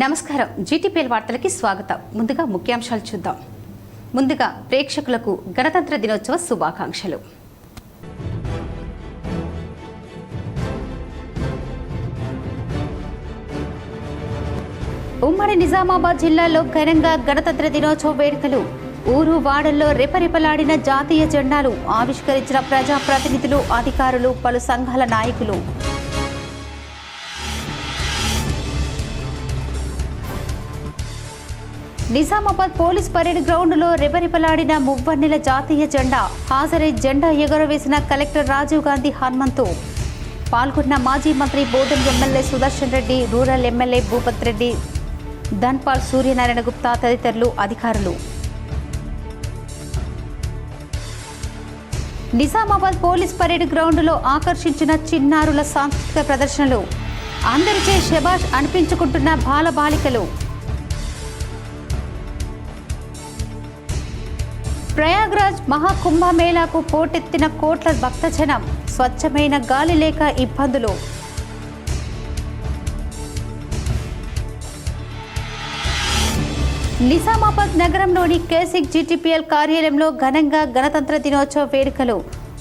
నమస్కారం. జీటీపీఎల్ వార్తలకి స్వాగతం. ముందుగా ముఖ్యాంశాలు చూద్దాం. ముందుగా ప్రేక్షకులకు గణతంత్ర దినోత్సవ శుభాకాంక్షలు. ఉమ్మడి నిజామాబాద్ జిల్లాలో ఘనంగా గణతంత్ర దినోత్సవ వేడుకలు. ఊరు వాడల్లో రెపరెపలాడిన జాతీయ జెండాలు ఆవిష్కరించిన ప్రజాప్రతినిధులు, అధికారులు, పలు సంఘాల నాయకులు. నిజామాబాద్ పోలీస్ పరేడ్ గ్రౌండ్లో రెపరెపలాడిన మువ్వన్నెల జాతీయ జెండా. హాజరై జెండా ఎగురవేసిన కలెక్టర్ రాజీవ్ గాంధీ హనుమంతు. పాల్గొన్న మాజీ మంత్రి Bodhan MLA Sudarshan Reddy, rural MLA Bhupath Reddy, Dhanpal Suryanarayana Gupta తదితరులు, అధికారులు. నిజామాబాద్ పోలీస్ పరేడ్ గ్రౌండ్లో ఆకర్షించిన చిన్నారుల సాంస్కృతిక ప్రదర్శనలు. అందరిచే శబాష్ అనిపించుకుంటున్న బాలబాలికలు. ప్రయాగ్రాజ్ మహాకుంభమేళాకు పోటెత్తిన కోట్ల భక్తజనం. స్వచ్ఛమైన గాలి లేక ఇబ్బందులు. నిజామాబాద్ నగరంలోని కేసిక్ జీటీపీఎల్ కార్యాలయంలో ఘనంగా గణతంత్ర దినోత్సవ వేడుకలు.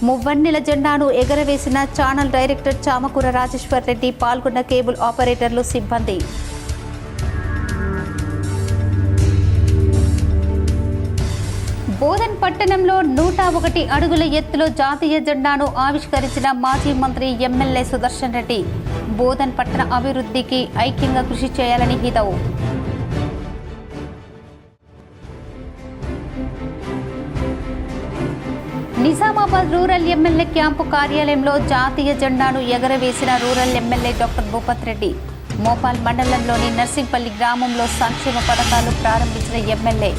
మువ్వన్నెల జెండాను ఎగరవేసిన ఛానల్ డైరెక్టర్ చామకూర రాజేశ్వర్ రెడ్డి. పాల్గొన్న కేబుల్ ఆపరేటర్లు, సిబ్బంది. బోధన్ పట్టణంలో 101 అడుగుల ఎత్తులో జాతీయ జెండాను ఆవిష్కరించిన మాజీ మంత్రి ఎమ్మెల్యే సుదర్శన్ రెడ్డి. బోధన్ పట్టణ అభివృద్ధికి ఐక్యంగా కృషి చేయాలని హితవు. నిజామాబాద్ రూరల్ ఎమ్మెల్యే క్యాంపు కార్యాలయంలో జాతీయ జెండాను ఎగరవేసిన rural MLA doctor Bhupath Reddy. Mopal మండలంలోని నర్సింపల్లి గ్రామంలో సంక్షేమ పథకాలు ప్రారంభించిన ఎమ్మెల్యే.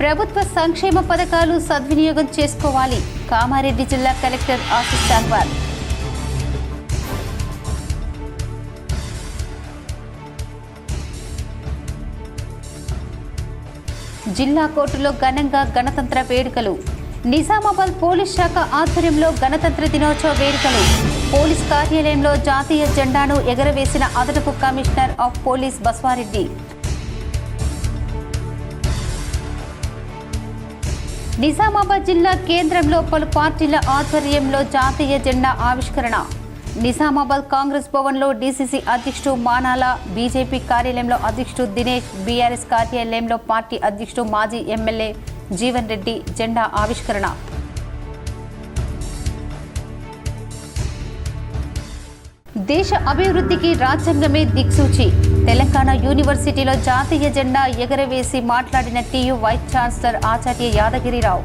ప్రభుత్వ సంక్షేమ పథకాలు సద్వినియోగం చేసుకోవాలి. కామారెడ్డి జిల్లా కలెక్టర్ ఆశీష్ అన్వర్. జిల్లా కోర్టులో ఘనంగా గణతంత్ర వేడుకలు. నిజామాబాద్ పోలీస్ శాఖ ఆధ్వర్యంలో గణతంత్ర దినోత్సవ వేడుకలు. పోలీస్ కార్యాలయంలో జాతీయ జెండాను ఎగరవేసిన అదనపు commissioner of police Baswareddy. Nizamabad జిల్లా కేంద్రంలో పలు పార్టీల ఆధ్వర్యంలో జాతీయ జెండా ఆవిష్కరణ. నిజామాబాద్ కాంగ్రెస్ భవన్లో డీసీసీ అధ్యక్షుడు మానాల, బీజేపీ కార్యాలయంలో అధ్యక్షుడు దినేష్, బీఆర్ఎస్ కార్యాలయంలో పార్టీ అధ్యక్షుడు మాజీ ఎమ్మెల్యే జీవన్ రెడ్డి జెండా ఆవిష్కరణ. దేశ అభివృద్ధికి రాజ్యాంగమే దిక్సూచి. తెలంగాణ యూనివర్సిటీలో జాతీయ జెండా ఎగరవేసి మాట్లాడిన టీయూ వైస్ ఛాన్సలర్ ఆచార్య యాదగిరిరావు.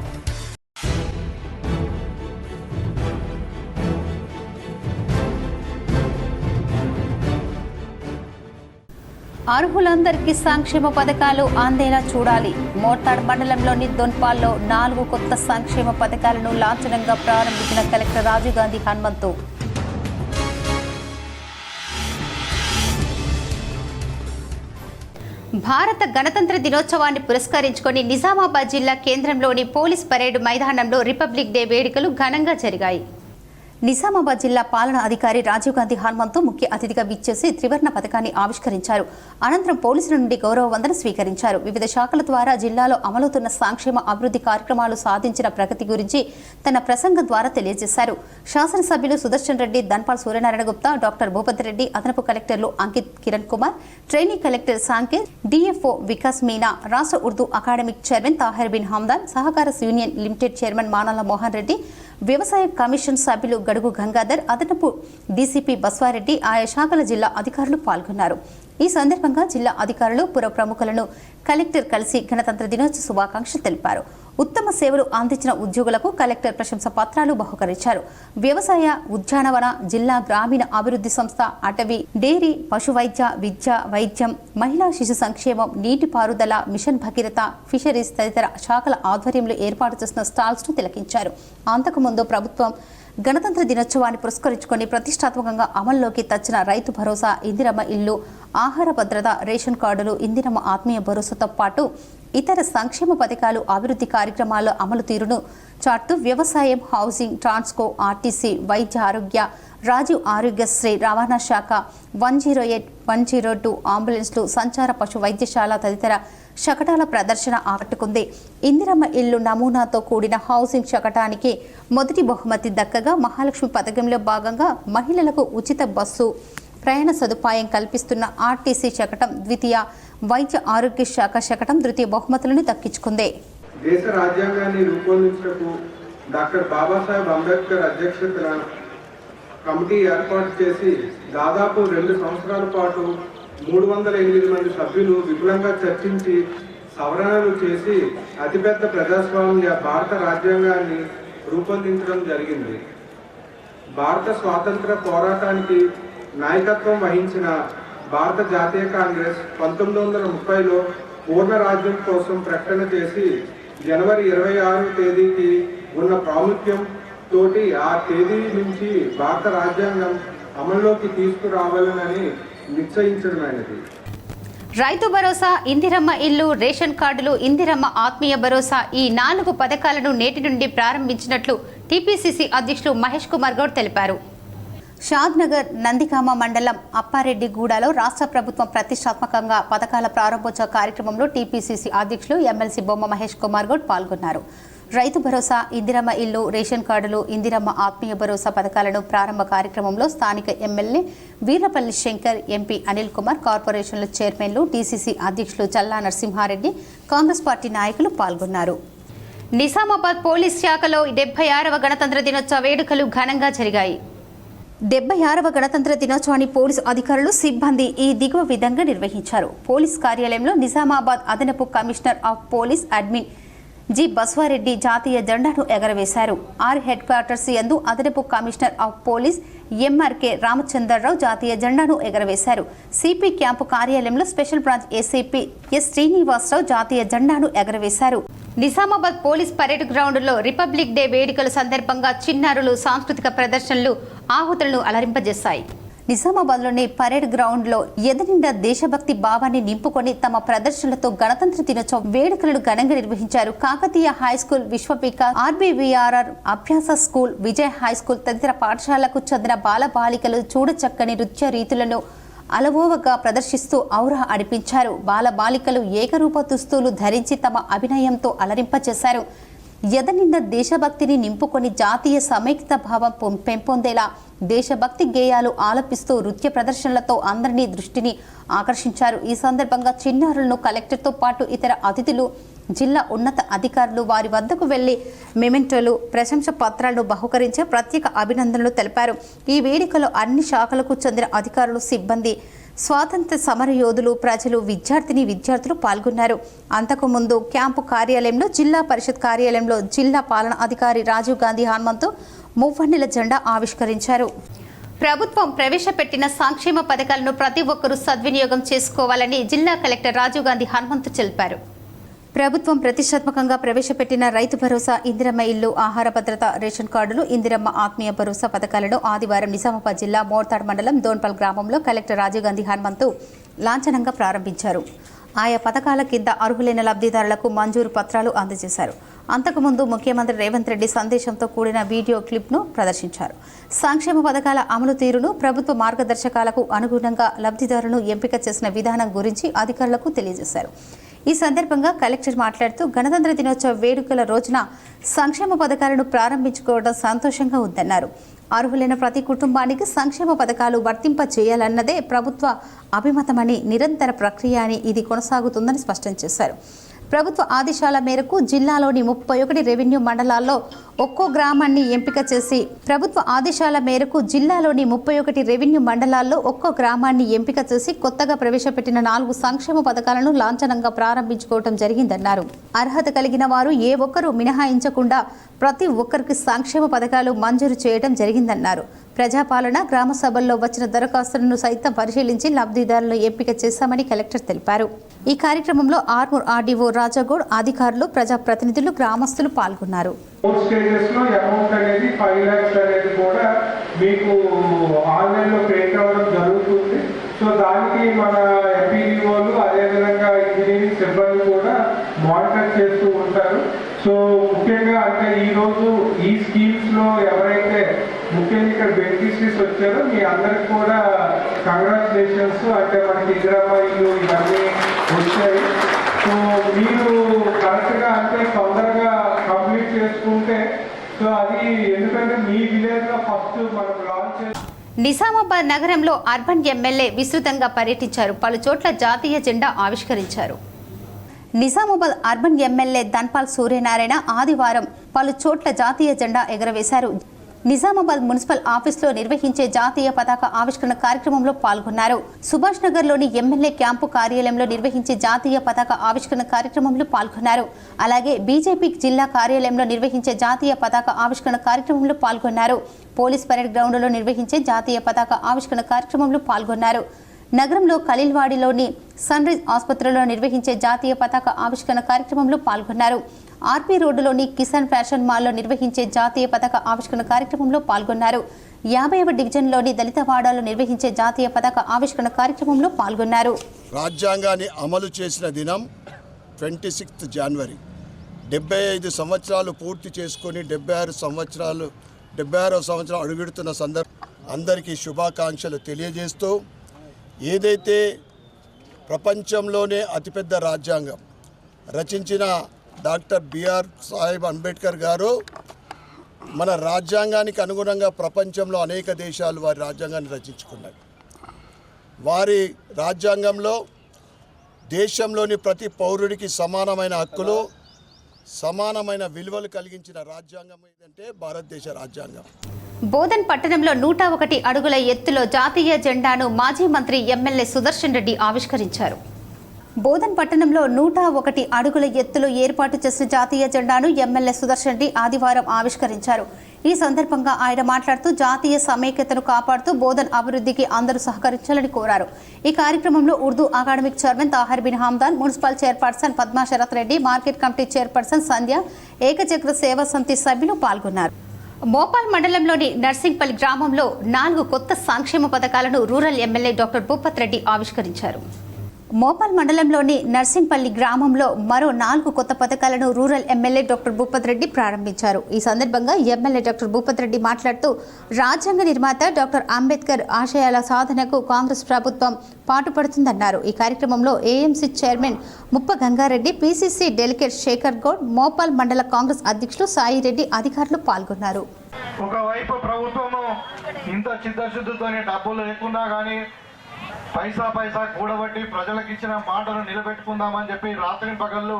అర్హులందరికీ సంక్షేమ పథకాలు అందేలా చూడాలి. మోర్తాడ్ మండలంలోని దొన్పాల్లో 4 కొత్త సంక్షేమ పథకాలను లాంఛనంగా ప్రారంభించిన కలెక్టర్ రాజీవ్ గాంధీ హనుమంతు. భారత గణతంత్ర దినోత్సవాన్ని పురస్కరించుకొని నిజామాబాద్ జిల్లా కేంద్రంలోని పోలీస్ పరేడ్ మైదానంలో రిపబ్లిక్ డే వేడుకలు ఘనంగా జరిగాయి. నిజామాబాద్ జిల్లా పాలనా అధికారి రాజీవ్ గాంధీ హనుమంతు ముఖ్య అతిథిగా విచ్చేసి త్రివర్ణ పథకాన్ని ఆవిష్కరించారు. అనంతరం పోలీసుల నుండి గౌరవ వందన స్వీకరించారు. వివిధ శాఖల ద్వారా జిల్లాలో అమలవుతున్న సంక్షేమ అభివృద్ధి కార్యక్రమాలు సాధించిన ప్రగతి గురించి తన ప్రసంగం ద్వారా తెలియజేశారు. శాసనసభ్యులు సుదర్శన్ రెడ్డి, ధన్పాల్ సూర్యనారాయణ గుప్తా, డాక్టర్ భూపత్ రెడ్డి, అదనపు కలెక్టర్లు Ankit Kiran Kumar, trainee collector Sanketh, DFO Vikas Meena, రాష్ట్ర ఉర్దూ అకాడమిక్ చైర్మన్ తాహిర్ బిన్ హమ్దాన్, సహకార union limited chairman Manala Mohan Reddy, వ్యవసాయ కమిషన్ సభ్యులు గడుగు గంగాధర్, అదనపు డీసీపీ బస్వారెడ్డి, ఆయా శాఖల జిల్లా అధికారులు పాల్గొన్నారు. ఈ సందర్భంగా జిల్లా అధికారులు, పుర ప్రముఖులను కలెక్టర్ కలిసి గణతంత్ర దినోత్సవ శుభాకాంక్షలు తెలిపారు. ఉత్తమ సేవలు అందించిన ఉద్యోగులకు కలెక్టర్ ప్రశంసా పత్రాలు బహుకరించారు. వ్యవసాయ, ఉద్యానవన, జిల్లా గ్రామీణ అభివృద్ధి సంస్థ, అటవీ, డైరీ, పశువైద్య, విద్య, వైద్యం, మహిళా శిశు సంక్షేమం, నీటిపారుదల, మిషన్ భగీరథ, ఫిషరీస్ తదితర శాఖల ఆధ్వర్యంలో ఏర్పాటు చేసిన స్టాల్స్ ను తిలకించారు. అంతకుముందు ప్రభుత్వం గణతంత్ర దినోత్సవాన్ని పురస్కరించుకొని ప్రతిష్టాత్మకంగా అమల్లోకి తెచ్చిన రైతు భరోసా, ఇందిరమ్మ ఇల్లు, ఆహార భద్రత, రేషన్ కార్డులు, ఇందిరమ్మ ఆత్మీయ భరోసాతో పాటు ఇతర సంక్షేమ పథకాలు అభివృద్ధి కార్యక్రమాల అమలు తీరును చాటుతూ వ్యవసాయం, హౌసింగ్, ట్రాన్స్కో, ఆర్టీసీ, వైద్య ఆరోగ్య, రాజీవ్ ఆరోగ్యశ్రీ, రవాణా శాఖ, 108, 102 అంబులెన్స్లు, సంచార పశు వైద్యశాల తదితర శకటాల ప్రదర్శన ఆకట్టుకుంది. ఇందిరమ్మ ఇల్లు నమూనాతో కూడిన హౌసింగ్ శకటానికి మొదటి బహుమతి దక్కగా మహాలక్ష్మి పథకంలో భాగంగా మహిళలకు ఉచిత బస్సు ప్రయాణ సదుపాయం కల్పిస్తున్న ఆర్టీసీ శకటం ద్వితీయ, వైద్య ఆరోగ్య శాఖ శకటం తృతీయ బహుమతులను దక్కించుకుంది. దేశ రాజ్యాంగాన్ని రూపొందించటకు డాక్టర్ బాబాసాహెబ్ అంబేద్కర్ అధ్యక్షతన కమిటీ ఏర్పాటు చేసి దాదాపు 2 సంవత్సరాల పాటు 308 మంది సభ్యులు విపులంగా చర్చించి సవరణలు చేసి అతిపెద్ద ప్రజాస్వామ్య భారత రాజ్యాంగాన్ని రూపొందించడం జరిగింది. భారత స్వాతంత్ర పోరాటానికి నాయకత్వం వహించిన భారత జాతీయ కాంగ్రెస్ 1930లో పూర్ణ రాజ్యం కోసం ప్రకటన చేసి జనవరి 26వ తేదీకి ఉన్న ప్రాముఖ్యం తోటి ఆ తేదీ నుంచి భారత రాజ్యాంగం అమల్లోకి తీసుకురావాలని నిశ్చయించడమైనది. రైతు భరోసా, ఇందిరమ్మ ఇల్లు, రేషన్ కార్డులు, ఇందిరమ్మ ఆత్మీయ భరోసా ఈ 4 పథకాలను నేటి నుండి ప్రారంభించినట్లు టీపీసీసీ అధ్యక్షులు మహేష్ కుమార్ గౌడ్ తెలిపారు. షాద్నగర్, నందిగామ మండలం అప్పారెడ్డిగూడలో రాష్ట్ర ప్రభుత్వం ప్రతిష్టాత్మకంగా పథకాల ప్రారంభోత్సవ కార్యక్రమంలో టీపీసీసీ అధ్యక్షులు ఎమ్మెల్సీ బొమ్మ మహేష్ కుమార్ గౌడ్ పాల్గొన్నారు. రైతు భరోసా, ఇందిరమ్మ ఇల్లు, రేషన్ కార్డులు, ఇందిరమ్మ ఆత్మీయ భరోసా పథకాలను ప్రారంభ కార్యక్రమంలో స్థానిక ఎమ్మెల్యే వీర్లపల్లి శంకర్, ఎంపీ అనిల్ కుమార్, కార్పొరేషన్ల చైర్మన్లు, డీసీసీ అధ్యక్షులు చల్లా నరసింహారెడ్డి, కాంగ్రెస్ పార్టీ నాయకులు పాల్గొన్నారు. నిజామాబాద్ పోలీస్ శాఖలో 76వ గణతంత్ర దినోత్సవ వేడుకలు ఘనంగా జరిగాయి. 76వ గణతంత్ర దినోత్సవాన్ని పోలీసు అధికారులు, సిబ్బంది ఈ దిగువ విధంగా నిర్వహించారు. పోలీస్ కార్యాలయంలో నిజామాబాద్ అదనపు commissioner of police admin G Baswareddy జాతీయ జెండాను ఎగరవేశారు. ఆర్ హెడ్ క్వార్టర్స్ యందు అదనపు commissioner of police MRK Ramachandrarao జాతీయ జెండాను ఎగరవేశారు. సిపి క్యాంపు కార్యాలయంలో special branch ACP S Srinivasarao జాతీయ జెండాను ఎగరవేశారు. నిజామాబాద్ పోలీస్ పరేడ్ గ్రౌండ్లో రిపబ్లిక్ డే వేడుకల సందర్భంగా చిన్నారులు సాంస్కృతిక ప్రదర్శనలు ఆహుతులను అలరింపజేశాయి. నిజామాబాద్లోని పరేడ్ గ్రౌండ్లో ఎదునిండా దేశభక్తి భావాన్ని నింపుకొని తమ ప్రదర్శనలతో గణతంత్ర దినోత్సవ వేడుకలను ఘనంగా నిర్వహించారు. కాకతీయ హైస్కూల్, విశ్వవికాస్, ఆర్బీవీఆర్ఆర్ అభ్యాస స్కూల్, విజయ్ హైస్కూల్ తదితర పాఠశాలలకు చెందిన బాలబాలికలు చూడచక్కని నృత్య రీతులను అలవోవగా ప్రదర్శిస్తూ ఔరా అనిపించారు. బాలబాలికలు ఏకరూప దుస్తులు ధరించి తమ అభినయంతో అలరింపచేశారు. ఎదనిండా దేశభక్తిని నింపుకొని జాతీయ సమైక్యత భావం పెంపొందేలా దేశభక్తి గేయాలు ఆలపిస్తూ నృత్య ప్రదర్శనలతో అందరినీ దృష్టిని ఆకర్షించారు. ఈ సందర్భంగా చిన్నారులను కలెక్టర్తో పాటు ఇతర అతిథులు, జిల్లా ఉన్నత అధికారులు వారి వద్దకు వెళ్లి మెమెంటోలు, ప్రశంస పత్రాలను బహుకరించి ప్రత్యేక అభినందనలు తెలిపారు. ఈ వేడుకలో అన్ని శాఖలకు చెందిన అధికారులు, సిబ్బంది, స్వాతంత్ర సమరయోధులు, ప్రజలు, విద్యార్థులు పాల్గొన్నారు. అంతకుముందు క్యాంపు కార్యాలయంలో, జిల్లా పరిషత్ కార్యాలయంలో జిల్లా పాలనా అధికారి రాజీవ్ గాంధీ హనుమంతు మువ్వన్నెల జెండా ఆవిష్కరించారు. ప్రభుత్వం ప్రవేశపెట్టిన సంక్షేమ పథకాలను ప్రతి ఒక్కరూ సద్వినియోగం చేసుకోవాలని జిల్లా కలెక్టర్ రాజీవ్ గాంధీ హనుమంతు తెలిపారు. ప్రభుత్వం ప్రతిష్టాత్మకంగా ప్రవేశపెట్టిన రైతు భరోసా, ఇందిరమ్మ ఇల్లు, ఆహార భద్రత, రేషన్ కార్డులు, ఇందిరమ్మ ఆత్మీయ భరోసా పథకాలను ఆదివారం నిజామాబాద్ జిల్లా మోర్తాడ్ మండలం దోన్పల్ గ్రామంలో కలెక్టర్ రాజీవ్ గాంధీ హనుమంతు లాంఛనంగా ప్రారంభించారు. ఆయా పథకాల కింద అర్హులైన లబ్ధిదారులకు మంజూరు పత్రాలు అందజేశారు. అంతకుముందు ముఖ్యమంత్రి రేవంత్ రెడ్డి సందేశంతో కూడిన వీడియో క్లిప్ను ప్రదర్శించారు. సంక్షేమ పథకాల అమలు తీరును, ప్రభుత్వ మార్గదర్శకాలకు అనుగుణంగా లబ్ధిదారులను ఎంపిక చేసిన విధానం గురించి అధికారులకు తెలియజేశారు. ఈ సందర్భంగా కలెక్టర్ మాట్లాడుతూ గణతంత్ర దినోత్సవ వేడుకల రోజున సంక్షేమ పథకాలను ప్రారంభించుకోవడం సంతోషంగా ఉందన్నారు. అర్హులైన ప్రతి కుటుంబానికి సంక్షేమ పథకాలు వర్తింప చేయాలన్నదే ప్రభుత్వ అభిమతమని, నిరంతర ప్రక్రియ అని ఇది కొనసాగుతుందని స్పష్టం చేశారు. ప్రభుత్వ ఆదేశాల మేరకు జిల్లాలోని 31 రెవెన్యూ మండలాల్లో ఒక్కో గ్రామాన్ని ఎంపిక చేసి కొత్తగా ప్రవేశపెట్టిన 4 సంక్షేమ పథకాలను లాంఛనంగా ప్రారంభించుకోవడం జరిగిందన్నారు. అర్హత కలిగిన వారు ఏ ఒక్కరూ మినహాయించకుండా ప్రతి ఒక్కరికి సంక్షేమ పథకాలు మంజూరు చేయడం జరిగిందన్నారు. ప్రజాపాలన, గ్రామ సభల్లో వచ్చిన దరఖాస్తులను సైతం పరిశీలించి లబ్ధిదారులను ఎంపిక చేశామని కలెక్టర్ తెలిపారు. ఈ కార్యక్రమంలో ఆర్మూర్ ఆర్డీఓ రాజాగౌడ్, అధికారులు, ప్రజాప్రతినిధులు, గ్రామస్తులు పాల్గొన్నారు. సో దానికి మన ఎంపీడీఓలు, అదేవిధంగా ఇంజనీరింగ్ సిబ్బంది కూడా మానిటర్ చేస్తూ ఉంటారు. సో ముఖ్యంగా అంటే ఈరోజు ఈ స్కీమ్స్లో ఎవరైతే ముఖ్యంగా ఇక్కడ బెనిఫిషరీస్ వచ్చారో మీ అందరికి కూడా కంగ్రాచులేషన్స్. అంటే మనకి ఇందిరమ్మ ఇల్లు ఇవన్నీ వచ్చాయి. సో మీరు కరెక్ట్గా అంటే తొందరగా కంప్లీట్ చేసుకుంటే సో అది ఎందుకంటే మీ విలేజ్లో ఫస్ట్ మనం లాంచ్ చేసి నిజామాబాద్ నగరంలో అర్బన్ ఎమ్మెల్యే విస్తృతంగా పర్యటించారు. పలు చోట్ల జాతీయ జెండా ఆవిష్కరించారు. నిజామాబాద్ అర్బన్ ఎమ్మెల్యే ధన్పాల్ సూర్యనారాయణ ఆదివారం పలు చోట్ల జాతీయ జెండా ఎగురవేశారు. నిజామాబాద్ మున్సిపల్ ఆఫీసులో నిర్వహించే జాతీయ పతాక ఆవిష్కరణ కార్యక్రమంలో పాల్గొన్నారు. సుభాష్ నగర్లోని ఎమ్మెల్యే క్యాంపు కార్యాలయంలో నిర్వహించే జాతీయ పతాక ఆవిష్కరణ కార్యక్రమంలో పాల్గొన్నారు. అలాగే బీజేపీ జిల్లా కార్యాలయంలో నిర్వహించే జాతీయ పతాక ఆవిష్కరణ కార్యక్రమంలో పాల్గొన్నారు. పోలీస్ పరేడ్ గ్రౌండ్లో నిర్వహించే జాతీయ పతాక ఆవిష్కరణ కార్యక్రమంలో పాల్గొన్నారు. నగరంలో ఖలీల్వాడిలోని సన్ రైజ్ ఆసుపత్రిలో నిర్వహించే జాతీయ పతాక ఆవిష్కరణ కార్యక్రమంలో పాల్గొన్నారు. ఆర్పీ రోడ్డులోని కిసాన్ ఫ్యాషన్ మాల్లో నిర్వహించే జాతీయ పతాక ఆవిష్కరణ కార్యక్రమంలో పాల్గొన్నారు. 50వ డివిజన్లోని దళితవాడలో నిర్వహించే జాతీయ పతాక ఆవిష్కరణ కార్యక్రమంలో పాల్గొన్నారు. రాజ్యాంగాన్ని అమలు చేసిన దినం 26 జనవరి. 75 సంవత్సరాలు పూర్తి చేసుకొని 76వ సంవత్సరం అడుగుడుతున్న అందరికీ శుభాకాంక్షలు తెలియజేస్తూ, ఏదైతే ప్రపంచంలోనే అతిపెద్ద రాజ్యాంగం రచించిన డాక్టర్ బిఆర్ సాహెబ్ అంబేద్కర్ గారు మన రాజ్యాంగానికి అనుగుణంగా ప్రపంచంలో అనేక దేశాలు వారి రాజ్యాంగాన్ని రచించుకున్నాయి. వారి రాజ్యాంగంలో దేశంలోని ప్రతి పౌరుడికి సమానమైన హక్కులు, సమానమైన విలువలు కలిగించిన రాజ్యాంగం ఏదంటే భారతదేశ రాజ్యాంగం. బోధన్ పట్టణంలో 101 అడుగుల ఎత్తులో జాతీయ జెండాను మాజీ మంత్రి ఎమ్మెల్యే సుదర్శన్ రెడ్డి ఆవిష్కరించారు. బోధన్ పట్టణంలో 101 అడుగుల ఎత్తులో ఏర్పాటు చేసిన జాతీయ జెండాను ఎమ్మెల్యే సుదర్శన్ రెడ్డి ఆదివారం ఆవిష్కరించారు. ఈ సందర్భంగా ఆయన మాట్లాడుతూ జాతీయ సమైక్యతను కాపాడుతూ బోధన్ అభివృద్ధికి అందరూ సహకరించాలని కోరారు. ఈ కార్యక్రమంలో Urdu academic chairman Tahir Bin Hamdan, municipal chairperson Padma Sharath Reddy, market committee chairperson Sandhya, Ekachakra Seva Samiti సభ్యులు పాల్గొన్నారు. మోపాల్ మండలంలోని నర్సింగ్పల్లి గ్రామంలో 4 కొత్త సంక్షేమ పథకాలను rural MLA doctor Bhupath Reddy ఆవిష్కరించారు. మోపాల్ మండలంలోని నర్సింగ్పల్లి గ్రామంలో మరో 4 కొత్త పథకాలను rural MLA doctor Bhupath Reddy ప్రారంభించారు. ఈ సందర్భంగా ఎమ్మెల్యే డాక్టర్ భూపత్ రెడ్డి మాట్లాడుతూ రాజ్యాంగ నిర్మాత డాక్టర్ అంబేద్కర్ ఆశయాల సాధనకు కాంగ్రెస్ ప్రభుత్వం పాటుపడుతుందన్నారు. ఈ కార్యక్రమంలో ఏఎంసీ చైర్మన్ ముప్ప గంగారెడ్డి, పీసీసీ డెలిగేట్ శేఖర్ గౌడ్, మోపాల్ మండల కాంగ్రెస్ అధ్యక్షులు సాయిరెడ్డి అధికారులు పాల్గొన్నారు. ఒకవైపు ప్రభుత్వము ఇంత చిత్తశుద్ధితోనే డబ్బులు లేకున్నా కానీ పైసా కూడబట్టి ప్రజలకు ఇచ్చిన మాటను నిలబెట్టుకుందామని చెప్పి రాత్రి పగళ్ళు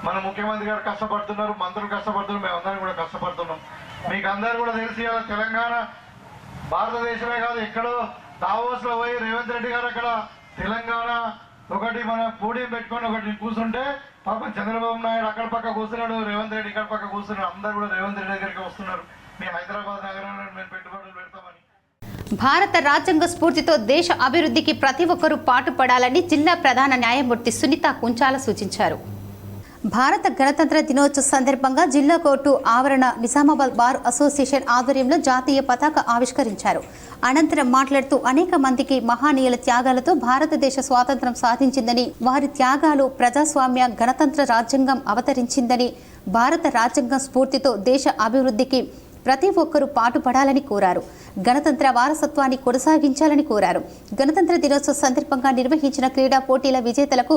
మన ముఖ్యమంత్రి గారు కష్టపడుతున్నారు, మంత్రులు కష్టపడుతున్నారు, మేమందరం కూడా కష్టపడుతున్నాం. మీకు అందరూ కూడా తెలిసి తెలంగాణ భారతదేశమే కాదు, ఎక్కడో దావోస్ లో పోయి రేవంత్ రెడ్డి గారు అక్కడ తెలంగాణ ఒకటి మన పోడియం పెట్టుకొని ఒకటి కూర్చుంటే పాపం చంద్రబాబు నాయుడు అక్కడ పక్క కూర్చున్నాడు, రేవంత్ రెడ్డి ఇక్కడ పక్క కూర్చున్నాడు. అందరూ కూడా రేవంత్ రెడ్డి దగ్గరికి వస్తున్నారు, మీ హైదరాబాద్ నగరంలో మేము పెట్టుబడులు పెడతామని. భారత రాజ్యాంగ స్ఫూర్తితో దేశ అభివృద్ధికి ప్రతి ఒక్కరూ పాటుపడాలని జిల్లా ప్రధాన న్యాయమూర్తి సునీత కుంచాల సూచించారు. భారత గణతంత్ర దినోత్సవ సందర్భంగా జిల్లా కోర్టు ఆవరణ నిజామాబాద్ బార్ అసోసియేషన్ ఆధ్వర్యంలో జాతీయ పతాక ఆవిష్కరించారు. అనంతరం మాట్లాడుతూ అనేక మందికి మహానీయుల త్యాగాలతో భారతదేశ స్వాతంత్ర్యం సాధించిందని, వారి త్యాగాలు ప్రజాస్వామ్య గణతంత్ర రాజ్యాంగం అవతరించిందని, భారత రాజ్యాంగం స్ఫూర్తితో దేశ అభివృద్ధికి ప్రతి ఒక్కరూ పాటుపడాలని కోరారు. గణతంత్ర వారసత్వాన్ని కొనసాగించాలని కోరారు. గణతంత్ర దినోత్సవ సందర్భంగా నిర్వహించిన క్రీడా పోటీల విజేతలకు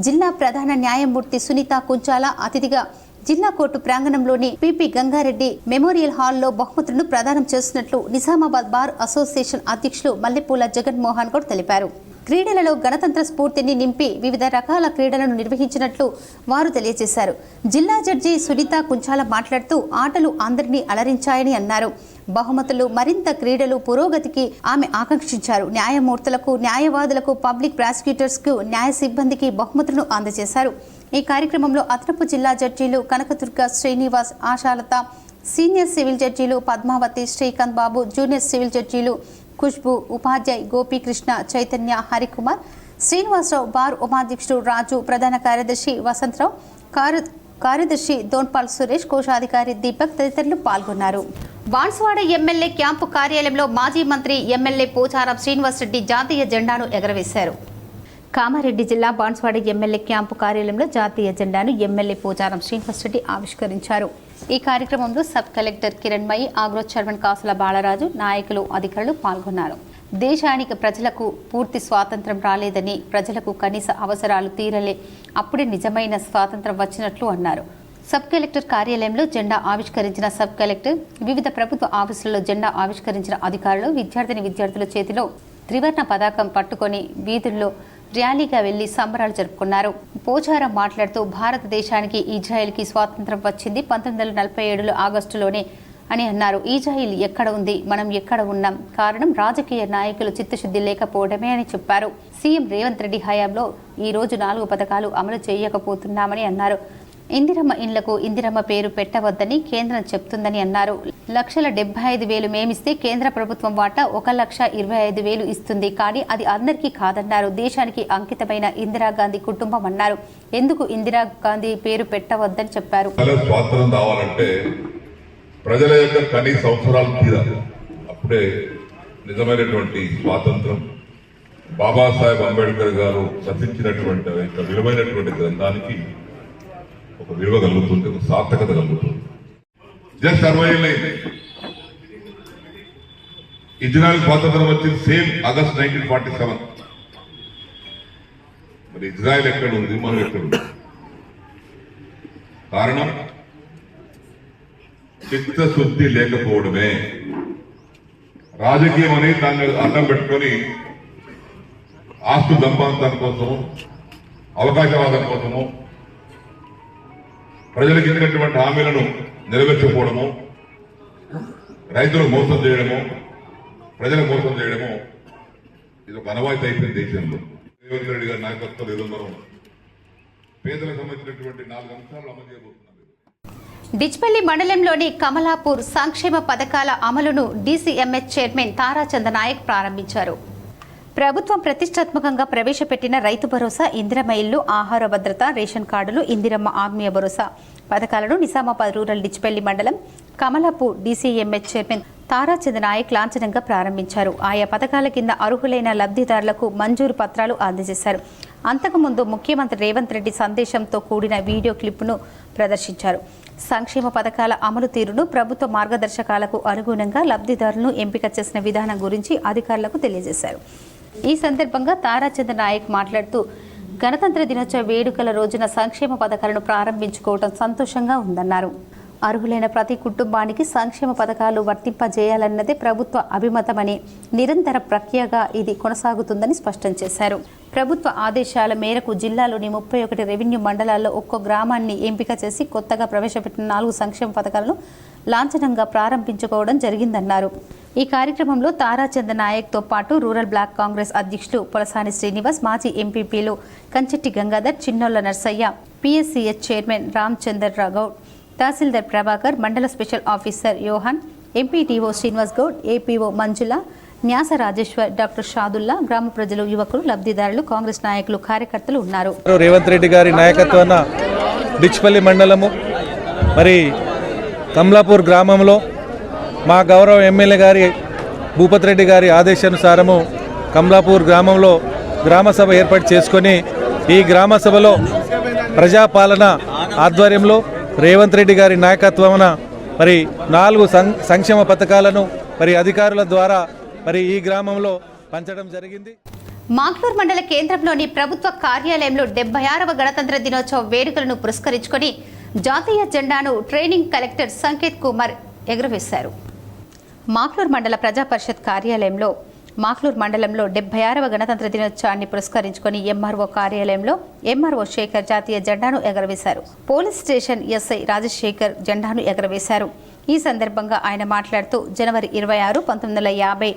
జిల్లా ప్రధాన న్యాయమూర్తి సునీత కుంచాల అతిథిగా జిల్లా కోర్టు ప్రాంగణంలోని పిపి గంగారెడ్డి మెమోరియల్ హాల్లో బహుమతులను ప్రదానం చేస్తున్నట్లు నిజామాబాద్ బార్ అసోసియేషన్ అధ్యక్షులు మల్లెపూల జగన్మోహన్ గౌడ్ తెలిపారు. క్రీడలలో గణతంత్ర స్ఫూర్తిని నింపి వివిధ రకాల క్రీడలను నిర్వహించినట్లు వారు తెలియజేశారు. జిల్లా జడ్జి సునీత కుంచాల మాట్లాడుతూ ఆటలు అందరినీ అలరించాయని అన్నారు. బహుమతులు, మరింత క్రీడలు పురోగతికి ఆమె ఆకాంక్షించారు. న్యాయమూర్తులకు, న్యాయవాదులకు, పబ్లిక్ ప్రాసిక్యూటర్స్కు, న్యాయ సిబ్బందికి బహుమతులను అందజేశారు. ఈ కార్యక్రమంలో అదనపు జిల్లా జడ్జీలు కనకదుర్గ, శ్రీనివాస్, ఆశాలత, సీనియర్ సివిల్ జడ్జీలు పద్మావతి, శ్రీకాంత్ బాబు, జూనియర్ సివిల్ జడ్జీలు ఖుష్బు, ఉపాధ్యాయ్, గోపీకృష్ణ, చైతన్య, హరికుమార్, శ్రీనివాసరావు, బార్ ఉపాధ్యక్షుడు రాజు, ప్రధాన కార్యదర్శి వసంతరావు, కార్యదర్శి దోన్పాల్ సురేష్, కోశాధికారి దీపక్ తదితరులు పాల్గొన్నారు. బాన్స్వాడ ఎమ్మెల్యే క్యాంపు కార్యాలయంలో మాజీ మంత్రి ఎమ్మెల్యే పోచారం శ్రీనివాసరెడ్డి జాతీయ జెండాను ఎగరవేశారు. కామారెడ్డి జిల్లా బాన్స్వాడ ఎమ్మెల్యే క్యాంపు కార్యాలయంలో జాతీయ జెండాను ఎమ్మెల్యే పోచారం శ్రీనివాసరెడ్డి ఆవిష్కరించారు. ఈ కార్యక్రమంలో sub collector Kiranmayi, agro chairman కాసుల బాలరాజు, నాయకులు, అధికారులు పాల్గొన్నారు. దేశానికి ప్రజలకు పూర్తి స్వాతంత్రం రాలేదని, ప్రజలకు కనీస అవసరాలు తీరలే, అప్పుడే నిజమైన స్వాతంత్రం వచ్చినట్లు అన్నారు. సబ్ కలెక్టర్ కార్యాలయంలో జెండా ఆవిష్కరించిన సబ్ కలెక్టర్, వివిధ ప్రభుత్వ ఆఫీసులలో జెండా ఆవిష్కరించిన అధికారులు, విద్యార్థుల చేతిలో త్రివర్ణ పతాకం పట్టుకొని వీధుల్లో ర్యాలీగా వెళ్లి సంబరాలు జరుపుకున్నారు. పోచారం మాట్లాడుతూ భారతదేశానికి ఇజ్రాయెల్కి స్వాతంత్రం వచ్చింది 1947 ఆగస్టులోనే అని అన్నారు. ఇజ్రాయిల్ ఎక్కడ ఉంది, మనం ఎక్కడ ఉన్నాం, కారణం రాజకీయ నాయకులు చిత్తశుద్ధి లేకపోవడమే అని చెప్పారు. సీఎం రేవంత్ రెడ్డి హయాంలో ఈ రోజు 4 పథకాలు అమలు చేయకపోతున్నామని అన్నారు. ఇందిరమ్మ ఇండ్లకు ఇందిరమ్మ పేరు పెట్టవద్దని కేంద్రం చెప్తుందని అన్నారు. 1,75,000 మేమిస్తే కేంద్ర ప్రభుత్వం వాటా 1,25,000 ఇస్తుంది, కానీ అది అందరికీ కాదన్నారు. దేశానికి అంకితమైన ఇందిరాగాంధీ కుటుంబం అన్నారు. ఎందుకు ఇందిరాగాంధీ పేరు పెట్టవద్దని చెప్పారు. స్వాతంత్రం రావాలంటే ప్రజల యొక్క కనీస అవసరాలు తీరాలి, అప్పుడే నిజమైనటువంటి స్వాతంత్రం. బాబాసాహెబ్ అంబేద్కర్ గారు రచించినటువంటి విలువైనటువంటి గ్రంథానికి ఒక విలువ కలుగుతుంది, ఒక సార్థకత కలుగుతుంది. జస్ట్ 60 ఏళ్ళైంది ఇజ్రాయెల్ స్వాతంత్రం వచ్చింది, సేమ్ ఆగస్ట్ 1947. మరి ఇజ్రాయెల్ ఎక్కడ ఉంది, మనం ఎక్కడ ఉంది? కారణం చిత్తశుద్ధి లేకపోవడమే. రాజకీయం అనేది దాన్ని అడ్డం పెట్టుకొని ఆస్తు సంపాదన కోసము, అవకాశవాదం కోసము, ప్రజలకు ఇచ్చినటువంటి హామీలను నెరవేర్చకపోవడము, రైతులకు మోసం చేయడము, ప్రజలకు మోసం చేయడము, ఇది ఒక అనవాయితీ అయిపోయింది దేశంలో. రేవంత్ రెడ్డి గారి నాయకత్వంలో ఏదో మనం పేదలకు సంబంధించినటువంటి 4 అంశాలు అమలు చేయబోతున్నాం. డిచ్పల్లి మండలంలోని కమలాపూర్ సంక్షేమ పథకాల అమలును డీసీఎంహెచ్ చైర్మన్ తారా చంద్రనాయక్ ప్రారంభించారు. ప్రభుత్వం ప్రతిష్టాత్మకంగా ప్రవేశపెట్టిన రైతు భరోసా, ఇందిరమ్మ ఇల్లు, ఆహార భద్రత, రేషన్ కార్డులు, ఇందిరమ్మ ఆత్మీయ భరోసా పథకాలను నిజామాబాద్ రూరల్ డిచ్పల్లి మండలం కమలాపూర్ డీసీఎంహెచ్ చైర్మన్ తారా చంద్రనాయక్ లాంఛనంగా ప్రారంభించారు. ఆయా పథకాల కింద అర్హులైన లబ్ధిదారులకు మంజూరు పత్రాలు అందజేశారు. అంతకుముందు ముఖ్యమంత్రి రేవంత్ రెడ్డి సందేశంతో కూడిన వీడియో క్లిప్ను ప్రదర్శించారు. సంక్షేమ పథకాల అమలు తీరును, ప్రభుత్వ మార్గదర్శకాలకు అనుగుణంగా లబ్ధిదారులను ఎంపిక చేసిన విధానం గురించి అధికారులకు తెలియజేశారు. ఈ సందర్భంగా తారా చంద్రనాయక్ మాట్లాడుతూ, గణతంత్ర దినోత్సవ వేడుకల రోజున సంక్షేమ పథకాలను ప్రారంభించుకోవడం సంతోషంగా ఉందన్నారు. అర్హులైన ప్రతి కుటుంబానికి సంక్షేమ పథకాలు వర్తింపజేయాలన్నదే ప్రభుత్వ అభిమతమని, నిరంతర ప్రక్రియగా ఇది కొనసాగుతుందని స్పష్టం చేశారు. ప్రభుత్వ ఆదేశాల మేరకు జిల్లాలోని 31 రెవెన్యూ మండలాల్లో ఒక్కో గ్రామాన్ని ఎంపిక చేసి కొత్తగా ప్రవేశపెట్టిన 4 సంక్షేమ పథకాలను లాంఛనంగా ప్రారంభించుకోవడం జరిగిందన్నారు. ఈ కార్యక్రమంలో తారా చంద్రనాయక్తో పాటు రూరల్ బ్లాక్ కాంగ్రెస్ అధ్యక్షులు పొలసాని శ్రీనివాస్, మాజీ ఎంపీపీలు కంచెట్టి గంగాధర్, చిన్నోళ్ల నర్సయ్య, పిఎస్సిహెచ్ చైర్మన్ రామచందర్ గౌడ్, తహసీల్దార్ ప్రభాకర్, మండల స్పెషల్ ఆఫీసర్ యోహాన్, ఎంపీటీఓ శ్రీనివాస్ గౌడ్, ఏపీఓ మంజుల, న్యాస రాజేశ్వర్, డాక్టర్ షాదుల్లా, గ్రామ ప్రజలు, యువకులు, లబ్ధిదారులు, కాంగ్రెస్ నాయకులు, కార్యకర్తలు ఉన్నారు. రేవంత్ రెడ్డి గారి నాయకత్వాన డిచ్పల్లి మండలము మరి కమలాపూర్ గ్రామంలో మా గౌరవ ఎమ్మెల్యే గారి భూపత్ రెడ్డి గారి ఆదేశానుసారము కమలాపూర్ గ్రామంలో గ్రామసభ ఏర్పాటు చేసుకొని ఈ గ్రామసభలో ప్రజాపాలన ఆధ్వర్యంలో రేవంత్ రెడ్డి గారి నాయకత్వాన మరి 4 సంక్షేమ పథకాలను మరి అధికారుల ద్వారా మరి ఈ గ్రామంలో పంచడం జరిగింది. మాక్లూర్ మండల కేంద్రంలోని ప్రభుత్వ కార్యాలయంలో 76వ గణతంత్ర దినోత్సవ వేడుకలను పురస్కరించుకొని జాతీయ జెండాను ట్రైనింగ్ కలెక్టర్ సంకేత్ కుమార్ ఎగురవేశారు. మాక్లూర్ మండల ప్రజా పరిషత్ కార్యాలయంలో మాక్లూర్ మండలంలో 76వ గణతంత్ర దినోత్సవాన్ని పురస్కరించుకొని ఎంఆర్ఓ కార్యాలయంలో ఎంఆర్ఓ శేఖర్ జాతీయ జెండాను ఎగరవేశారు. పోలీస్ స్టేషన్ ఎస్ఐ రాజశేఖర్ జెండాను ఎగరవేశారు. ఈ సందర్భంగా ఆయన మాట్లాడుతూ, జనవరి 26, 1950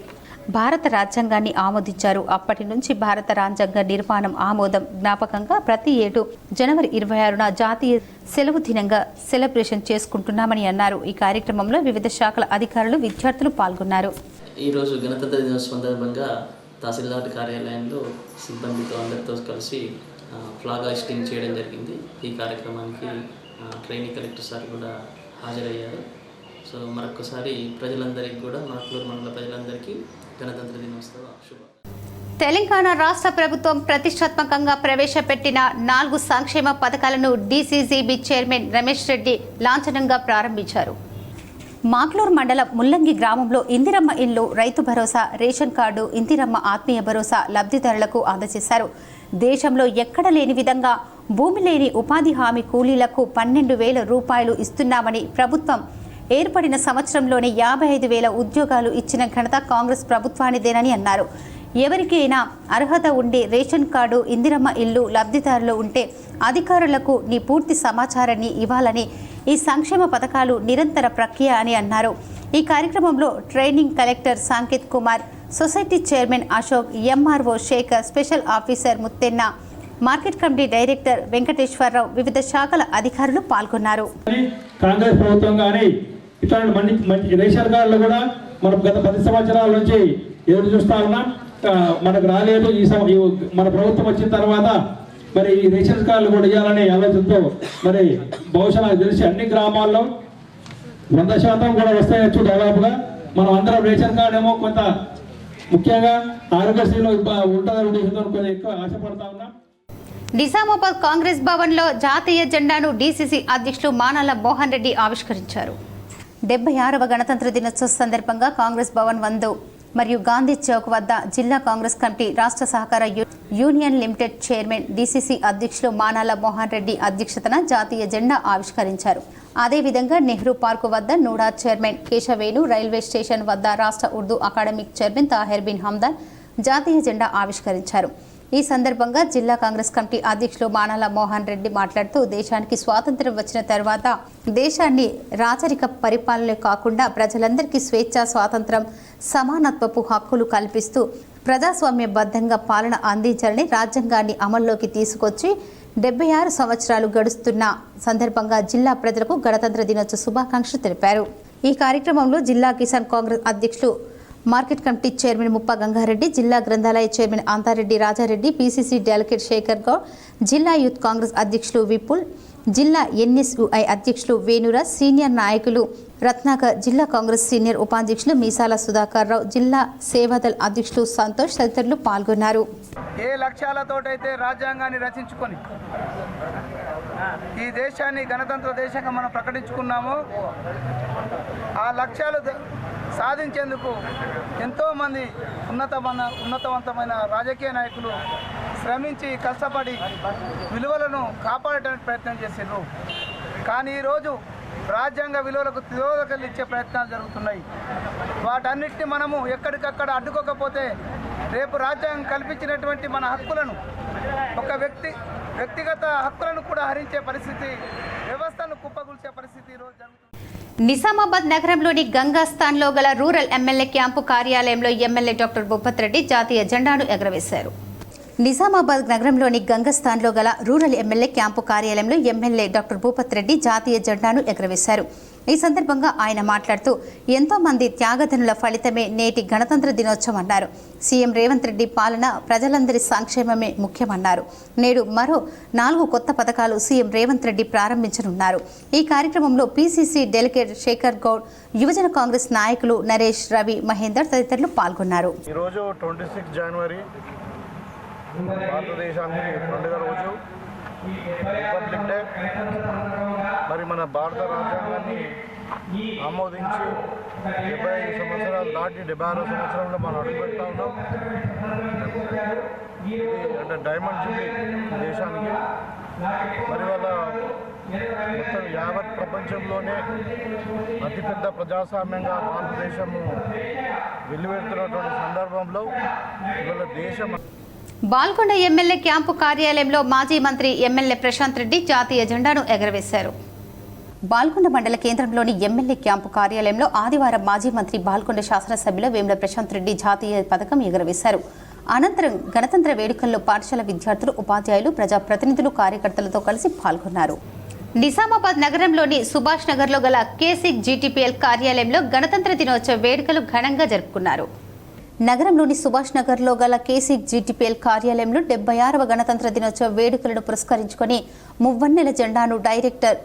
భారత రాజ్యాంగాన్ని ఆమోదించారు. అప్పటి నుంచి భారత రాజ్యాంగ నిర్మాణం ఆమోదం జ్ఞాపకంగా ప్రతి ఏటూ జనవరి 26న జాతీయ సెలవు దినంగా సెలబ్రేషన్ చేసుకుంటున్నామని అన్నారు. ఈ కార్యక్రమంలో వివిధ శాఖల అధికారులు, విద్యార్థులు పాల్గొన్నారు. ఈరోజు గణతంత్ర దినోత్సవం సందర్భంగా తహసీల్దార్ కార్యాలయంలో సిబ్బందితో అందరితో కలిసి ఫ్లాగ్ హాయిస్టింగ్ చేయడం జరిగింది. ఈ కార్యక్రమానికి ట్రైనింగ్ కలెక్టర్ సార్ కూడా హాజరయ్యారు. సో మరొకసారి ప్రజలందరికీ కూడా మాక్లూర్ మండల ప్రజలందరికీ గణతంత్ర దినోత్సవ శుభాకాంక్షలు. తెలంగాణ రాష్ట్ర ప్రభుత్వం ప్రతిష్టాత్మకంగా ప్రవేశపెట్టిన 4 సంక్షేమ పథకాలను డీసీసీబీ చైర్మన్ రమేష్ రెడ్డి లాంఛనంగా ప్రారంభించారు. మాగ్లూర్ మండలం ముల్లంగి గ్రామంలో ఇందిరమ్మ ఇల్లు, రైతు భరోసా, రేషన్ కార్డు, ఇందిరమ్మ ఆత్మీయ భరోసా లబ్ధిదారులకు అందజేశారు. దేశంలో ఎక్కడ లేని విధంగా భూమి లేని ఉపాధి హామీ కూలీలకు 12,000 రూపాయలు ఇస్తున్నామని ప్రభుత్వం ఏర్పడిన సంవత్సరంలోనే 55,000 ఉద్యోగాలు ఇచ్చిన ఘనత కాంగ్రెస్ ప్రభుత్వానిదేనని అన్నారు. ఎవరికైనా అర్హత ఉండి రేషన్ కార్డు, ఇందిరమ్మ ఇల్లు లబ్ధిదారులు ఉంటే అధికారులకు నీ పూర్తి సమాచారాన్ని ఇవ్వాలని, ఈ సంక్షేమ పథకాలు నిరంతర ప్రక్రియ అని అన్నారు. ఈ కార్యక్రమంలో training collector Sanketh Kumar, society chairman Ashok, MRO Shekar, special officer Muthenna, market committee director Venkateswararao, వివిధ శాఖల అధికారులు పాల్గొన్నారు. కాంగ్రెస్ ప్రభుత్వం కానీ ఇట్లాంటి మంచి రేషన్ కార్డులు కూడా మనం గత 10 సంవత్సరాల నుంచి ఎదురు చూస్తా ఉన్నాం. మనకు రాలేదు. మన ప్రభుత్వం వచ్చిన తర్వాత మరి ఈ రేషన్ కార్డులు కూడా ఇవ్వాలనే ఆలోచనతో మరి బహుశా నాకు తెలిసి అన్ని గ్రామాల్లో 100% కూడా వస్తాయచ్చు. దాదాపుగా మనం అందరం రేషన్ కార్డు ఏమో కొంత ముఖ్యంగా ఆరోగ్యశ్రీలో ఉంటుందని ఉద్దేశంతో కొంచెం ఎక్కువ ఆశపడతా ఉన్నాం. నిజామాబాద్ కాంగ్రెస్ భవన్లో జాతీయ జెండాను డీసీసీ అధ్యక్షులు మానాల మోహన్ రెడ్డి ఆవిష్కరించారు. 76వ గణతంత్ర దినోత్సవం సందర్భంగా కాంగ్రెస్ భవన్ వందు మరియు గాంధీ చౌక్ వద్ద జిల్లా కాంగ్రెస్ కమిటీ రాష్ట్ర సహకార యూనియన్ లిమిటెడ్ చైర్మన్ డీసీసీ అధ్యక్షులు మానాల మోహన్ రెడ్డి అధ్యక్షతన జాతీయ జెండా ఆవిష్కరించారు. అదేవిధంగా నెహ్రూ పార్కు వద్ద NUDA chairman Keshavenu, railway station వద్ద రాష్ట్ర ఉర్దూ అకాడమిక్ చైర్మన్ తాహిర్ బిన్ హమ్దాన్ జాతీయ జెండా ఆవిష్కరించారు. ఈ సందర్భంగా జిల్లా కాంగ్రెస్ కమిటీ అధ్యక్షులు మానాల మోహన్ రెడ్డి మాట్లాడుతూ, దేశానికి స్వాతంత్ర్యం వచ్చిన తర్వాత దేశాన్ని రాచరిక పరిపాలన కాకుండా ప్రజలందరికీ స్వేచ్ఛ, స్వాతంత్రం, సమానత్వపు హక్కులు కల్పిస్తూ ప్రజాస్వామ్యబద్ధంగా పాలన అందించాలని రాజ్యాంగాన్ని అమల్లోకి తీసుకొచ్చి 76 సంవత్సరాలు గడుస్తున్న సందర్భంగా జిల్లా ప్రజలకు గణతంత్ర దినోత్సవ శుభాకాంక్షలు తెలిపారు. ఈ కార్యక్రమంలో జిల్లా కిసాన్ కాంగ్రెస్ అధ్యక్షులు, మార్కెట్ కమిటీ చైర్మన్ ముప్ప గంగారెడ్డి, జిల్లా గ్రంథాలయ chairman Antha Reddy Raja Reddy, PCC delegate Shekar Goud, జిల్లా యూత్ కాంగ్రెస్ అధ్యక్షులు విపుల్, జిల్లా ఎన్ఎస్యుఐ అధ్యక్షులు వేణురాజ్, సీనియర్ నాయకులు రత్నాకర్, జిల్లా కాంగ్రెస్ సీనియర్ ఉపాధ్యక్షులు మీసాల సుధాకర్ రావు, జిల్లా సేవాదల్ అధ్యక్షులు సంతోష్ తదితరులు పాల్గొన్నారు. ఏ లక్ష్యాలతోటైతే రాజ్యాంగాన్ని రచించుకొని ఈ దేశాన్ని గణతంత్ర దేశంగా మనం ప్రకటించుకున్నామో ఆ లక్ష్యాలు సాధించేందుకు ఎంతోమంది ఉన్నతవంతమైన రాజకీయ నాయకులు శ్రమించి కష్టపడి విలువలను కాపాడటానికి ప్రయత్నం చేశారు. కానీ ఈరోజు రాజ్యాంగ విలువలకు తిరోధకలు ఇచ్చే ప్రయత్నాలు జరుగుతున్నాయి. వాటన్నిటిని మనము ఎక్కడికక్కడ అడ్డుకోకపోతే రేపు రాజ్యాంగం కల్పించినటువంటి మన హక్కులను, ఒక వ్యక్తిగత హక్కులను కూడా హరించే పరిస్థితి, వ్యవస్థను కుప్పగూల్చే పరిస్థితి ఈరోజు జరుగుతుంది. నిజామాబాద్ నగరంలోని గంగాస్థాన్లో గల రూరల్ ఎమ్మెల్యే క్యాంపు కార్యాలయంలో ఎమ్మెల్యే డాక్టర్ భూపత్ రెడ్డి జాతీయ జెండాను ఎగురవేశారు. నిజామాబాద్ నగరంలోని గంగాస్థాన్లో గల రూరల్ ఎమ్మెల్యే క్యాంపు కార్యాలయంలో ఎమ్మెల్యే డాక్టర్ భూపత్ రెడ్డి జాతీయ జెండాను ఎగురవేశారు. ఈ సందర్భంగా ఆయన మాట్లాడుతూ, ఎంతో మంది త్యాగధనుల ఫలితమే నేటి గణతంత్ర దినోత్సవం అన్నారు. సీఎం రేవంత్ రెడ్డి పాలన ప్రజలందరి సంక్షేమమే ముఖ్యమన్నారు. నేడు మరో 4 కొత్త పథకాలు సీఎం రేవంత్ రెడ్డి ప్రారంభించనున్నారు. ఈ కార్యక్రమంలో పీసీసీ డెలిగేట్ శేఖర్ గౌడ్, యువజన కాంగ్రెస్ నాయకులు నరేష్, రవి, మహేందర్ తదితరులు పాల్గొన్నారు. ఈరోజు 26 జనవరి భారతదేశానికి పండుగ రోజు, రిపబ్లిక్ డే. మరి మన భారత రాజ్యాంగాన్ని ఆమోదించి 75 సంవత్సరాలు దాటి 76వ సంవత్సరంలో మనం అడుగుపెడతా ఉన్నాం. ఇది అంటే డైమండ్ జూబ్లీ దేశానికి. మరి వాళ్ళ మొత్తం యావత్ ప్రపంచంలోనే అతిపెద్ద ప్రజాస్వామ్యంగా భారతదేశము వెల్లువెడుతున్నటువంటి సందర్భంలో ఇవాళ దేశం. బాల్కొండ ఎమ్మెల్యే క్యాంపు కార్యాలయంలో మాజీ మంత్రి ఎమ్మెల్యే ప్రశాంత్ రెడ్డి జాతీయ జెండాను ఎగురవేశారు. బాల్కొండ మండల కేంద్రంలోని ఎమ్మెల్యే క్యాంపు కార్యాలయంలో ఆదివారం మాజీ మంత్రి బాల్కొండ శాసనసభ్యులు వేముల ప్రశాంత్ రెడ్డి జాతీయ పతాకం ఎగురవేశారు. అనంతరం గణతంత్ర వేడుకల్లో పాఠశాల విద్యార్థులు, ఉపాధ్యాయులు, ప్రజాప్రతినిధులు, కార్యకర్తలతో కలిసి పాల్గొన్నారు. నిజామాబాద్ నగరంలోని సుభాష్ నగర్లో గల కేసిక్ జీటీపీఎల్ కార్యాలయంలో గణతంత్ర దినోత్సవ వేడుకలు ఘనంగా జరుపుకున్నారు. నగరంలోని సుభాష్ నగర్లో గల కేసిక్ జీటీపీఎల్ కార్యాలయంలో 76వ గణతంత్ర దినోత్సవ వేడుకలను పురస్కరించుకొని మువ్వన్నెల జెండాను డైరెక్టర్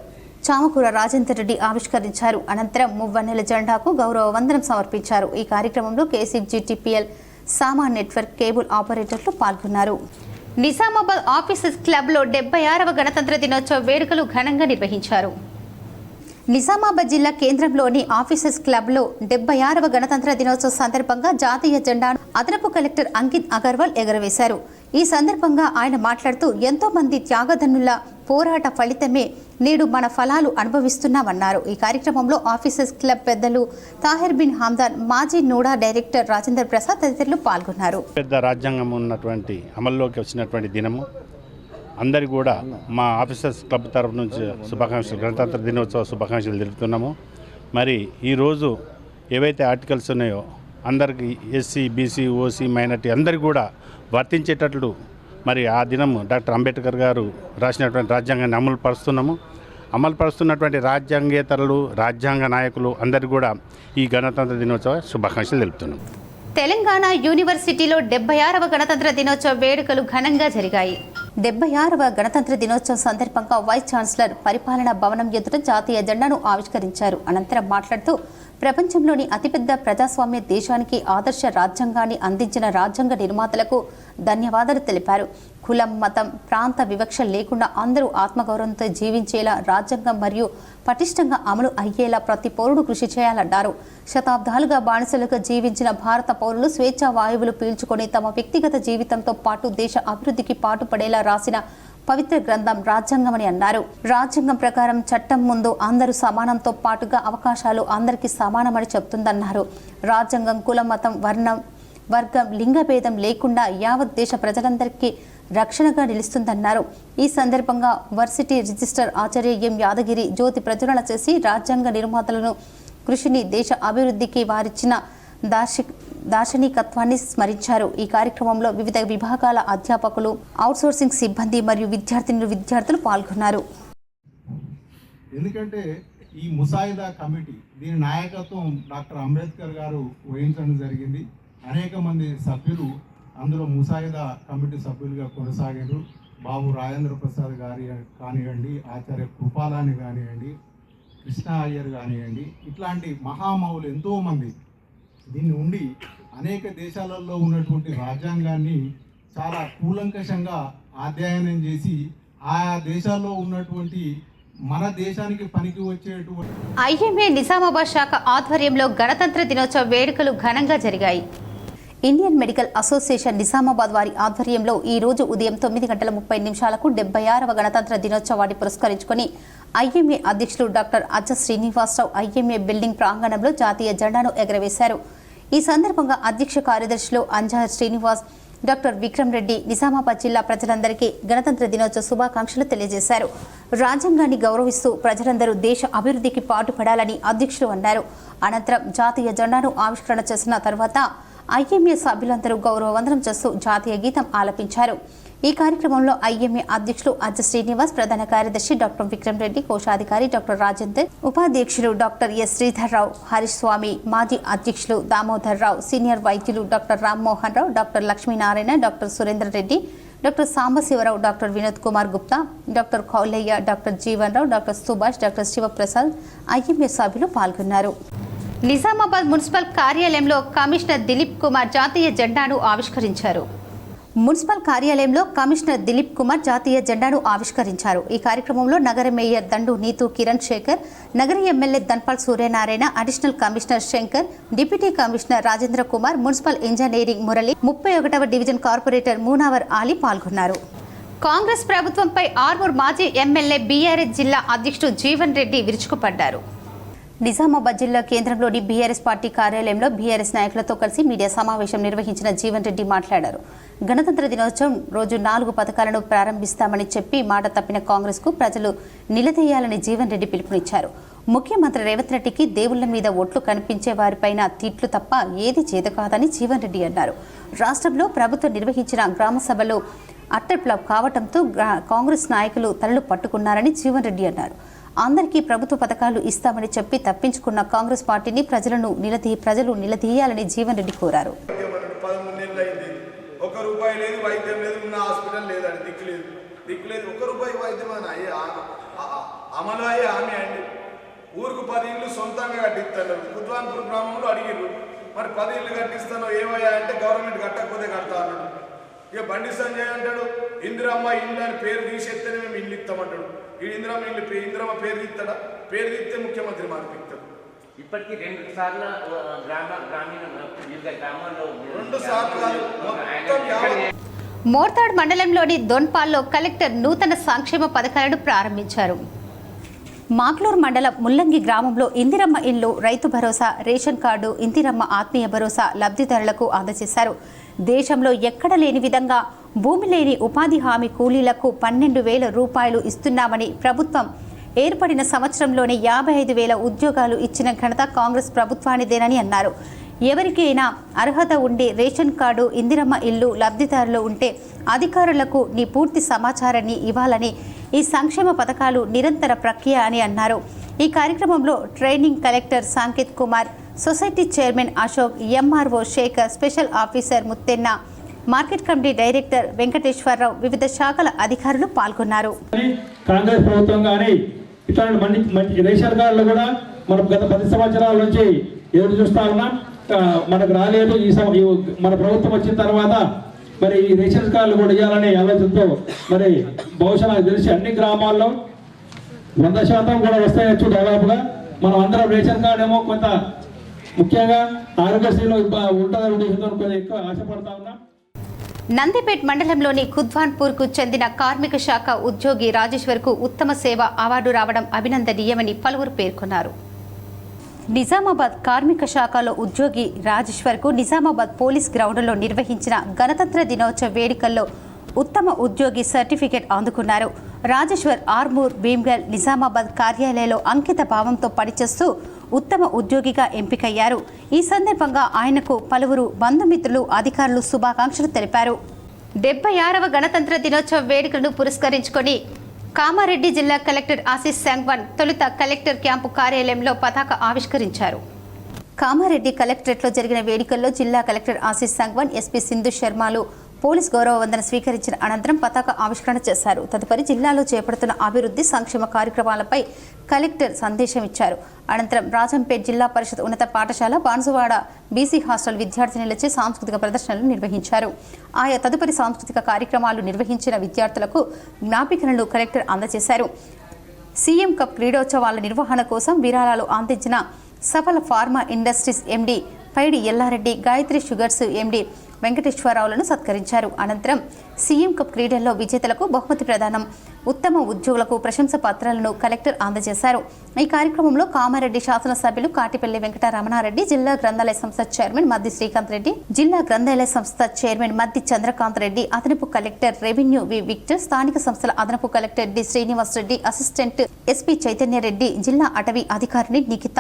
చామకూర రాజేందర్ రెడ్డి ఆవిష్కరించారు. అనంతరం మువ్వన్నెల జెండాకు గౌరవ వందనం సమర్పించారు. ఈ కార్యక్రమంలో కేసిక్ జీటీపీఎల్ సామా నెట్వర్క్ కేబుల్ ఆపరేటర్లు పాల్గొన్నారు. నిజామాబాద్ ఆఫీసర్స్ క్లబ్లో 76వ గణతంత్ర దినోత్సవ వేడుకలు ఘనంగా నిర్వహించారు. నిజామాబాద్ జిల్లా కేంద్రంలోని ఆఫీసర్స్ క్లబ్లో 76వ గణతంత్ర దినోత్సవ సందర్భంగా జాతీయ జెండాను అదనపు కలెక్టర్ అంకిత్ అగర్వాల్ ఎగురవేశారు. ఈ సందర్భంగా ఆయన మాట్లాడుతూ ఎంతో మంది త్యాగధనుల పోరాట ఫలితమే నేడు మన ఫలాలు అనుభవిస్తున్నామన్నారు. ఈ కార్యక్రమంలో ఆఫీసర్స్ క్లబ్ పెద్దలు తాహిర్ బిన్ హమ్దాన్, మాజీ నూడా డైరెక్టర్ రాజేందర్ ప్రసాద్ తదితరులు పాల్గొన్నారు. పెద్ద రాజ్యాంగం ఉన్నటువంటి అమల్లోకి వచ్చినటువంటి దినము అందరికీ కూడా మా ఆఫీసర్స్ క్లబ్ తరఫు నుంచి శుభాకాంక్షలు, గణతంత్ర దినోత్సవ శుభాకాంక్షలు తెలుపుతున్నాము. మరి ఈరోజు ఏవైతే ఆర్టికల్స్ ఉన్నాయో అందరికీ ఎస్సీ, బీసీ, ఓసీ, మైనార్టీ అందరికీ కూడా వర్తించేటట్లు మరి ఆ దినం డాక్టర్ అంబేద్కర్ గారు రాసినటువంటి రాజ్యాంగాన్ని అమలు పరుస్తున్నటువంటి రాజ్యాంగేతరులు, రాజ్యాంగ నాయకులు అందరికీ కూడా ఈ గణతంత్ర దినోత్సవ శుభాకాంక్షలు తెలుపుతున్నాం. తెలంగాణ యూనివర్సిటీలో 76వ గణతంత్ర దినోత్సవ వేడుకలు ఘనంగా జరిగాయి. 76వ గణతంత్ర దినోత్సవం సందర్భంగా వైస్ ఛాన్సలర్ పరిపాలనా భవనం ఎదుట జాతీయ జెండాను ఆవిష్కరించారు. అనంతరం మాట్లాడుతూ ప్రపంచంలోని అతిపెద్ద ప్రజాస్వామ్య దేశానికి ఆదర్శ రాజ్యాంగాన్ని అందించిన రాజ్యాంగ నిర్మాతలకు ధన్యవాదాలు తెలిపారు. కులం, మతం, ప్రాంత వివక్ష లేకుండా అందరూ ఆత్మగౌరవంతో జీవించేలా రాజ్యాంగం మరియు పటిష్టంగా అమలు అయ్యేలా ప్రతి పౌరుడు కృషి చేయాలన్నారు. శతాబ్దాలుగా బానిసలుగా జీవించిన భారత పౌరులు స్వేచ్ఛా వాయువులు పీల్చుకొని తమ వ్యక్తిగత జీవితంతో పాటు దేశ అభివృద్ధికి పాటుపడేలా రాసిన పవిత్ర గ్రంథం రాజ్యాంగమని అన్నారు. రాజ్యాంగం ప్రకారం చట్టం ముందు అందరూ సమానంతో పాటుగా అవకాశాలు అందరికీ సమానమని చెప్తుందన్నారు. రాజ్యాంగం కుల, మతం, వర్గం, లింగభేదం లేకుండా యావత్ దేశ ప్రజలందరికీ రక్షణగా నిలుస్తుందన్నారు. ఈ సందర్భంగా వర్సిటీ రిజిస్టర్ ఆచార్య ఎం యాదగిరి జ్యోతి ప్రజ్వలన చేసి రాజ్యాంగ నిర్మాతలను కృషిని, దేశ అభివృద్ధికి వారిచ్చిన దార్శనికత్వాన్ని స్మరించారు. ఈ కార్యక్రమంలో వివిధ విభాగాల అధ్యాపకులు, అవుట్సోర్సింగ్ సిబ్బంది మరియు విద్యార్థులు పాల్గొన్నారు. ఎందుకంటే ఈ ముసాయిదా కమిటీ దీని నాయకత్వం డాక్టర్ అంబేద్కర్ గారు వహించడం జరిగింది. అనేక మంది సభ్యులు అందులో ముసాయిదా కమిటీ సభ్యులుగా కొనసాగారు. బాబు రాజేంద్ర ప్రసాద్ గారి కానివ్వండి, ఆచార్య కృపాలాని కానివ్వండి, కృష్ణ అయ్యర్ కానివ్వండి, ఇట్లాంటి మహామౌలు ఎంతోమంది దీన్ని ఉండి అనేక దేశాలలో ఉన్నటువంటి రాజ్యాంగాన్ని చాలా కూలంకషంగా అధ్యయనం చేసి ఆయా దేశాల్లో ఉన్నటువంటి మన దేశానికి పనికి వచ్చేటువంటి ఐఎంఏ నిజామాబాద్ శాఖ ఆధ్వర్యంలో గణతంత్ర దినోత్సవ వేడుకలు ఘనంగా జరిగాయి. ఇండియన్ మెడికల్ అసోసియేషన్ నిజామాబాద్ వారి ఆధ్వర్యంలో ఈ రోజు ఉదయం 9:30 76వ గణతంత్ర దినోత్సవాన్ని పురస్కరించుకొని ఐఎంఏ అధ్యక్షులు డాక్టర్ అజ్జ శ్రీనివాసరావు ఐఎంఏ బిల్డింగ్ ప్రాంగణంలో జాతీయ జెండాను ఎగరవేశారు. ఈ సందర్భంగా అధ్యక్ష కార్యదర్శులు అంజార్ శ్రీనివాస్, డాక్టర్ విక్రమ్ రెడ్డి నిజామాబాద్ జిల్లా ప్రజలందరికీ గణతంత్ర దినోత్సవ శుభాకాంక్షలు తెలియజేశారు. రాజ్యాంగాన్ని గౌరవిస్తూ ప్రజలందరూ దేశ అభివృద్ధికి పాటుపడాలని అధ్యక్షులు అన్నారు. అనంతరం జాతీయ జెండాను ఆవిష్కరణ చేసిన తర్వాత ఐఎంఏ సభ్యులందరూ గౌరవ వందనం చేస్తూ జాతీయ గీతం ఆలపించారు. ఈ కార్యక్రమంలో ఐఎంఏ అధ్యక్షులు అజ్జ శ్రీనివాస్, ప్రధాన కార్యదర్శి డాక్టర్ విక్రమ్ రెడ్డి, కోశాధికారి డాక్టర్ రాజేందర్, ఉపాధ్యక్షులు డాక్టర్ ఎస్ శ్రీధర్రావు, హరీష్ స్వామి, మాజీ అధ్యక్షులు దామోదర్ రావు, సీనియర్ వైద్యులు doctor Rammohan Rao, doctor Lakshminarayana, doctor Surender Reddy, doctor Sambasiva Rao, doctor Vinod Kumar Gupta, doctor Kaulaiah, doctor Jeevan Rao, doctor Subhash, doctor Shivaprasad IMA సభ్యులు పాల్గొన్నారు. నిజామాబాద్ మున్సిపల్ కార్యాలయంలో కమిషనర్ దిలీప్ కుమార్ జాతీయ జెండాను ఆవిష్కరించారు. మున్సిపల్ కార్యాలయంలో కమిషనర్ దిలీప్ కుమార్ జాతీయ జెండాను ఆవిష్కరించారు. ఈ కార్యక్రమంలో నగర మేయర్ దండు నీతు కిరణ్ శేఖర్, నగర MLA Dhanpal Suryanarayana, additional commissioner Shankar, deputy commissioner Rajendra Kumar, municipal engineering Murali, 31వ డివిజన్ కార్పొరేటర్ మూనావర్ ఆలీ పాల్గొన్నారు. కాంగ్రెస్ ప్రభుత్వంపై ఆర్మూర్ మాజీ ఎమ్మెల్యే బీఆర్ఎస్ జిల్లా అధ్యక్షుడు జీవన్ రెడ్డి విరుచుకుపడ్డారు. నిజామాబాద్ జిల్లా కేంద్రంలోని బీఆర్ఎస్ పార్టీ కార్యాలయంలో బీఆర్ఎస్ నాయకులతో కలిసి మీడియా సమావేశం నిర్వహించిన జీవన్ రెడ్డి మాట్లాడారు. గణతంత్ర దినోత్సవం రోజు 4 పథకాలను ప్రారంభిస్తామని చెప్పి మాట తప్పిన కాంగ్రెస్కు ప్రజలు నిలదీయాలని జీవన్ రెడ్డి పిలుపునిచ్చారు. ముఖ్యమంత్రి రేవంత్ రెడ్డికి దేవుళ్ల మీద ఓట్లు కనిపించే వారిపైన తిట్లు తప్ప ఏది చేతకాదని జీవన్ రెడ్డి అన్నారు. రాష్ట్రంలో ప్రభుత్వం నిర్వహించిన గ్రామ సభలో అట్టర్ ఫ్లాప్ కావడంతో కాంగ్రెస్ నాయకులు తలలు పట్టుకున్నారని జీవన్ రెడ్డి అన్నారు. అందరికీ ప్రభుత్వ పథకాలు ఇస్తామని చెప్పి తప్పించుకున్న కాంగ్రెస్ పార్టీని ప్రజలు నిలదీయాలని జీవన్ రెడ్డి కోరారు. 13 ఏళ్లైంది, ₹1 లేదు, వైద్యం లేదు, ఉన్న హాస్పిటల్ లేదండి, దిక్కు లేదు. ₹1 వైద్యం అని అమలు అయ్యే హామీ అండి. ఊరుకు 10 ఇళ్ళు సొంతంగా కట్టిస్తారు. కుద్వాన్పూర్ గ్రామంలో అడిగిర్రు, మరి 10 ఇళ్ళు కట్టిస్తానో ఏమయ్యా అంటే గవర్నమెంట్ కట్టకపోతే కడతా అన్నాడు. ఇక బండి సంజయ్ అంటాడు ఇందిరమ్మ ఇల్లు అని పేరు తీసేస్తేనే మేము ఇల్లు ఇస్తామంటాడు. ఈ ఇందిరమ్మ పేరు తీస్తాడా? పేరు తీస్తే ముఖ్యమంత్రి మార్పిస్తాడు. ఇప్పటికీ 2 సార్లు గ్రామీణ 2 సార్లు మోర్తాడ్ మండలంలోని దొన్పాల్లో కలెక్టర్ నూతన సంక్షేమ పథకాలను ప్రారంభించారు. మాక్లూర్ మండలం ముల్లంగి గ్రామంలో ఇందిరమ్మ ఇల్లు, రైతు భరోసా, రేషన్ కార్డు, ఇందిరమ్మ ఆత్మీయ భరోసా లబ్ధిదారులకు అందజేశారు. దేశంలో ఎక్కడ లేని విధంగా భూమి లేని ఉపాధి హామీ కూలీలకు 12,000 రూపాయలు ఇస్తున్నామని ప్రభుత్వం ఏర్పడిన సంవత్సరంలోనే 55,000 ఉద్యోగాలు ఇచ్చిన ఘనత కాంగ్రెస్ ప్రభుత్వానిదేనని అన్నారు. ఎవరికైనా అర్హత ఉండి రేషన్ కార్డు, ఇందిరమ్మ ఇల్లు లబ్ధిదారులు ఉంటే అధికారులకు నీ పూర్తి సమాచారాన్ని ఇవ్వాలని, ఈ సంక్షేమ పథకాలు నిరంతర ప్రక్రియ అని అన్నారు. ఈ కార్యక్రమంలో training collector Sanketh Kumar, society chairman Ashok, MRO Shekar, special officer Muthenna, market committee director Venkateswararao, వివిధ శాఖల అధికారులు పాల్గొన్నారు. కాంగ్రెస్ ప్రభుత్వం కానీ ఇట్లాంటి మంచి రేషన్ కార్డులు కూడా మనం గత 10 సంవత్సరాల నుంచి ఎదురు చూస్తా ఉన్నాం. మనకు రాలేదు. మన ప్రభుత్వం వచ్చిన తర్వాత మరి ఈ రేషన్ కార్డులు కూడా ఇవ్వాలనే ఆలోచనతో మరి బహుశా నాకు తెలిసి అన్ని గ్రామాల్లో 100% కూడా వస్తాయచ్చు. దాదాపుగా మనం అందరం రేషన్ కార్డు ఏమో కొంత ముఖ్యంగా ఆరోగ్యశ్రీలో ఉంటుందని ఉద్దేశంతో కొంచెం ఎక్కువ ఆశపడతా ఉన్నాం. నందిపేట్ మండలంలోని ఖుద్వాన్పూర్కు చెందిన కార్మిక శాఖ ఉద్యోగి రాజేశ్వర్కు ఉత్తమ సేవ అవార్డు రావడం అభినందనీయమని పలువురు పేర్కొన్నారు. నిజామాబాద్ కార్మిక శాఖలో ఉద్యోగి రాజేశ్వర్కు నిజామాబాద్ పోలీస్ గ్రౌండ్లో నిర్వహించిన గణతంత్ర దినోత్సవ వేడుకల్లో ఉత్తమ ఉద్యోగి సర్టిఫికెట్ అందుకున్నారు. రాజేశ్వర్ ఆర్మూర్, భీమ్గల్, నిజామాబాద్ కార్యాలయంలో అంకిత భావంతో పనిచేస్తూ ఉత్తమ ఉద్యోగిగా ఎంపికయ్యారు. ఈ సందర్భంగా ఆయనకు పలువురు బంధుమిత్రులు, అధికారులు శుభాకాంక్షలు తెలిపారు. 76వ గణతంత్ర దినోత్సవ వేడుకలను పురస్కరించుకొని కామారెడ్డి జిల్లా కలెక్టర్ ఆశీష్ సంగ్వాన్ తొలుత కలెక్టర్ క్యాంపు కార్యాలయంలో పతాక ఆవిష్కరించారు. కామారెడ్డి కలెక్టరేట్లో జరిగిన వేడుకల్లో జిల్లా కలెక్టర్ ఆశీష్ సంగ్వాన్, ఎస్పీ సింధు శర్మలు పోలీస్ గౌరవ వందన స్వీకరించిన అనంతరం పతాక ఆవిష్కరణ చేశారు. తదుపరి జిల్లాలో చేపడుతున్న అభివృద్ధి సంక్షేమ కార్యక్రమాలపై కలెక్టర్ సందేశం ఇచ్చారు. అనంతరం రాజంపేట్ జిల్లా పరిషత్ ఉన్నత పాఠశాల, బాన్సువాడ బీసీ హాస్టల్ విద్యార్థినులచే సాంస్కృతిక ప్రదర్శనలు నిర్వహించారు. ఆయా తదుపరి సాంస్కృతిక కార్యక్రమాలు నిర్వహించిన విద్యార్థులకు జ్ఞాపికలను కలెక్టర్ అందజేశారు. సీఎం కప్ క్రీడోత్సవాల నిర్వహణ కోసం విరాళాలు అందించిన సఫల ఫార్మా ఇండస్ట్రీస్ ఎండీ పైడి ఎల్లారెడ్డి, గాయత్రి షుగర్స్ ఎండీ వెంకటేశ్వరరావులను సత్కరించారు. అనంతరం సీఎం కప్ క్రీడల్లో విజేతలకు బహుమతి ప్రదానం, ఉత్తమ ఉద్యోగులకు ప్రశంస పత్రాలను కలెక్టర్ అందజేశారు. ఈ కార్యక్రమంలో కామారెడ్డి శాసనసభ్యులు కాటిపల్లి వెంకటరమణారెడ్డి, జిల్లా గ్రంథాలయ సంస్థ చైర్మన్ మద్ది శ్రీకాంత్ రెడ్డి, జిల్లా గ్రంథాలయ సంస్థ చైర్మన్ మద్ది చంద్రకాంత్ రెడ్డి, అదనపు కలెక్టర్ రెవెన్యూ వి విక్టర్, స్థానిక సంస్థల అదనపు collector D Srinivas Reddy, assistant SP Chaitanyareddy, జిల్లా అటవీ అధికారిని నిఖిత,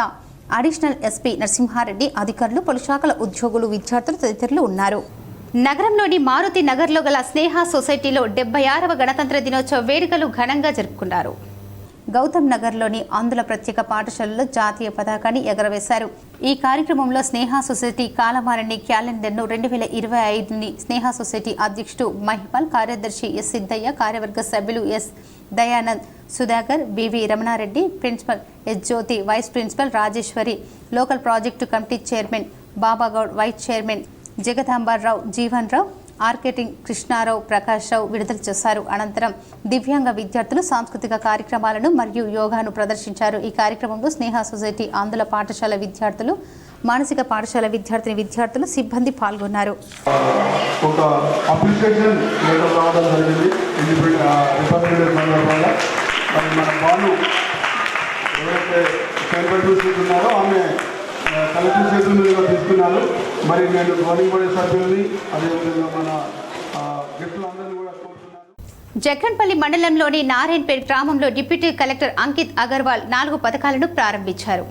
అడిషనల్ ఎస్పీ నరసింహారెడ్డి, అధికారులు, పలు శాఖల ఉద్యోగులు, విద్యార్థులు తదితరులు ఉన్నారు. నగరంలోని మారుతి నగర్లో గల స్నేహ సొసైటీలో 76వ గణతంత్ర దినోత్సవ వేడుకలు ఘనంగా జరుపుకున్నారు. గౌతమ్ నగర్లోని ఆంధ్ర ప్రత్యేక పాఠశాలలో జాతీయ పతాకాన్ని ఎగరవేశారు. ఈ కార్యక్రమంలో స్నేహ సొసైటీ కాలమారణి క్యాలెండర్ను 2025ని స్నేహ సొసైటీ అధ్యక్షుడు మహిపాల్, కార్యదర్శి ఎస్ సిద్ధయ్య, కార్యవర్గ సభ్యులు S Dayanand, Sudhakar, BV Ramana Reddy, principal S Jyothi, vice principal Rajeshwari, local project committee chairman Babagoud, vice chairman Jagadambar Rao, Jeevan Rao, marketing Krishna Rao, Prakash Rao విడుదల చేశారు. అనంతరం దివ్యాంగ విద్యార్థులు సాంస్కృతిక కార్యక్రమాలను మరియు యోగాను ప్రదర్శించారు. ఈ కార్యక్రమంలో స్నేహ సొసైటీ ఆంధ్ర పాఠశాల విద్యార్థులు, మానసిక పాఠశాల విద్యార్థులు, సిబ్బంది పాల్గొన్నారు. ఒక అప్లికేషన్ లెటర్ రావడం జరిగింది. రిపబ్లిక్ సందర్భంగా మరి మన వాళ్ళు ఎవరైతే సెలబ్రిటీస్ ఉన్నారో ఆమె కలెక్టర్ చేతుల మీదుగా తీసుకున్నారు. మరి నేను గవర్నింగ్ బాడీ సభ్యుల్ని, అదేవిధంగా మన గిఫ్ట్లందరినీ కూడా కోరుతున్నాను. జగ్గన్పల్లి మండలంలోని నారాయణపేట్ గ్రామంలో డిప్యూటీ కలెక్టర్ అంకిత్ అగర్వాల్ 4 పథకాలను ప్రారంభించారు.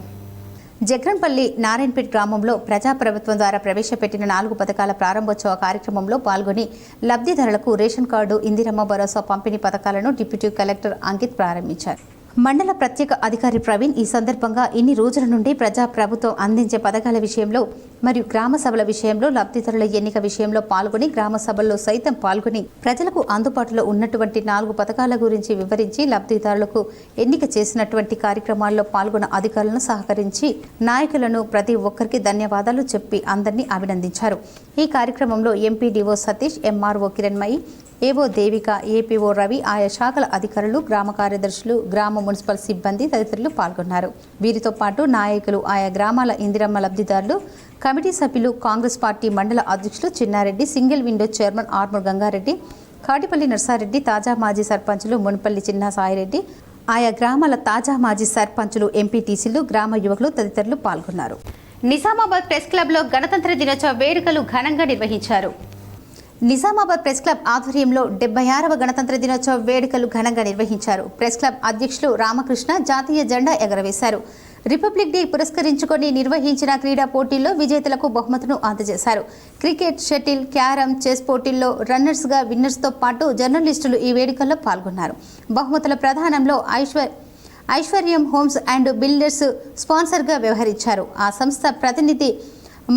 జగ్గన్పల్లి నారాయణపేట్ గ్రామంలో ప్రజాప్రభుత్వం ద్వారా ప్రవేశపెట్టిన 4 పథకాల ప్రారంభోత్సవ కార్యక్రమంలో పాల్గొని లబ్ధిదారులకు రేషన్ కార్డు, ఇందిరమ్మ భరోసా పంపిణీ పథకాలను డిప్యూటీ కలెక్టర్ అంకిత్ ప్రారంభించారు. మండల ప్రత్యేక అధికారి ప్రవీణ్ ఈ సందర్భంగా ఇన్ని రోజుల నుండి ప్రజాప్రభుత్వం అందించే పథకాల విషయంలో మరియు గ్రామ సభల విషయంలో లబ్ధిదారుల ఎన్నిక విషయంలో పాల్గొని గ్రామ సభల్లో సైతం పాల్గొని ప్రజలకు అందుబాటులో ఉన్నటువంటి 4 పథకాల గురించి వివరించి లబ్ధిదారులకు ఎన్నిక చేసినటువంటి కార్యక్రమాల్లో పాల్గొన్న అధికారులను సహకరించి నాయకులను ప్రతి ఒక్కరికి ధన్యవాదాలు చెప్పి అందరినీ అభినందించారు. ఈ కార్యక్రమంలో ఎంపీడీఓ సతీష్, ఎంఆర్ఓ కిరణ్మయి, ఏవో దేవిక, ఏపీఓ రవి, ఆయా శాఖల అధికారులు, గ్రామ కార్యదర్శులు, గ్రామ మున్సిపల్ సిబ్బంది తదితరులు పాల్గొన్నారు. వీరితో పాటు నాయకులు, ఆయా గ్రామాల ఇందిరమ్మ లబ్ధిదారులు, కమిటీ సభ్యులు, కాంగ్రెస్ పార్టీ మండల అధ్యక్షులు Chinna Reddy, single window chairman Armoor Ganga Reddy, Katipally Narsa Reddy, తాజా మాజీ సర్పంచులు మున్పల్లి చిన్న సాయిరెడ్డి, ఆయా గ్రామాల తాజా మాజీ సర్పంచులు, ఎంపీటీసీలు, గ్రామ యువకులు తదితరులు పాల్గొన్నారు. నిజామాబాద్ ప్రెస్ క్లబ్లో గణతంత్ర దినోత్సవ వేడుకలు ఘనంగా నిర్వహించారు. నిజామాబాద్ ప్రెస్ క్లబ్ ఆధ్వర్యంలో 76వ గణతంత్ర దినోత్సవ వేడుకలు ఘనంగా నిర్వహించారు. ప్రెస్ క్లబ్ అధ్యక్షులు రామకృష్ణ జాతీయ జెండా ఎగరవేశారు. రిపబ్లిక్ డే పురస్కరించుకొని నిర్వహించిన క్రీడా పోటీల్లో విజేతలకు బహుమతులను అందజేశారు. క్రికెట్, షటిల్, క్యారమ్, చెస్ పోటీల్లో రన్నర్స్గా విన్నర్స్తో పాటు జర్నలిస్టులు ఈ వేడుకల్లో పాల్గొన్నారు. బహుమతుల ప్రదానంలో ఐశ్వర్యం హోమ్స్ అండ్ బిల్డర్స్ స్పాన్సర్గా వ్యవహరించారు. ఆ సంస్థ ప్రతినిధి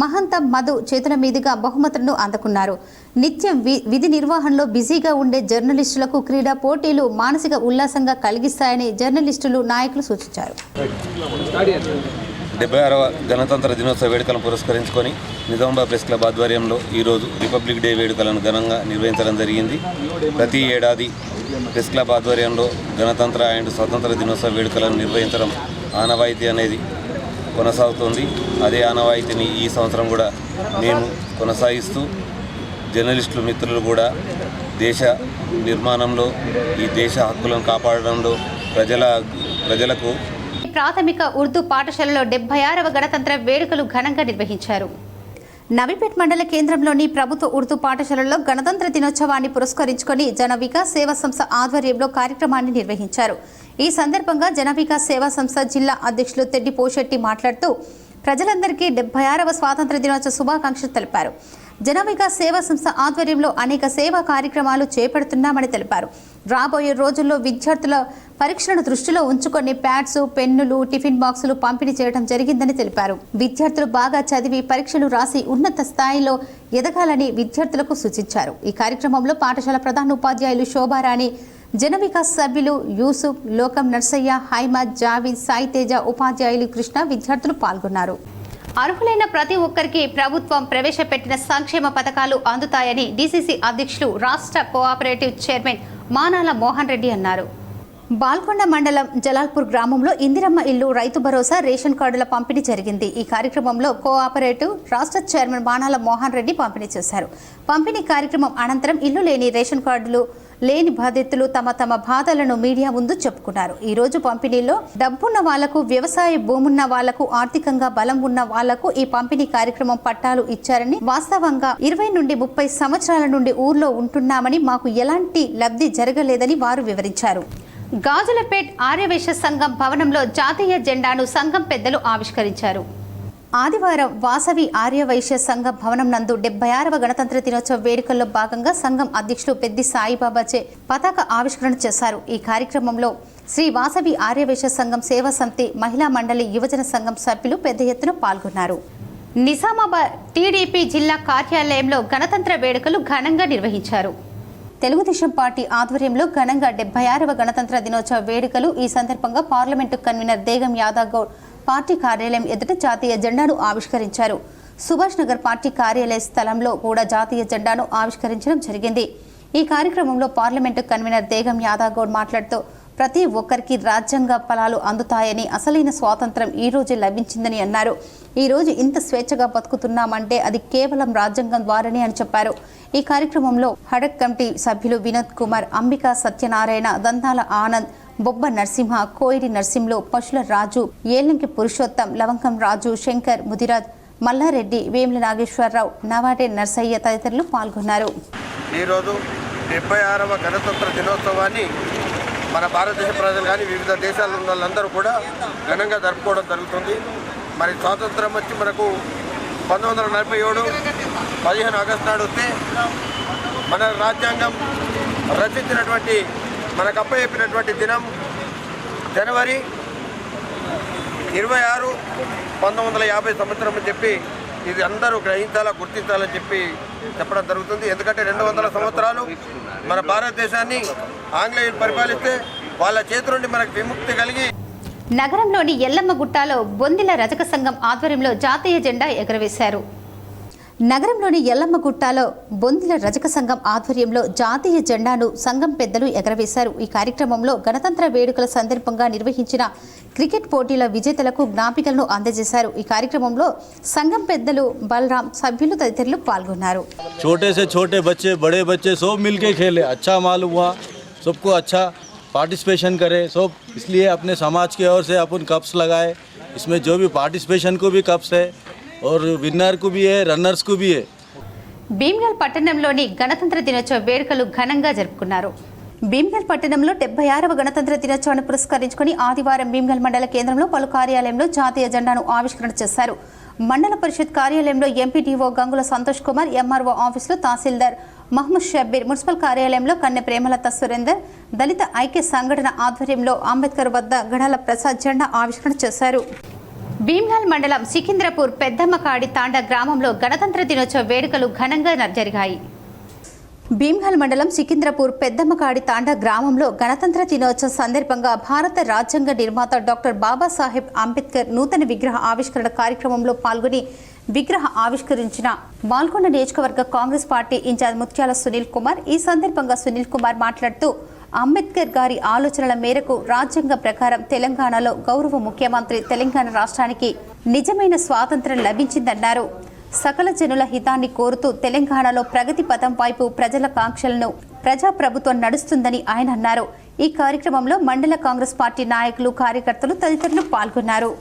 మహంత మధు చేతుల మీదుగా బహుమతులను అందుకున్నారు. నిత్యం విధి నిర్వహణలో బిజీగా ఉండే జర్నలిస్టులకు క్రీడా పోటీలు మానసిక ఉల్లాసంగా కలిగిస్తాయని జర్నలిస్టులు, నాయకులు సూచించారు. 76వ గణతంత్ర దినోత్సవ వేడుకలను పురస్కరించుకొని నిజామాబాద్ ప్రెస్ క్లబ్ ఆధ్వర్యంలో ఈరోజు రిపబ్లిక్ డే వేడుకలను ఘనంగా నిర్వహించడం జరిగింది. ప్రతి ఏడాది ప్రెస్ క్లబ్ ఆధ్వర్యంలో గణతంత్ర అండ్ స్వతంత్ర దినోత్సవ వేడుకలను నిర్వహించడం ఆనవాయితీ అనేది కొనసాగుతోంది. అదే ఆనవాయితీని ఈ సంవత్సరం కూడా మేము కొనసాగిస్తూ జర్నలిస్టులు మిత్రులు కూడా దేశ నిర్మాణంలో, ఈ దేశ హక్కులను కాపాడడంలో ప్రజలకు ప్రాథమిక ఉర్దూ పాఠశాలలో 76వ గణతంత్ర వేడుకలు ఘనంగా నిర్వహించారు. నవీపేట్ మండల కేంద్రంలోని ప్రభుత్వ ఉర్దూ పాఠశాలలో గణతంత్ర దినోత్సవాన్ని పురస్కరించుకొని జనవికాస్ సేవా సంస్థ ఆధ్వర్యంలో కార్యక్రమాన్ని నిర్వహించారు. ఈ సందర్భంగా జనవికాస్ సేవా సంస్థ జిల్లా అధ్యక్షులు తెడ్డి పోషెట్టి మాట్లాడుతూ ప్రజలందరికీ 76వ స్వాతంత్ర దినోత్సవ శుభాకాంక్షలు తెలిపారు. జనవికాస్ సేవా సంస్థ ఆధ్వర్యంలో అనేక సేవా కార్యక్రమాలు చేపడుతున్నామని తెలిపారు. రాబోయే రోజుల్లో విద్యార్థుల పరీక్షలను దృష్టిలో ఉంచుకొని ప్యాడ్స్, పెన్నులు, టిఫిన్ బాక్సులు పంపిణీ చేయడం జరిగిందని తెలిపారు. విద్యార్థులు బాగా చదివి పరీక్షలు రాసి ఉన్నత స్థాయిలో ఎదగాలని విద్యార్థులకు సూచించారు. ఈ కార్యక్రమంలో పాఠశాల ప్రధాన ఉపాధ్యాయులు శోభారాణి, జనవికాస్ సభ్యులు యూసుఫ్, లోకం నర్సయ్య, హైమద్, జావీద్, సాయి తేజ, ఉపాధ్యాయులు కృష్ణ, విద్యార్థులు పాల్గొన్నారు. అర్హులైన ప్రతి ఒక్కరికి ప్రభుత్వం ప్రవేశపెట్టిన సంక్షేమ పథకాలు అందుతాయని డీసీసీ అధ్యక్షులు, రాష్ట్ర కోఆపరేటివ్ చైర్మన్ మానాల మోహన్ రెడ్డి అన్నారు. బాల్కొండ మండలం జలాల్పూర్ గ్రామంలో ఇందిరమ్మ ఇల్లు, రైతు భరోసా, రేషన్ కార్డుల పంపిణీ జరిగింది. ఈ కార్యక్రమంలో కోఆపరేటివ్ రాష్ట్ర చైర్మన్ బాణాల మోహన్ రెడ్డి పంపిణీ చేశారు. పంపిణీ కార్యక్రమం అనంతరం ఇల్లు లేని, రేషన్ కార్డులు లేని బాధితులు తమ బాధలను మీడియా ముందు చెప్పుకున్నారు. ఈ రోజు పంపిణీలో డబ్బున్న వాళ్లకు, వ్యవసాయ భూమున్న వాళ్లకు, ఆర్థికంగా బలం ఉన్న వాళ్లకు ఈ పంపిణీ కార్యక్రమం పట్టాలు ఇచ్చారని, వాస్తవంగా 20 నుండి 30 సంవత్సరాల నుండి ఊర్లో ఉంటున్నామని, మాకు ఎలాంటి లబ్ధి జరగలేదని వారు వివరించారు. గాజులపేట్ ఆర్యవైశ్య సంఘం భవనంలో జాతీయ జెండాను సంఘం పెద్దలు ఆవిష్కరించారు. ఆదివారం వాసవి ఆర్యవైశ్య సంఘం భవనం నందు 76వ గణతంత్ర దినోత్సవ వేడుకల్లో భాగంగా సంఘం అధ్యక్షులు పెద్ది సాయిబాబాచే పతాక ఆవిష్కరణ చేశారు. ఈ కార్యక్రమంలో శ్రీ వాసవి ఆర్యవైశ్య సంఘం సేవా సమితి, మహిళా మండలి, యువజన సంఘం సభ్యులు పెద్ద ఎత్తున పాల్గొన్నారు. నిజామాబాద్ టీడీపీ జిల్లా కార్యాలయంలో గణతంత్ర వేడుకలు ఘనంగా నిర్వహించారు. తెలుగుదేశం పార్టీ ఆధ్వర్యంలో ఘనంగా 76వ గణతంత్ర దినోత్సవ వేడుకలు. ఈ సందర్భంగా parliament convener దేగం Yadav Goud party కార్యాలయం ఎదుట జాతీయ జెండాను ఆవిష్కరించారు. సుభాష్ నగర్ పార్టీ కార్యాలయ స్థలంలో కూడా జాతీయ జెండాను ఆవిష్కరించడం జరిగింది. ఈ కార్యక్రమంలో పార్లమెంటు కన్వీనర్ దేగం యాదవ్ గౌడ్ మాట్లాడుతూ ప్రతి ఒక్కరికి రాజ్యాంగ ఫలాలు అందుతాయని, అసలైన స్వాతంత్రం ఈ రోజు లభించిందని అన్నారు. ఈ రోజు ఇంత స్వేచ్ఛగా బతుకుతున్నామంటే అది కేవలం రాజ్యాంగం ద్వారానే అని చెప్పారు. ఈ కార్యక్రమంలో హడక్ కమిటీ సభ్యులు వినోద్ కుమార్, అంబికా సత్యనారాయణ, దంతాల ఆనంద్, బొబ్బ నరసింహ, కోయిరి నరసింహులు, పశుల రాజు, ఏలంకి పురుషోత్తం, లవంకం రాజు, శంకర్, ముదిరాజ్, మల్లారెడ్డి, వేముల నాగేశ్వరరావు, నవాడే నర్సయ్య తదితరులు పాల్గొన్నారు. ఈరోజు 76వ గణతంత్ర దినోత్సవాన్ని మన భారతదేశ ప్రజలు కానీ వివిధ దేశాల్లో ఉన్న వాళ్ళందరూ కూడా ఘనంగా జరుపుకోవడం జరుగుతుంది. మరి స్వాతంత్రం వచ్చి మనకు 1947 15 ఆగస్టు నాడు వస్తే మన రాజ్యాంగం రచించినటువంటి, మనకు అప్పచెప్పినటువంటి దినం జనవరి 26, 1950 సంవత్సరం అని చెప్పి ఇది అందరూ గ్రహించాలా, గుర్తించాలని చెప్పడం జరుగుతుంది. ఎందుకంటే 200 సంవత్సరాలు మన భారతదేశాన్ని ఆంగ్లేయులు పరిపాలిస్తే వాళ్ళ చేతి నుండి మనకు విముక్తి కలిగి నగరంలోని ఎల్లమ్మ గుట్టాలో బొందిల రజక సంఘం ఆధ్వర్యంలో జాతీయ జెండా ఎగురవేశారు. నగరంలోని ఎల్లమ్మ గుట్టాలో బొందిల రజక సంఘం ఆధ్వర్యంలో జాతీయ జెండాను సంఘం పెద్దలు ఎగరవేశారు. ఈ కార్యక్రమంలో గణతంత్ర వేడుకల సందర్భంగా నిర్వహించిన క్రికెట్ పోటీల విజేతలకు జ్ఞాపికలను అందజేశారు. ఈ కార్యక్రమంలో సంఘం పెద్దలు బలరాం, సభ్యులు తదితరులు పాల్గొన్నారు. छोटे से छोटे बच्चे बड़े बच्चे सब मिलके खेले, अच्छा मालूम हुआ, सबको अच्छा पार्टिसिपेशन करे सब, इसलिए अपने समाज की ओर से अपन कप्स लगाए. इसमें जो भी पार्टिसिपेशन को भी कप्स है और विनर को भी है, रनर्स को भी है. భీమ్గల్ పట్టణంలోని గణతంత్ర దినోత్సవ వేడుకలు ఘనంగా జరుపుకున్నారు. భీమ్గల్ పట్టణంలో 76వ గణతంత్ర దినోత్సవాన్ని పురస్కరించుకుని ఆదివారం భీమ్గల్ మండల కేంద్రంలో పలు కార్యాలయంలో జాతీయ జెండాను ఆవిష్కరణ చేశారు. మండల పరిషత్ కార్యాలయంలో ఎంపీటీఓ గంగుల సంతోష్ కుమార్, ఎంఆర్ఓ ఆఫీసులో తహసీల్దార్ మహమ్మద్ షబ్బీర్, మున్సిపల్ కార్యాలయంలో కన్నె ప్రేమలత సురేందర్, దళిత ఐక్య సంఘటన ఆధ్వర్యంలో అంబేద్కర్ వద్ద గడాల ప్రసాద్ జెండా ఆవిష్కరణ చేశారు. భీమ్గల్ మండలం సికింద్రపూర్ పెద్దమ్మకాడి తాండా గ్రామంలో గణతంత్ర దినోత్సవ వేడుకలు ఘనంగా జరిగాయి. భీమ్గల్ మండలం సికింద్రపూర్ పెద్దమ్మకాడి తాండా గ్రామంలో గణతంత్ర దినోత్సవ సందర్భంగా భారత రాజ్యాంగ నిర్మాత డాక్టర్ బాబాసాహెబ్ అంబేద్కర్ నూతన విగ్రహ ఆవిష్కరణ కార్యక్రమంలో పాల్గొని విగ్రహ ఆవిష్కరించిన బాల్కొండ నియోజకవర్గ కాంగ్రెస్ పార్టీ ఇన్ఛార్జ్ ముత్యాల సునీల్ కుమార్. ఈ సందర్భంగా సునీల్ కుమార్ మాట్లాడుతూ అంబేద్కర్ గారి ఆలోచనల మేరకు రాజ్యాంగ ప్రకారం తెలంగాణలో గౌరవ ముఖ్యమంత్రి తెలంగాణ రాష్ట్రానికి నిజమైన స్వాతంత్ర్యం లభించిందన్నారు. సకల జనుల హితాన్ని కోరుతూ తెలంగాణలో ప్రగతి పథం వైపు ప్రజల కాంక్షలను ప్రజాప్రభుత్వం నడుస్తుందని ఆయన అన్నారు. ఈ కార్యక్రమంలో మండల కాంగ్రెస్ పార్టీ నాయకులు, కార్యకర్తలు తదితరులు పాల్గొన్నారు.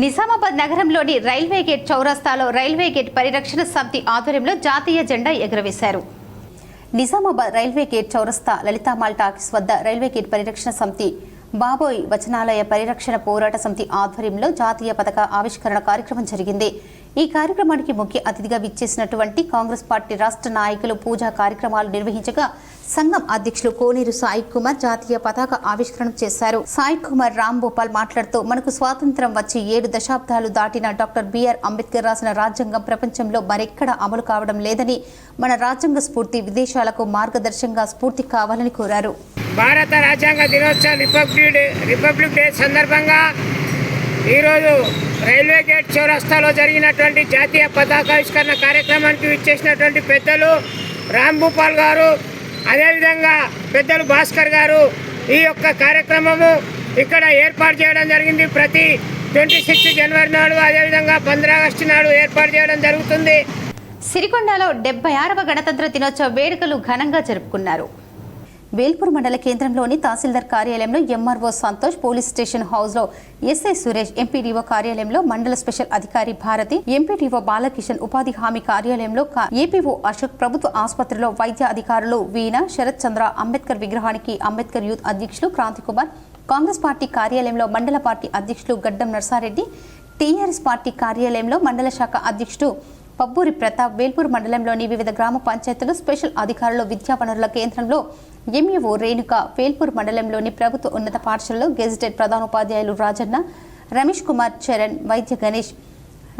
నిజామాబాద్ నగరంలోని రైల్వే గేట్ చౌరస్తాలో రైల్వే గేట్ పరిరక్షణ సమితి ఆధ్వర్యంలో జాతీయ జెండా ఎగురవేశారు. నిజామాబాద్ రైల్వే గేట్ చౌరస్తా లలితామాల్ టాకీస్ వద్ద రైల్వే గేట్ పరిరక్షణ సమితి, బాబోయ్ వచనాలయ పరిరక్షణ పోరాట సమితి ఆధ్వర్యంలో జాతీయ పతాక ఆవిష్కరణ కార్యక్రమం జరిగింది. ఈ కార్యక్రమానికి ముఖ్య అతిథిగా విచ్చేసినటువంటి కాంగ్రెస్ పార్టీ రాష్ట్ర నాయకులు పూజా కార్యక్రమాలు నిర్వహించగా సంఘం అధ్యక్షులు కోనేరు సాయి కుమార్ జాతీయ పతాక ఆవిష్కరణ చేశారు. సాయి కుమార్ రాంభూపాల్ మాట్లాడుతూ మనకు స్వాతంత్ర్యం వచ్చి 7 దశాబ్దాలు దాటిన డాక్టర్ బిఆర్ అంబేద్కర్ రాసిన రాజ్యాంగం ప్రపంచంలో మరెక్కడా అమలు కావడం లేదని, మన రాజ్యాంగ స్ఫూర్తి విదేశాలకు మార్గదర్శకంగా స్ఫూర్తి కావాలని కోరారు. భారత రాజ్యాంగ దినోత్సవం రిపబ్లిక్ డే సందర్భంగా ఈరోజు రైల్వే గేట్ చౌరస్తాలో జరిగినటువంటి జాతీయ పతాకావిష్కరణ కార్యక్రమానికి విచ్చేసినటువంటి పెద్దలు రాంభూపాల్ గారు, అదేవిధంగా పెద్దలు భాస్కర్ గారు ఈ యొక్క కార్యక్రమము ఇక్కడ ఏర్పాటు చేయడం జరిగింది. ప్రతి 26 జనవరి నాడు, అదేవిధంగా 15 ఆగస్టు నాడు ఏర్పాటు చేయడం జరుగుతుంది. సిరికొండలో 76వ గణతంత్ర దినోత్సవ వేడుకలు ఘనంగా జరుపుకున్నారు. వేల్పూర్ మండల కేంద్రంలోని తహసీల్దార్ కార్యాలయంలో ఎంఆర్ఓ సంతోష్, పోలీస్ స్టేషన్ హౌస్లో ఎస్ఐ సురేష్, ఎంపీడీఓ కార్యాలయంలో మండల స్పెషల్ అధికారి భారతి, ఎంపీడీఓ బాలకిషన్, ఉపాధి హామీ కార్యాలయంలో ఏపీఓ అశోక్, ప్రభుత్వ ఆసుపత్రిలో వైద్య అధికారులు వీణ, శరత్ చంద్ర, అంబేద్కర్ విగ్రహానికి అంబేద్కర్ యూత్ అధ్యక్షులు క్రాంతికుమార్, కాంగ్రెస్ పార్టీ కార్యాలయంలో మండల పార్టీ అధ్యక్షులు గడ్డం నర్సారెడ్డి, టీఆర్ఎస్ పార్టీ కార్యాలయంలో మండల శాఖ అధ్యక్షుడు పబ్బూరి ప్రతాప్, వేల్పూర్ మండలంలోని వివిధ గ్రామ పంచాయతీలు స్పెషల్ అధికారులు, విద్యా వనరుల కేంద్రంలో ఎంఈఓ రేణుక, వేల్పూర్ మండలంలోని ప్రభుత్వ ఉన్నత పాఠశాలలో గెజిటెడ్ ప్రధానోపాధ్యాయులు రాజన్న, రమేష్ కుమార్, చరణ్, వైద్య గణేష్,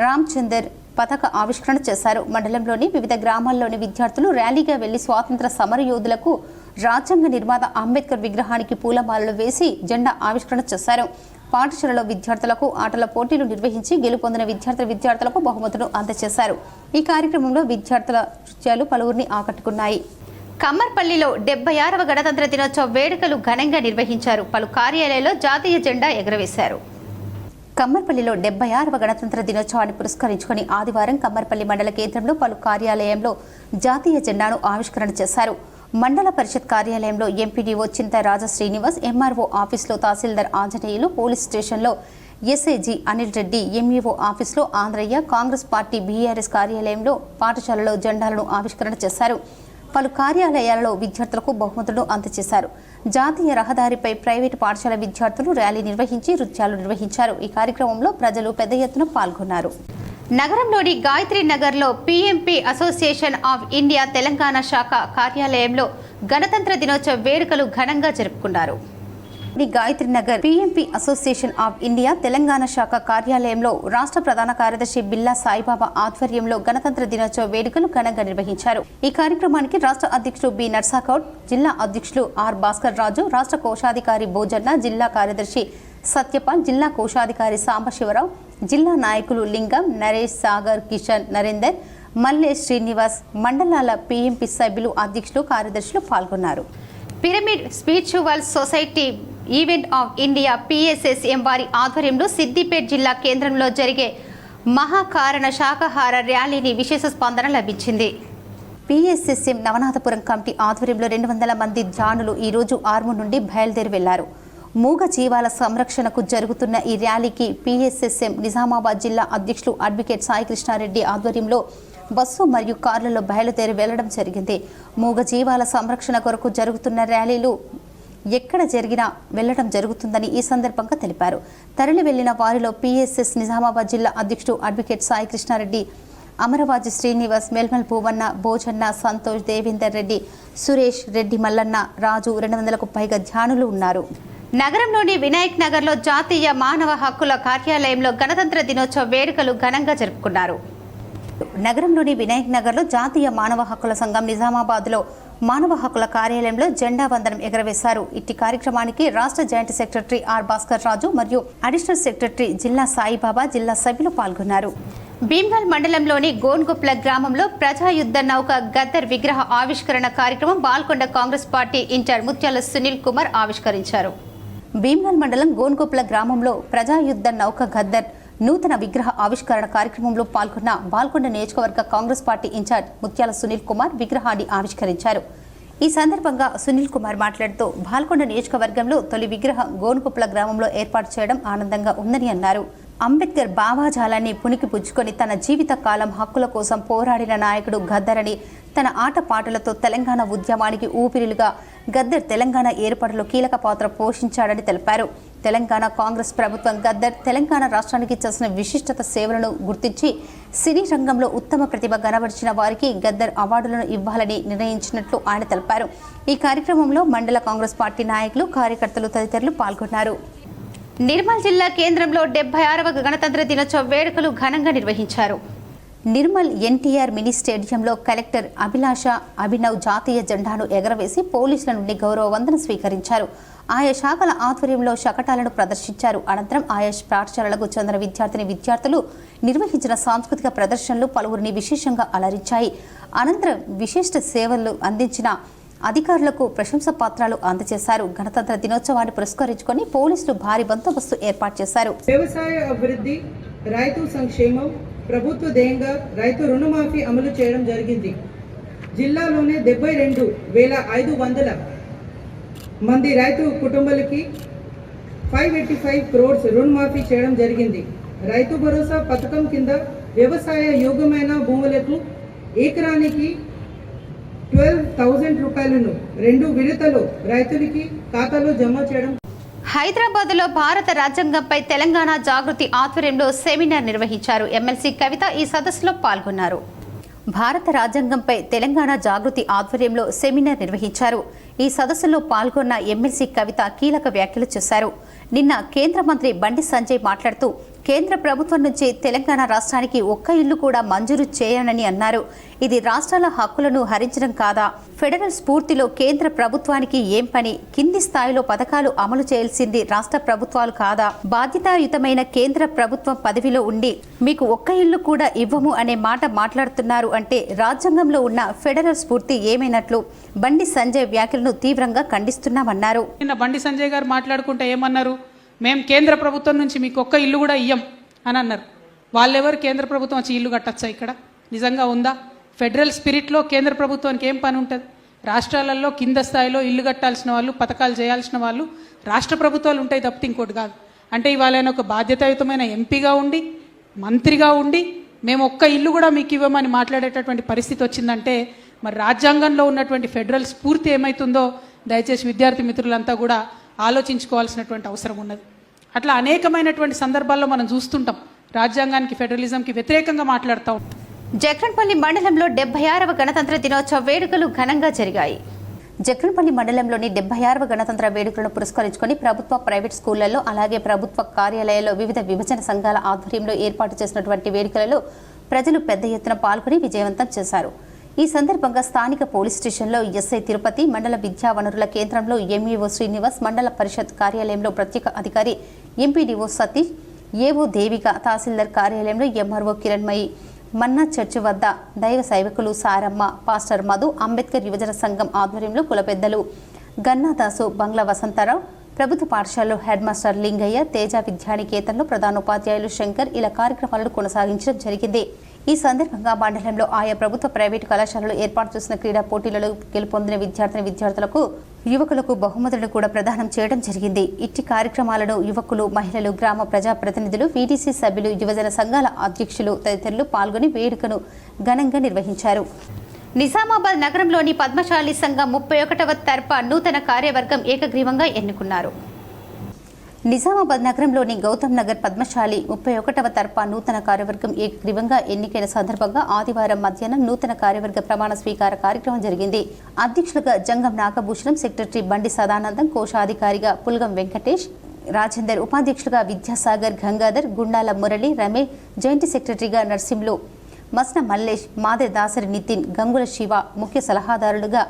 రామచందర్ పతాక ఆవిష్కరణ చేశారు. మండలంలోని వివిధ గ్రామాల్లోని విద్యార్థులు ర్యాలీగా వెళ్లి స్వాతంత్ర సమర యోధులకు, రాజ్యాంగ నిర్మాత అంబేద్కర్ విగ్రహానికి పూలమాలలు వేసి జెండా ఆవిష్కరణ చేశారు. పాఠశాలలో విద్యార్థులకు ఆటల పోటీలు నిర్వహించి గెలుపొందిన విద్యార్థులకు బహుమతులు అందజేశారు. ఈ కార్యక్రమంలో విద్యార్థుల నృత్యాలు పలువురిని ఆకట్టుకున్నాయి. కమ్మర్పల్లిలో 76వ గణతంత్ర దినోత్సవ వేడుకలు ఘనంగా నిర్వహించారు. పలు కార్యాలయాల్లో జాతీయ జెండా ఎగురవేశారు. కమ్మర్పల్లిలో 76వ గణతంత్ర దినోత్సవాన్ని పురస్కరించుకుని ఆదివారం కమ్మర్పల్లి మండల కేంద్రంలో పలు కార్యాలయంలో జాతీయ జెండాను ఆవిష్కరణ చేశారు. మండల పరిషత్ కార్యాలయంలో ఎంపీడీఓ చింత రాజా శ్రీనివాస్, ఎంఆర్ఓ ఆఫీసులో తహసీల్దార్ ఆంజనేయులు, పోలీస్ స్టేషన్లో ఎస్ఐజీ అనిల్ రెడ్డి, ఎంఈఓ ఆఫీసులో ఆంధ్రయ్య, కాంగ్రెస్ పార్టీ బీఆర్ఎస్ కార్యాలయంలో పాఠశాలలో జెండాలను ఆవిష్కరణ చేశారు. పలు కార్యాలయాలలో విద్యార్థులకు బహుమతులు అందజేశారు. జాతీయ రహదారిపై ప్రైవేటు పాఠశాల విద్యార్థులు ర్యాలీ నిర్వహించి నృత్యాలు నిర్వహించారు. ఈ కార్యక్రమంలో ప్రజలు పెద్ద ఎత్తున పాల్గొన్నారు. నగరంలోని గాయత్రి నగర్లో PMP association of India Telangana శాఖ కార్యాలయంలో గణతంత్ర దినోత్సవ వేడుకలు ఘనంగా జరుపుకున్నారు. Gayatri Nagar PMP association of India Telangana శాఖ కార్యాలయంలో రాష్ట్ర ప్రధాన కార్యదర్శి బిల్లా సాయిబాబా ఆధ్వర్యంలో గణతంత్ర దినోత్సవ వేడుకలు ఘనంగా నిర్వహించారు. ఈ కార్యక్రమానికి రాష్ట్ర అధ్యక్షుడు బి నర్సాకౌట్, జిల్లా అధ్యక్షులు ఆర్ భాస్కర్ రాజు, రాష్ట్ర కోశాధికారి భోజన్న, జిల్లా కార్యదర్శి సత్యపాల్, జిల్లా కోశాధికారి సాంబశివరావు, జిల్లా నాయకులు లింగం, నరేష్, సాగర్, కిషన్, నరేందర్, మల్లె, శ్రీనివాస్, మండలాల PMP సభ్యులు, అధ్యక్షులు, కార్యదర్శులు పాల్గొన్నారు. Pyramid spiritual society event of India PSSM వారి ఆధ్వర్యంలో సిద్దిపేట జిల్లా కేంద్రంలో జరిగే మహాకారణ శాకాహార ర్యాలీని విశేష స్పందన లభించింది. PSSM నవనాథపురం కమిటీ ఆధ్వర్యంలో 200 మంది జానులు ఈరోజు ఆర్మూర్ నుండి బయలుదేరి వెళ్లారు. మూగ జీవాల సంరక్షణకు జరుగుతున్న ఈ ర్యాలీకి PSSM నిజామాబాద్ జిల్లా అధ్యక్షులు అడ్వకేట్ సాయి కృష్ణారెడ్డి ఆధ్వర్యంలో బస్సు మరియు కార్లలో బయలుదేరి వెళ్లడం జరిగింది. మూగ జీవాల సంరక్షణ కొరకు జరుగుతున్న ర్యాలీలు ఎక్కడ జరిగినా వెళ్లడం జరుగుతుందని ఈ సందర్భంగా తెలిపారు. తరలి వెళ్లిన వారిలో PSS నిజామాబాద్ జిల్లా అధ్యక్షుడు అడ్వకేట్ సాయి కృష్ణారెడ్డి, అమరవాజి శ్రీనివాస్, మెల్మల్ పూవన్న, భోజన్న, సంతోష్, దేవేందర్ రెడ్డి, సురేష్ రెడ్డి, మల్లన్న, రాజు, 200కు పైగా ధ్యానులు ఉన్నారు. నగరంలోని వినాయక్ నగర్లో జాతీయ మానవ హక్కుల కార్యాలయంలో గణతంత్ర దినోత్సవ వేడుకలు ఘనంగా జరుపుకున్నారు. నగరంలోని వినాయక్ నగర్లో జాతీయ మానవ హక్కుల సంఘం నిజామాబాద్లో మానవ హక్కుల కార్యాలయంలో జెండా వందనం ఎగరవేశారు. ఇట్టి కార్యక్రమానికి రాష్ట్ర జాయింట్ సెక్రటరీ ఆర్ భాస్కర్ రాజు మరియు అడిషనల్ సెక్రటరీ జిల్లా సాయిబాబా, జిల్లా సభ్యులు పాల్గొన్నారు. భీమ్గల్ మండలంలోని గోన్గుప్ల గ్రామంలో ప్రజాయుద్ధ నౌక గద్దర్ విగ్రహ ఆవిష్కరణ కార్యక్రమం బాల్కొండ కాంగ్రెస్ పార్టీ ఇన్ఛార్జ్ ముత్యాల సునీల్ కుమార్ ఆవిష్కరించారు. భీమ్గల్ మండలం గోన్గుప్ల గ్రామంలో ప్రజాయుద్ధ నౌక గద్దర్ నూతన విగ్రహ ఆవిష్కరణ కార్యక్రమంలో పాల్గొన్న బాల్కొండ నియోజకవర్గ కాంగ్రెస్ పార్టీ ఇన్ఛార్జ్ ముత్యాల సునీల్ కుమార్ విగ్రహాన్ని ఆవిష్కరించారు. ఈ సందర్భంగా సునీల్ కుమార్ మాట్లాడుతూ బాల్కొండ నియోజకవర్గంలో తొలి విగ్రహం గోన్గుప్ల గ్రామంలో ఏర్పాటు చేయడం ఆనందంగా ఉందని అన్నారు. అంబేద్కర్ భావాజాలాన్ని పుణికి పుచ్చుకొని తన జీవిత కాలం హక్కుల కోసం పోరాడిన నాయకుడు గద్దర్ అని, తన ఆటపాటలతో తెలంగాణ ఉద్యమానికి ఊపిరిలుగా గద్దర్ తెలంగాణ ఏర్పాటులో కీలక పాత్ర పోషించాడని తెలిపారు. తెలంగాణ కాంగ్రెస్ ప్రభుత్వం గద్దర్ తెలంగాణ రాష్ట్రానికి చేసిన విశిష్టత సేవలను గుర్తించి సినీ రంగంలో ఉత్తమ ప్రతిభ కనబరిచిన వారికి గద్దర్ అవార్డులను ఇవ్వాలని నిర్ణయించినట్లు ఆయన తెలిపారు. ఈ కార్యక్రమంలో మండల కాంగ్రెస్ పార్టీ నాయకులు, కార్యకర్తలు తదితరులు పాల్గొన్నారు. నిర్మల్ జిల్లా కేంద్రంలో 76వ గణతంత్ర దినోత్సవ వేడుకలు ఘనంగా నిర్వహించారు. నిర్మల్ NTR మినీ స్టేడియంలో కలెక్టర్ అభిలాష అభినవ్ జాతీయ జెండాను ఎగరవేసి పోలీసుల నుండి గౌరవ వందనం స్వీకరించారు. ఆయా శాఖల ఆధ్వర్యంలో శకటాలను ప్రదర్శించారు. అనంతరం ఆయా పాఠశాలలకు చెందిన విద్యార్థులు నిర్వహించిన సాంస్కృతిక ప్రదర్శనలు పలువురిని విశేషంగా అలరించాయి. అనంతరం విశిష్ట సేవలు అందించిన అధికారులకు ప్రశంసా పత్రాలు అందజేశారు. గణతంత్ర దినోత్సవాన్ని పురస్కరించుకొని పోలీసులు భారీ బందోబస్తు ఏర్పాటు చేశారు. వ్యవసాయ అభివృద్ధి, రైతు సంక్షేమం ప్రభుత్వ ధ్యేయంగా రైతు రుణమాఫీ అమలు చేయడం జరిగింది. జిల్లాలోనే 72,500 మంది రైతు కుటుంబాలకి 585 crores రుణమాఫీ చేయడం జరిగింది. రైతు భరోసా పథకం కింద వ్యవసాయ యోగ్యమైన భూములకు ఎకరానికి 12,000 రూపాయలను 2 విడతలో రైతులకి ఖాతాలో జమ చేయడం. హైదరాబాద్లో భారత రాజ్యాంగంపై తెలంగాణ జాగృతి ఆధ్వర్యంలో సెమినార్ నిర్వహించారు. ఎమ్మెల్సీ కవిత ఈ సదస్సులో పాల్గొన్నారు. భారత రాజ్యాంగంపై తెలంగాణ జాగృతి ఆధ్వర్యంలో సెమినార్ నిర్వహించారు. ఈ సదస్సులో పాల్గొన్న ఎమ్మెల్సీ కవిత కీలక వ్యాఖ్యలు చేశారు. నిన్న కేంద్ర మంత్రి బండి సంజయ్ మాట్లాడుతూ కేంద్ర ప్రభుత్వం నుంచి తెలంగాణ రాష్ట్రానికి ఒక్క ఇల్లు కూడా మంజూరు చేయనని అన్నారు. ఇది రాష్ట్రాల హక్కులను హరించడం కాదా? ఫెడరల్ స్ఫూర్తిలో కేంద్ర ప్రభుత్వానికి ఏం పని? కింది స్థాయిలో పథకాలు అమలు చేయాల్సింది రాష్ట్ర ప్రభుత్వాలు కాదా? బాధ్యతాయుతమైన కేంద్ర ప్రభుత్వం పదవిలో ఉండి మీకు ఒక్క ఇల్లు కూడా ఇవ్వము అనే మాట మాట్లాడుతున్నారు అంటే రాజ్యాంగంలో ఉన్న ఫెడరల్ స్ఫూర్తి ఏమైనట్లు? బండి సంజయ్ వ్యాఖ్యలను తీవ్రంగా ఖండిస్తున్నామన్నారు. నిన్న బండి సంజయ్ గారు మాట్లాడుకుంటే ఏమన్నారు? మేము కేంద్ర ప్రభుత్వం నుంచి మీకు ఒక్క ఇల్లు కూడా ఇయ్యం అని అన్నారు. వాళ్ళెవరు కేంద్ర ప్రభుత్వం వచ్చి ఇల్లు కట్టచ్చా? ఇక్కడ నిజంగా ఉందా? ఫెడరల్ స్పిరిట్లో కేంద్ర ప్రభుత్వానికి ఏం పని ఉంటుంది? రాష్ట్రాలలో కింద స్థాయిలో ఇల్లు కట్టాల్సిన వాళ్ళు, పథకాలు చేయాల్సిన వాళ్ళు రాష్ట్ర ప్రభుత్వాలు ఉంటాయి తప్పితే ఇంకోటి కాదు. అంటే ఇవాళ ఒక బాధ్యతాయుతమైన ఎంపీగా ఉండి, మంత్రిగా ఉండి మేము ఒక్క ఇల్లు కూడా మీకు ఇవ్వమని మాట్లాడేటటువంటి పరిస్థితి వచ్చిందంటే మరి రాజ్యాంగంలో ఉన్నటువంటి ఫెడరల్ స్ఫూర్తి ఏమవుతుందో దయచేసి విద్యార్థి మిత్రులంతా కూడా ఆలోచించుకోవాల్సినటువంటి అవసరం ఉన్నది. అట్లా అనేకమైనటువంటి సందర్భాల్లో మనం చూస్తుంటాం రాజ్యాంగానికి, ఫెడరలిజంకి వ్యతిరేకంగా మాట్లాడుతూ ఉంటాం. జక్రన్పల్లి మండలంలో 76వ గణతంత్ర దినోత్సవ వేడుకలు ఘనంగా జరిగాయి. జక్రన్పల్లి మండలంలోని 76వ గణతంత్ర వేడుకలను పురస్కరించుకొని ప్రభుత్వ ప్రైవేట్ స్కూళ్లలో అలాగే ప్రభుత్వ కార్యాలయాల్లో వివిధ విభజన సంఘాల ఆధ్వర్యంలో ఏర్పాటు చేసినటువంటి వేడుకలలో ప్రజలు పెద్ద ఎత్తున పాల్గొని విజయవంతం చేశారు. ఈ సందర్భంగా స్థానిక పోలీస్ స్టేషన్లో ఎస్ఐ తిరుపతి, మండల విద్యా వనరుల కేంద్రంలో ఎంఈఓ శ్రీనివాస్, మండల పరిషత్ కార్యాలయంలో ప్రత్యేక అధికారి ఎంపీడీఓ సతీష్, ఏవో దేవిక, తహసీల్దార్ కార్యాలయంలో ఎంఆర్ఓ కిరణ్మయి, మన్నా చర్చి వద్ద దైవ సేవకులు సారమ్మ, పాస్టర్ మధు, అంబేద్కర్ యువజన సంఘం ఆధ్వర్యంలో కుల పెద్దలు గన్నాదాసు, బంగ్లా వసంతరావు, ప్రభుత్వ పాఠశాలలో హెడ్ మాస్టర్ లింగయ్య, తేజ విద్యానికేతన్లో ప్రధానోపాధ్యాయులు శంకర్ ఇలా కార్యక్రమాలను కొనసాగించడం జరిగింది. ఈ సందర్భంగా మండలంలో ఆయా ప్రభుత్వ ప్రైవేటు కళాశాలలో ఏర్పాటు చేసిన క్రీడా పోటీలలో గెలుపొందిన విద్యార్థులకు యువకులకు బహుమతులను కూడా ప్రదానం చేయడం జరిగింది. ఇట్టి కార్యక్రమాలను యువకులు, మహిళలు, గ్రామ ప్రజాప్రతినిధులు, వీటీసీ సభ్యులు, యువజన సంఘాల అధ్యక్షులు తదితరులు పాల్గొని వేడుకను ఘనంగా నిర్వహించారు. నిజామాబాద్ నగరంలోని పద్మశాలి సంఘం 31వ తరఫా నూతన కార్యవర్గం ఏకగ్రీవంగా ఎన్నుకున్నారు. నిజామాబాద్ నగరంలోని గౌతమ్ నగర్ పద్మశాలి 31వ తరఫా నూతన కార్యవర్గం ఏకగ్రీవంగా ఎన్నికైన సందర్భంగా ఆదివారం మధ్యాహ్నం నూతన కార్యవర్గ ప్రమాణ స్వీకార కార్యక్రమం జరిగింది. అధ్యక్షులుగా జంగం నాగభూషణం, సెక్రటరీ బండి సదానందం, కోశాధికారిగా పుల్గం వెంకటేష్, రాజేందర్, ఉపాధ్యక్షులుగా విద్యాసాగర్, గంగాధర్, గుండాల మురళి, రమేష్, జాయింట్ సెక్రటరీగా నర్సింలు, మస్న మల్లేష్, మాదే దాసరి నితిన్, గంగుల శివ, ముఖ్య సలహాదారులుగా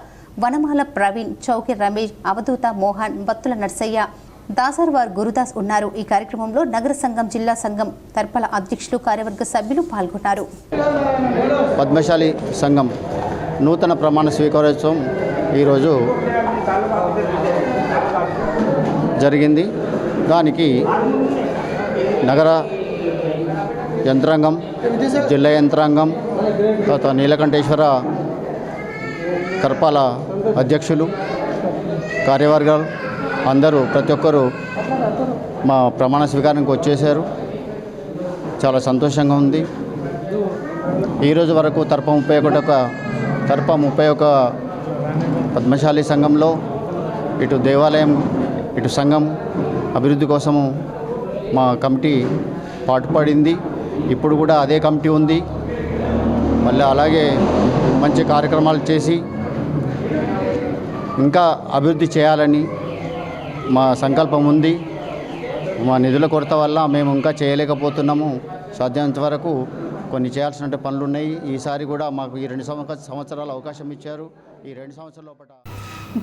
వనమాల ప్రవీణ్, చౌకి రమేష్, అవధూత మోహన్, బత్తుల నర్సయ్య, దాసర్వార్ గురుదాస్ ఉన్నారు. ఈ కార్యక్రమంలో నగర సంఘం, జిల్లా సంఘం తరపుల అధ్యక్షులు, కార్యవర్గ సభ్యులు పాల్గొన్నారు. పద్మశాలి సంఘం నూతన ప్రమాణ స్వీకారోత్సవం ఈరోజు జరిగింది. దానికి నగర యంత్రాంగం, జిల్లా యంత్రాంగం, తర్వాత నీలకంఠేశ్వర కర్పాల అధ్యక్షులు, కార్యవర్గాలు అందరూ ప్రతి ఒక్కరూ మా ప్రమాణ స్వీకారానికి వచ్చేశారు. చాలా సంతోషంగా ఉంది. ఈరోజు వరకు తరఫా 31 పద్మశాలి సంఘంలో ఇటు దేవాలయం, ఇటు సంఘం అభివృద్ధి కోసము మా కమిటీ పాటుపడింది. ఇప్పుడు కూడా అదే కమిటీ ఉంది. మళ్ళీ అలాగే మంచి కార్యక్రమాలు చేసి ఇంకా అభివృద్ధి చేయాలని మా సంకల్పం ఉంది. మా నిధుల కొరత వల్ల మేము ఇంకా చేయలేకపోతున్నాము. సాధ్యమైనంత వరకు కొన్ని చేయాల్సిన పనులు ఉన్నాయి. ఈసారి కూడా మాకు ఈ 2 సంవత్సరాల అవకాశం ఇచ్చారు. ఈ 2 సంవత్సరాల లోపల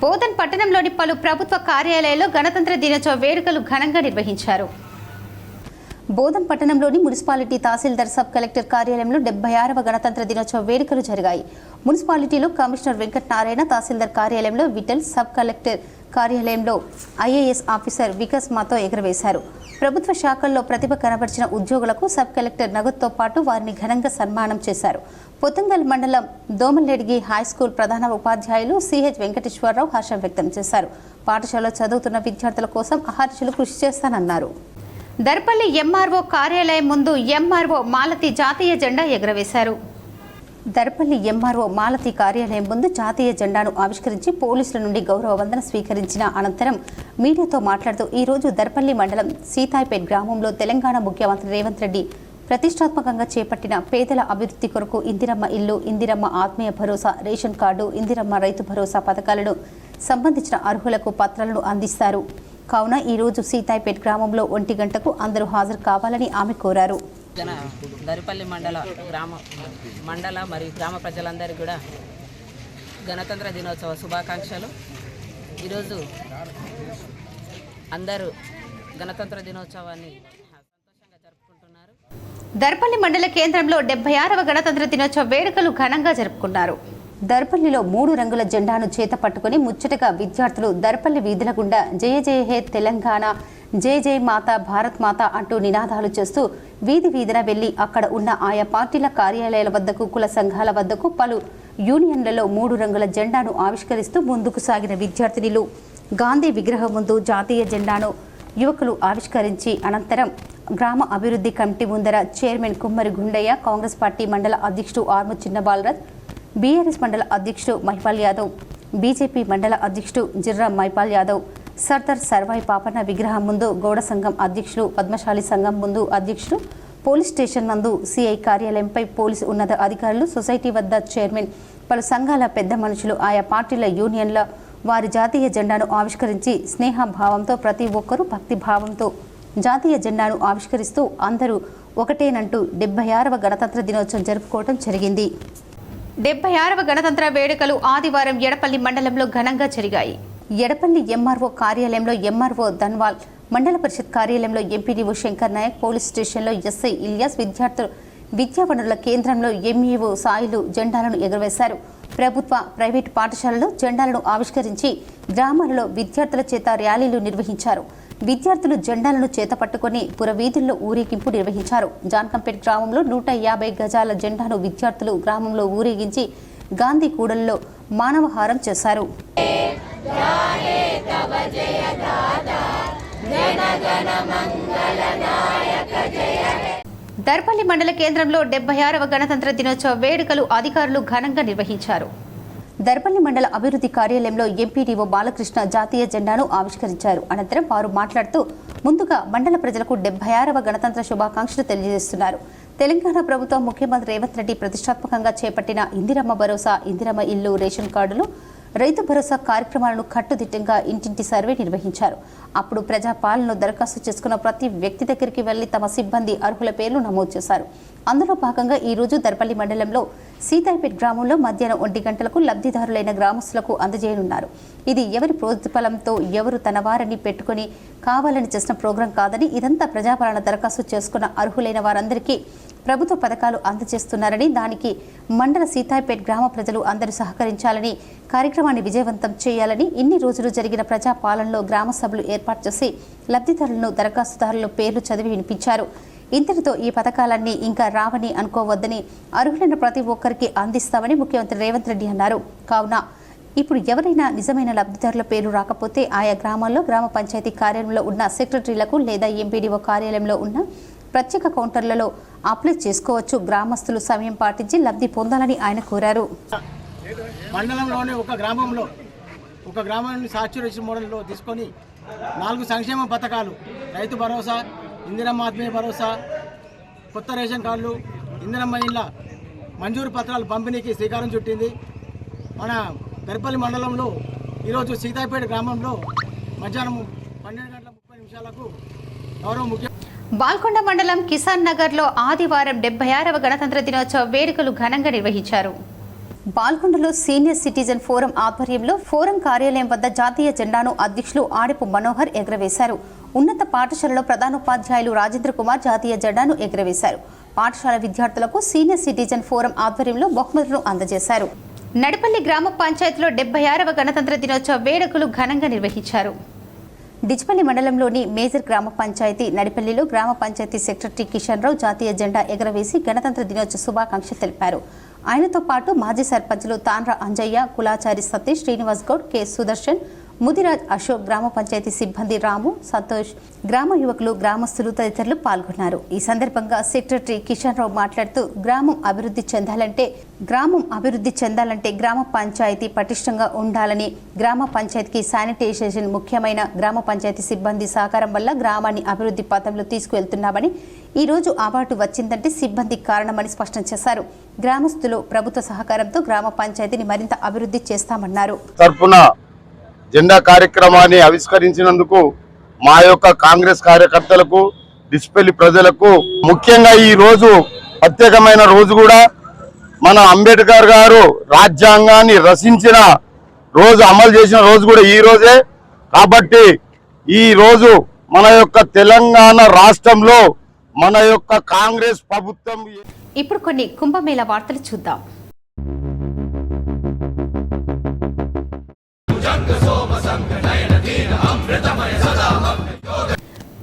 బోధన్ పట్టణంలోని పలు ప్రభుత్వ కార్యాలయాల్లో గణతంత్ర దినోత్సవ వేడుకలు ఘనంగా నిర్వహించారు. బోధన్ పట్టణంలోని మున్సిపాలిటీ తహసీల్దార్, సబ్ కలెక్టర్ కార్యాలయంలో 76వ గణతంత్ర దినోత్సవ వేడుకలు జరిగాయి. మున్సిపాలిటీలో కమిషనర్ వెంకటనారాయణ, తహసీల్దార్ కార్యాలయంలో విఠల్, సబ్ కలెక్టర్ కార్యాలయంలో ఐఏఎస్ ఆఫీసర్ వికాస్ మాతో ఎగురవేశారు. ప్రభుత్వ శాఖల్లో ప్రతిభ కనబరిచిన ఉద్యోగులకు సబ్ కలెక్టర్ నగదుతో పాటు వారిని ఘనంగా సన్మానం చేశారు. పొత్తంగల్ మండలం దోమల్లేడిగి హైస్కూల్ ప్రధాన ఉపాధ్యాయులు సిహెచ్ వెంకటేశ్వరరావు హర్షం వ్యక్తం చేశారు. పాఠశాలలో చదువుతున్న విద్యార్థుల కోసం అహర్నిశలు కృషి చేస్తానన్నారు. దర్పల్లి ఎంఆర్ఓ కార్యాలయం ముందు ఎంఆర్ఓ మాలతి జాతీయ జెండా ఎగురవేశారు. దర్పల్లి ఎంఆర్ఓ మాలతి కార్యాలయం ముందు జాతీయ జెండాను ఆవిష్కరించి పోలీసుల నుండి గౌరవ వందన స్వీకరించిన అనంతరం మీడియాతో మాట్లాడుతూ ఈరోజు దర్పల్లి మండలం సీతాయిపేట్ గ్రామంలో తెలంగాణ ముఖ్యమంత్రి రేవంత్ రెడ్డి ప్రతిష్టాత్మకంగా చేపట్టిన పేదల అభివృద్ధి కొరకు ఇందిరమ్మ ఇల్లు, ఇందిరమ్మ ఆత్మీయ భరోసా, రేషన్ కార్డు, ఇందిరమ్మ రైతు భరోసా పథకాలను సంబంధించిన అర్హులకు పత్రాలను అందిస్తారు. కావున ఈరోజు సీతాయిపేట్ గ్రామంలో 1 గంటకు అందరూ హాజరు కావాలని ఆమె కోరారు. దరిపల్లి మండల మరియు గ్రామ ప్రజలందరికీ కూడా గణతంత్ర దినోత్సవ శుభాకాంక్షలు. ఈరోజు అందరూ గణతంత్ర దినోత్సవాన్ని సంతోషంగా జరుపుకుంటున్నారు. దర్పల్లి మండల కేంద్రంలో 76వ గణతంత్ర దినోత్సవ వేడుకలు ఘనంగా జరుపుకున్నారు. దర్పల్లిలో 3 రంగుల జెండాను చేత పట్టుకుని ముచ్చటగా విద్యార్థులు దర్పల్లి వీధుల గుండా జయ జయ హే తెలంగాణ, జై జై మాత, భారత్ మాత అంటూ నినాదాలు చేస్తూ వీధి వీధిన వెళ్లి అక్కడ ఉన్న ఆయా పార్టీల కార్యాలయాల వద్దకు, కుల సంఘాల వద్దకు, పలు యూనియన్లలో 3 రంగుల జెండాను ఆవిష్కరిస్తూ ముందుకు సాగిన విద్యార్థినులు గాంధీ విగ్రహం ముందు జాతీయ జెండాను యువకులు ఆవిష్కరించి అనంతరం గ్రామ అభివృద్ధి కమిటీ ముందర చైర్మన్ కుమ్మరి గుండయ్య, కాంగ్రెస్ పార్టీ మండల అధ్యక్షుడు ఆర్ము చిన్న బాలరాజ్, బీఆర్ఎస్ మండల అధ్యక్షుడు మహిపాల్ యాదవ్, బీజేపీ మండల అధ్యక్షుడు జిర్రా మైపాల్ యాదవ్, సర్దార్ సర్వాయి పాపన్న విగ్రహం ముందు గౌడ సంఘం అధ్యక్షులు, పద్మశాలి సంఘం ముందు అధ్యక్షులు, పోలీస్ స్టేషన్ నందు సిఐ కార్యాలయంపై పోలీసు ఉన్నత అధికారులు, సొసైటీ వద్ద చైర్మన్, పలు సంఘాల పెద్ద మనుషులు, ఆయా పార్టీల యూనియన్ల వారి జాతీయ జెండాను ఆవిష్కరించి స్నేహభావంతో ప్రతి ఒక్కరూ భక్తిభావంతో జాతీయ జెండాను ఆవిష్కరిస్తూ అందరూ ఒకటేనంటూ 76వ గణతంత్ర దినోత్సవం జరుపుకోవడం జరిగింది. 76వ గణతంత్ర వేడుకలు ఆదివారం ఎడపల్లి మండలంలో ఘనంగా జరిగాయి. ఎడపల్లి ఎంఆర్ఓ కార్యాలయంలో ఎంఆర్ఓ ధన్వాల్, మండల పరిషత్ కార్యాలయంలో ఎంపీడీఓ శంకర్ నాయక్, పోలీస్ స్టేషన్లో ఎస్ఐ ఇలియాస్, విద్యా వనరుల కేంద్రంలో ఎంఈఓ సాయిలు జెండాలను ఎగురవేశారు. ప్రభుత్వ, ప్రైవేటు పాఠశాలలో జెండాలను ఆవిష్కరించి గ్రామాలలో విద్యార్థుల చేత ర్యాలీలు నిర్వహించారు. విద్యార్థులు జెండాలను చేతపట్టుకుని పురవీధుల్లో ఊరేగింపు నిర్వహించారు. జాన్కంపేట్ గ్రామంలో 150 గజాల జెండాను విద్యార్థులు గ్రామంలో ఊరేగించి గాంధీ కూడలిలో మానవహారం చేశారు. దర్పల్లి మండల కేంద్రంలో 76వ గణతంత్ర దినోత్సవ వేడుకలు అధికారులు ఘనంగా నిర్వహించారు. దర్పల్లి మండల అభివృద్ధి కార్యాలయంలో ఎంపీడీఓ బాలకృష్ణ జాతీయ జెండాను ఆవిష్కరించారు. అనంతరం వారు మాట్లాడుతూ ముందుగా మండల ప్రజలకు 76వ గణతంత్ర శుభాకాంక్షలు తెలియజేస్తున్నారు. తెలంగాణ ప్రభుత్వం ముఖ్యమంత్రి రేవంత్ రెడ్డి ప్రతిష్టాత్మకంగా చేపట్టిన ఇందిరమ్మ భరోసా, ఇందిరమ్మ ఇల్లు, రేషన్ కార్డులు, రైతు భరోసా కార్యక్రమాలను కట్టుదిట్టంగా ఇంటింటి సర్వే నిర్వహించారు. అప్పుడు ప్రజాపాలనలో దరఖాస్తు చేసుకున్న ప్రతి వ్యక్తి దగ్గరికి వెళ్లి తమ సిబ్బంది అర్హుల పేర్లు నమోదు చేశారు. అందులో భాగంగా ఈ రోజు దర్పల్లి మండలంలో సీతాయిపేట్ గ్రామంలో మధ్యాహ్నం 1 గంటలకు లబ్ధిదారులైన గ్రామస్తులకు అందజేయనున్నారు. ఇది ఎవరి ప్రోత్సాహంతో, ఎవరు తన వారిని పెట్టుకుని కావాలని చేసిన ప్రోగ్రాం కాదని, ఇదంతా ప్రజాపాలన దరఖాస్తు చేసుకున్న అర్హులైన వారందరికీ ప్రభుత్వ పథకాలు అందజేస్తున్నారని, దానికి మండల సీతాయిపేట్ గ్రామ ప్రజలు అందరూ సహకరించాలని, కార్యక్రమాన్ని విజయవంతం చేయాలని, ఇన్ని రోజులు జరిగిన ప్రజాపాలనలో గ్రామ సభలు ఏర్పాటు చేసి లబ్ధిదారులను, దరఖాస్తుదారుల పేర్లు చదివి వినిపించారు. ఇంతటితో ఈ పథకాలన్నీ ఇంకా రావని అనుకోవద్దని, అర్హులైన ప్రతి ఒక్కరికి అందిస్తామని ముఖ్యమంత్రి రేవంత్ రెడ్డి అన్నారు. కావున ఇప్పుడు ఎవరైనా నిజమైన లబ్ధిదారుల పేరు రాకపోతే ఆయా గ్రామాల్లో గ్రామ పంచాయతీ కార్యాలయంలో ఉన్న సెక్రటరీలకు లేదా ఎంపీడీఓ కార్యాలయంలో ఉన్న ప్రత్యేక కౌంటర్లలో అప్లై చేసుకోవచ్చు. గ్రామస్తులు సమయం పాటించి లబ్ధి పొందాలని ఆయన కోరారు. మండలంలోని ఒక గ్రామాన్ని సాచ్యురేషన్ మోడల్లో తీసుకొని 4 సంక్షేమ పథకాలు, రైతు భరోసా, ఇందిరమ్మ ఆత్మీయ భరోసా, కొత్త రేషన్ కార్డులు, ఇందిరమ్మ ఇళ్ళ మంజూరు పత్రాలు పంపిణీకి శ్రీకారం చుట్టింది. మన దర్పల్లి మండలంలో ఈరోజు సీతాయిపేట గ్రామంలో మధ్యాహ్నం 12:30 గౌరవ ముఖ్య బాల్కొండ మండలం కిసాన్ నగర్లో ఆదివారం 76వ గణతంత్ర దినోత్సవ వేడుకలు ఘనంగా నిర్వహించారు. బాల్కొండలో సీనియర్ సిటిజన్ ఫోరం ఆధ్వర్యంలో ఫోరం కార్యాలయం వద్ద జాతీయ జెండాను అధ్యక్షులు ఆడిపు మనోహర్ ఎగురవేశారు. ఉన్నత పాఠశాలలో ప్రధానోపాధ్యాయులు రాజేంద్ర కుమార్ జాతీయ జెండాను ఎగురవేశారు. పాఠశాల విద్యార్థులకు సీనియర్ సిటిజన్ ఫోరం ఆధ్వర్యంలో బహుమతులను అందజేశారు. నడిపల్లి గ్రామ పంచాయతీలో 76వ గణతంత్ర దినోత్సవ వేడుకలు ఘనంగా నిర్వహించారు. డిచ్పల్లి మండలంలోని మేజర్ గ్రామ పంచాయతీ నడిపల్లిలో గ్రామ పంచాయతీ సెక్రటరీ కిషన్ రావు జాతీయ జెండా ఎగరవేసి గణతంత్ర దినోత్సవ శుభాకాంక్షలు తెలిపారు. ఆయనతో పాటు మాజీ సర్పంచులు తాండ్ర అంజయ్య, కులాచారి సతీష్, శ్రీనివాస్ గౌడ్, కె సుదర్శన్, ముదిరాజ్ అశోక్, గ్రామ పంచాయతీ సిబ్బంది రాము, సంతోష్, గ్రామ యువకులు, గ్రామస్తులు తదితరులు పాల్గొన్నారు. ఈ సందర్భంగా సెక్రటరీ కిషన్ రావు మాట్లాడుతూ గ్రామం అభివృద్ధి చెందాలంటే గ్రామ పంచాయతీ పటిష్టంగా ఉండాలని, గ్రామ పంచాయతీకి శానిటైజేషన్ ముఖ్యమైన, గ్రామ పంచాయతీ సిబ్బంది సహకారం వల్ల గ్రామాన్ని అభివృద్ధి పథంలో తీసుకువెళ్తున్నామని, ఈ రోజు అవార్డు వచ్చిందంటే సిబ్బంది కారణమని స్పష్టం చేశారు. గ్రామస్తులు ప్రభుత్వ సహకారంతో గ్రామ పంచాయతీని మరింత అభివృద్ధి చేస్తామన్నారు. జెండా కార్యక్రమాన్ని ఆవిష్కరించినందుకు మా యొక్క కాంగ్రెస్ కార్యకర్తలకు, డిస్పెల్లి ప్రజలకు, ముఖ్యంగా ఈ రోజు ప్రత్యేకమైన రోజు కూడా మన అంబేద్కర్ గారు రాజ్యాంగాన్ని రచించిన రోజు, అమలు చేసిన రోజు కూడా ఈ రోజే. కాబట్టి ఈ రోజు మన యొక్క తెలంగాణ రాష్ట్రంలో మన యొక్క కాంగ్రెస్ ప్రభుత్వం. ఇప్పుడు కొన్ని కుంభమేళా వార్తలు చూద్దాం.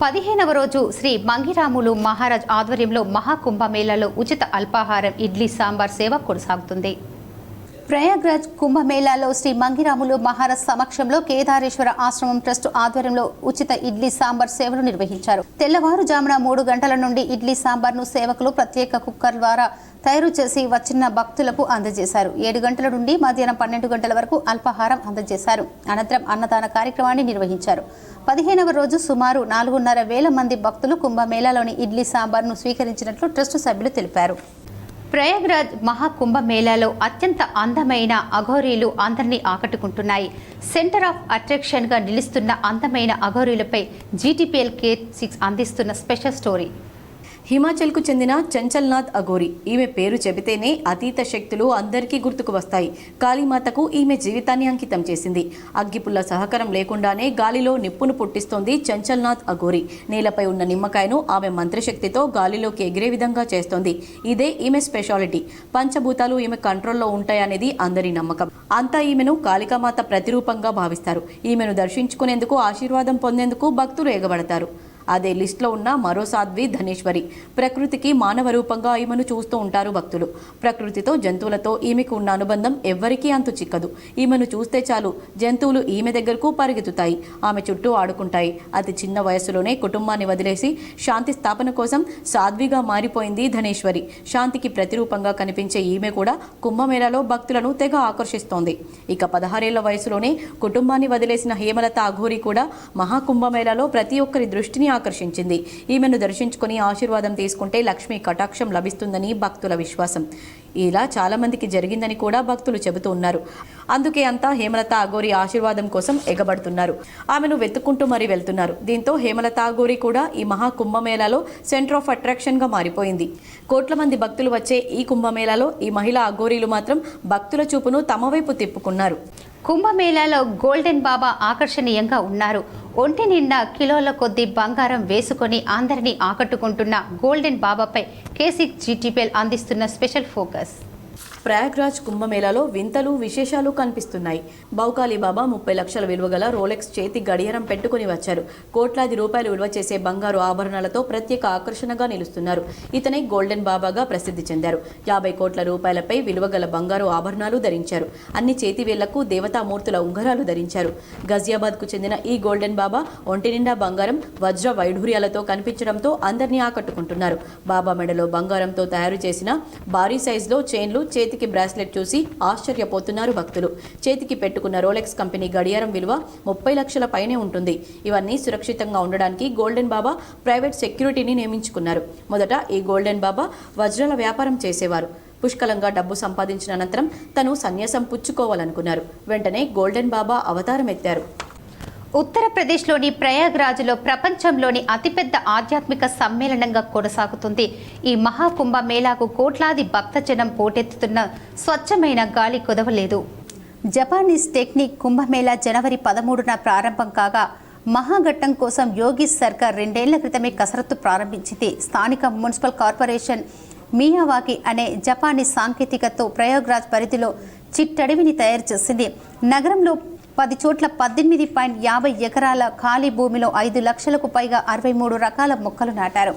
15వ రోజు శ్రీ మంగిరాములు మహారాజ్ ఆధ్వర్యంలో మహాకుంభమేళాలో ఉచిత అల్పాహారం, ఇడ్లీ సాంబార్ సేవ కొనసాగుతుంది. ప్రయాగ్రాజ్ కుంభమేళాలో శ్రీ మంగిరాములు మహారాజ్ సమక్షంలో కేదారేశ్వర ఆశ్రమం ట్రస్ట్ ఆధ్వర్యంలో ఉచిత ఇడ్లీ సాంబార్ సేవలు నిర్వహించారు. తెల్లవారుజామున 3 గంటల నుండి ఇడ్లీ సాంబార్ను సేవకులు ప్రత్యేక కుక్కర్ ద్వారా తయారు చేసి వచ్చిన భక్తులకు అందజేశారు. 7 గంటల నుండి మధ్యాహ్నం 12 గంటల వరకు అల్పాహారం అందజేశారు. అనంతరం అన్నదాన కార్యక్రమాన్ని నిర్వహించారు. 15వ రోజు సుమారు 4,500 మంది భక్తులు కుంభమేళాలోని ఇడ్లీ సాంబార్ను స్వీకరించినట్లు ట్రస్ట్ సభ్యులు తెలిపారు. ప్రయాగ్రాజ్ మహాకుంభమేళాలో అత్యంత అందమైన అఘోరీలు అందరినీ ఆకట్టుకుంటున్నాయి. సెంటర్ ఆఫ్ అట్రాక్షన్గా నిలుస్తున్న అందమైన అఘోరీలపై జీటీపీఎల్ కేర్ 6 అందిస్తున్న స్పెషల్ స్టోరీ. హిమాచల్కు చెందిన చంచల్నాథ్ అఘోరి. ఈమె పేరు చెబితేనే అతీత శక్తులు అందరికీ గుర్తుకు వస్తాయి. కాళీమాతకు ఈమె జీవితాన్ని అంకితం చేసింది. అగ్గిపుల్ల సహకారం లేకుండానే గాలిలో నిప్పును పుట్టిస్తోంది చంచల్నాథ్ అఘోరి. నేలపై ఉన్న నిమ్మకాయను ఆమె మంత్రశక్తితో గాలిలోకి ఎగిరే విధంగా చేస్తోంది. ఇదే ఈమె స్పెషాలిటీ. పంచభూతాలు ఈమె కంట్రోల్లో ఉంటాయనేది అందరి నమ్మకం. అంతా ఈమెను కాళికామాత ప్రతిరూపంగా భావిస్తారు. ఈమెను దర్శించుకునేందుకు, ఆశీర్వాదం పొందేందుకు భక్తులు ఎగబడతారు. అదే లిస్టులో ఉన్న మరో సాధ్వి ధనేశ్వరి. ప్రకృతికి మానవ రూపంగా ఈమెను చూస్తూ ఉంటారు భక్తులు. ప్రకృతితో, జంతువులతో ఈమెకు ఉన్న అనుబంధం ఎవ్వరికీ అంతు చిక్కదు. ఈమెను చూస్తే చాలు జంతువులు ఈమె దగ్గరకు పరిగెత్తుతాయి, ఆమె చుట్టూ ఆడుకుంటాయి. అతి చిన్న వయసులోనే కుటుంబాన్ని వదిలేసి శాంతి స్థాపన కోసం సాధ్విగా మారిపోయింది ధనేశ్వరి. శాంతికి ప్రతిరూపంగా కనిపించే ఈమె కూడా కుంభమేళాలో భక్తులను తెగ ఆకర్షిస్తోంది. ఇక 16 ఏళ్ల వయసులోనే కుటుంబాన్ని వదిలేసిన హేమలత అఘోరి కూడా మహాకుంభమేళాలో ప్రతి ఒక్కరి దృష్టిని ఆకర్షించింది. ఈమెను దర్శించుకుని ఆశీర్వాదం తీసుకుంటే లక్ష్మీ కటాక్షం లభిస్తుందని భక్తుల విశ్వాసం. ఇలా చాలా మందికి జరిగిందని కూడా భక్తులు చెబుతూ ఉన్నారు. అందుకే అంతా హేమలత అఘోరి ఆశీర్వాదం కోసం ఎగబడుతున్నారు. ఆమెను వెతుక్కుంటూ మరీ వెళ్తున్నారు. దీంతో హేమలత అఘోరి కూడా ఈ మహా కుంభమేళాలో సెంటర్ ఆఫ్ అట్రాక్షన్ గా మారిపోయింది. కోట్ల మంది భక్తులు వచ్చే ఈ కుంభమేళాలో ఈ మహిళా అఘోరీలు మాత్రం భక్తుల చూపును తమ వైపు తిప్పుకున్నారు. కుంభమేళాలో గోల్డెన్ బాబా ఆకర్షణీయంగా ఉన్నారు. ఒంటి నిండా కిలోల కొద్దీ బంగారం వేసుకొని అందరినీ ఆకట్టుకుంటున్న గోల్డెన్ బాబాపై కేసిక్ జీటీపీఎల్ అందిస్తున్న స్పెషల్ ఫోకస్. ప్రయాగ్రాజ్ కుంభమేళాలో వింతలు, విశేషాలు కనిపిస్తున్నాయి. బౌకాలి బాబా 30 లక్షల విలువ గల రోలెక్స్ చేతి గడియారం పెట్టుకుని వచ్చారు. కోట్లాది రూపాయలు విలువ చేసే బంగారు ఆభరణాలతో ప్రత్యేక ఆకర్షణగా నిలుస్తున్నారు. ఇతనే గోల్డెన్ బాబాగా ప్రసిద్ధి చెందారు. 50 కోట్ల రూపాయలపై విలువ గల బంగారు ఆభరణాలు ధరించారు. అన్ని చేతి వేళ్లకు దేవతామూర్తుల ఉంగరాలు ధరించారు. గజియాబాద్కు చెందిన ఈ గోల్డెన్ బాబా ఒంటి నిండా బంగారం, వజ్ర వైఢూర్యాలతో కనిపించడంతో అందరినీ ఆకట్టుకుంటున్నారు. బాబా మెడలో బంగారంతో తయారు చేసిన భారీ సైజులో చైన్లు, చేతికి బ్రాస్లెట్ చూసి ఆశ్చర్యపోతున్నారు భక్తులు. చేతికి పెట్టుకున్న రోలెక్స్ కంపెనీ గడియారం విలువ 30 లక్షల పైనే ఉంటుంది. ఇవన్నీ సురక్షితంగా ఉండడానికి గోల్డెన్ బాబా ప్రైవేట్ సెక్యూరిటీని నియమించుకున్నారు. మొదట ఈ గోల్డెన్ బాబా వజ్రాల వ్యాపారం చేసేవారు. పుష్కలంగా డబ్బు సంపాదించిన అనంతరం తను సన్యాసం పుచ్చుకోవాలనుకున్నారు. వెంటనే గోల్డెన్ బాబా అవతారం ఎత్తారు. ఉత్తరప్రదేశ్లోని ప్రయాగ్రాజ్లో ప్రపంచంలోని అతిపెద్ద ఆధ్యాత్మిక సమ్మేళనంగా కొనసాగుతుంది. ఈ మహాకుంభమేళాకు కోట్లాది భక్తజనం పోటెత్తుతున్న స్వచ్ఛమైన గాలి కుదవలేదు. జపానీస్ టెక్నిక్ కుంభమేళా జనవరి 13న ప్రారంభం కాగా మహాఘట్టం కోసం యోగి సర్కార్ 2 ఏళ్ల క్రితమే కసరత్తు ప్రారంభించింది. స్థానిక మున్సిపల్ కార్పొరేషన్ మియావాకి అనే జపానీస్ సాంకేతికతతో ప్రయాగ్రాజ్ పరిధిలో చిట్టడివిని తయారు చేసింది. నగరంలో 10 చోట్ల 18.50 ఎకరాల ఖాళీ భూమిలో 5 లక్షలకు పైగా 63 రకాల మొక్కలు నాటారు.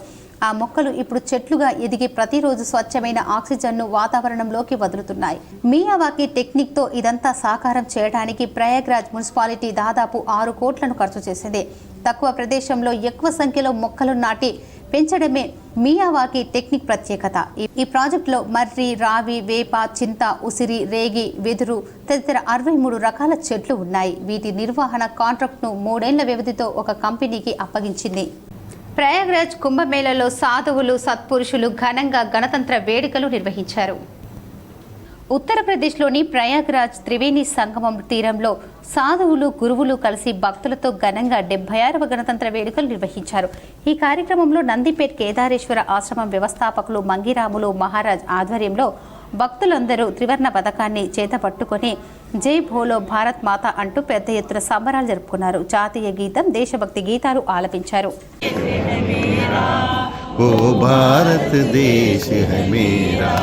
ఆ మొక్కలు ఇప్పుడు చెట్లుగా ఎదిగి ప్రతిరోజు స్వచ్ఛమైన ఆక్సిజన్ను వాతావరణంలోకి వదులుతున్నాయి. మియావాకి టెక్నిక్తో ఇదంతా సాకారం చేయడానికి ప్రయాగ్రాజ్ మున్సిపాలిటీ దాదాపు 6 కోట్లను ఖర్చు చేసింది. తక్కువ ప్రదేశంలో ఎక్కువ సంఖ్యలో మొక్కలు నాటి పెంచడమే మియావాకి టెక్నిక్ ప్రత్యేకత. ఈ ప్రాజెక్టులో మర్రి, రావి, వేప, చింత, ఉసిరి, రేగి, వెదురు తదితర 63 రకాల చెట్లు ఉన్నాయి. వీటి నిర్వహణ కాంట్రాక్ట్ను 3 ఏళ్ల వ్యవధితో ఒక కంపెనీకి అప్పగించింది. ప్రయాగ్రాజ్ కుంభమేళాలో సాధువులు, సత్పురుషులు ఘనంగా గణతంత్ర వేడుకలు నిర్వహించారు. ఉత్తరప్రదేశ్లోని ప్రయాగ్రాజ్ త్రివేణి సంగమం తీరంలో సాధువులు, గురువులు కలిసి భక్తులతో ఘనంగా 76వ గణతంత్ర వేడుకలు నిర్వహించారు. ఈ కార్యక్రమంలో నందిపేట్ కేదారేశ్వర ఆశ్రమం వ్యవస్థాపకులు మంగిరాములు మహారాజ్ ఆధ్వర్యంలో భక్తులందరూ త్రివర్ణ పథకాన్ని చేతపట్టుకొని జై భోలో భారత్ మాత అంటూ పెద్ద ఎత్తున సంబరాలు జరుపుకున్నారు. జాతీయ గీతం, దేశభక్తి గీతాలు ఆలపించారు. ఓ భారత్ దేశ్ హై మేరా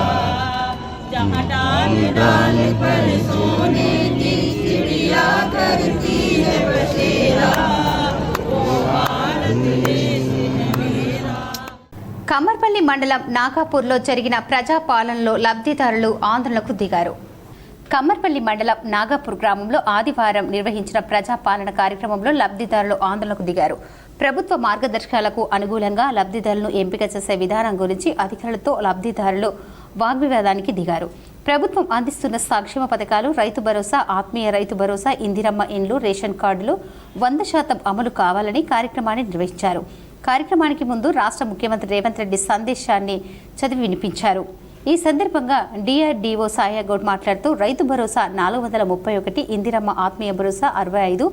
కమ్మర్పల్లి మండలం నాగాపూర్లో జరిగిన ప్రజాపాలనలో లబ్ధిదారులు ఆందోళనకు దిగారు. కమ్మర్పల్లి మండలం నాగాపూర్ గ్రామంలో ఆదివారం నిర్వహించిన ప్రజాపాలన కార్యక్రమంలో లబ్ధిదారులు ఆందోళనకు దిగారు. ప్రభుత్వ మార్గదర్శకాలకు అనుగుణంగా లబ్ధిదారులను ఎంపిక చేసే విధానం గురించి అధికారులతో లబ్ధిదారులు వాగ్వివాదానికి దిగారు. ప్రభుత్వం అందిస్తున్న సంక్షేమ పథకాలు, రైతు భరోసా, ఆత్మీయ రైతు భరోసా, ఇందిరమ్మ ఇండ్లు, రేషన్ కార్డులు 100% అమలు కావాలని కార్యక్రమాన్ని నిర్వహించారు. కార్యక్రమానికి ముందు రాష్ట్ర ముఖ్యమంత్రి రేవంత్ రెడ్డి సందేశాన్ని చదివి వినిపించారు. ఈ సందర్భంగా డిఆర్డీఓ సాయాగౌడ్ మాట్లాడుతూ రైతు భరోసా 431, ఇందిరమ్మ ఆత్మీయ భరోసా 65,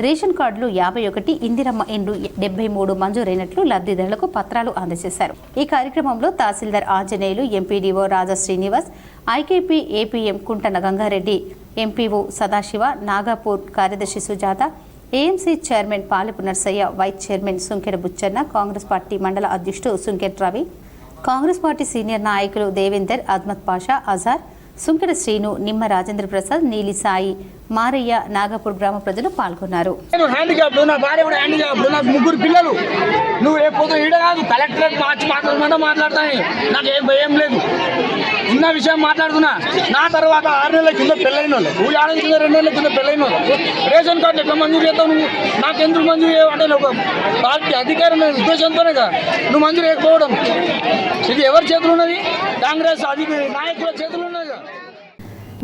రేషన్ కార్డులు 51, ఇందిరమ్మ ఇండ్లు 73 మంజూరైనట్లు లబ్ధిదారులకు పత్రాలు అందజేశారు. ఈ కార్యక్రమంలో tahsildar Anjaneyulu, MPDO Raja Srinivas, IKP APM Kuntana Ganga Reddy, MPO Sadashiva, Nagapur కార్యదర్శి Sujatha, AMC chairman Palepu Narsaiah, vice chairman Sunkera Buchanna, Congress party మండల అధ్యక్షుడు సుంకెర రవి, కాంగ్రెస్ పార్టీ సీనియర్ నాయకులు దేవేందర్, అజ్మత్ పాషా, అజార్, సుంకెర శ్రీను, నిమ్మ రాజేంద్ర ప్రసాద్, నీలి సాయి, మారయ్య, నాగపూర్ గ్రామ ప్రజలు పాల్గొన్నారు. నా భార్య కూడా హ్యాండిక్యాప్డ్, నాకు 3 పిల్లలు. నువ్వు ఏ పోతే ఈడ కాదు కలెక్టరేట్ మాట్లాడతాను, నాకు ఏం భయం లేదు. ఉన్న విషయం మాట్లాడుతున్నా. నా తర్వాత 6 నెలల కింద పెళ్ళైన వాళ్ళు, నువ్వు 2 నెలల కింద పెళ్ళైన వాళ్ళు రేషన్ కార్డు ఎట్లా మంజూరు చేస్తావు? నువ్వు నాకు ఎందుకు మంజూరు చేయమంటే ఒక పార్టీ అధికారం ఉద్దేశంతోనే కదా నువ్వు మంజూరు చేయకపోవడం. ఇది ఎవరి చేతులు ఉన్నది? కాంగ్రెస్ నాయకుల చేతులు ఉన్నది.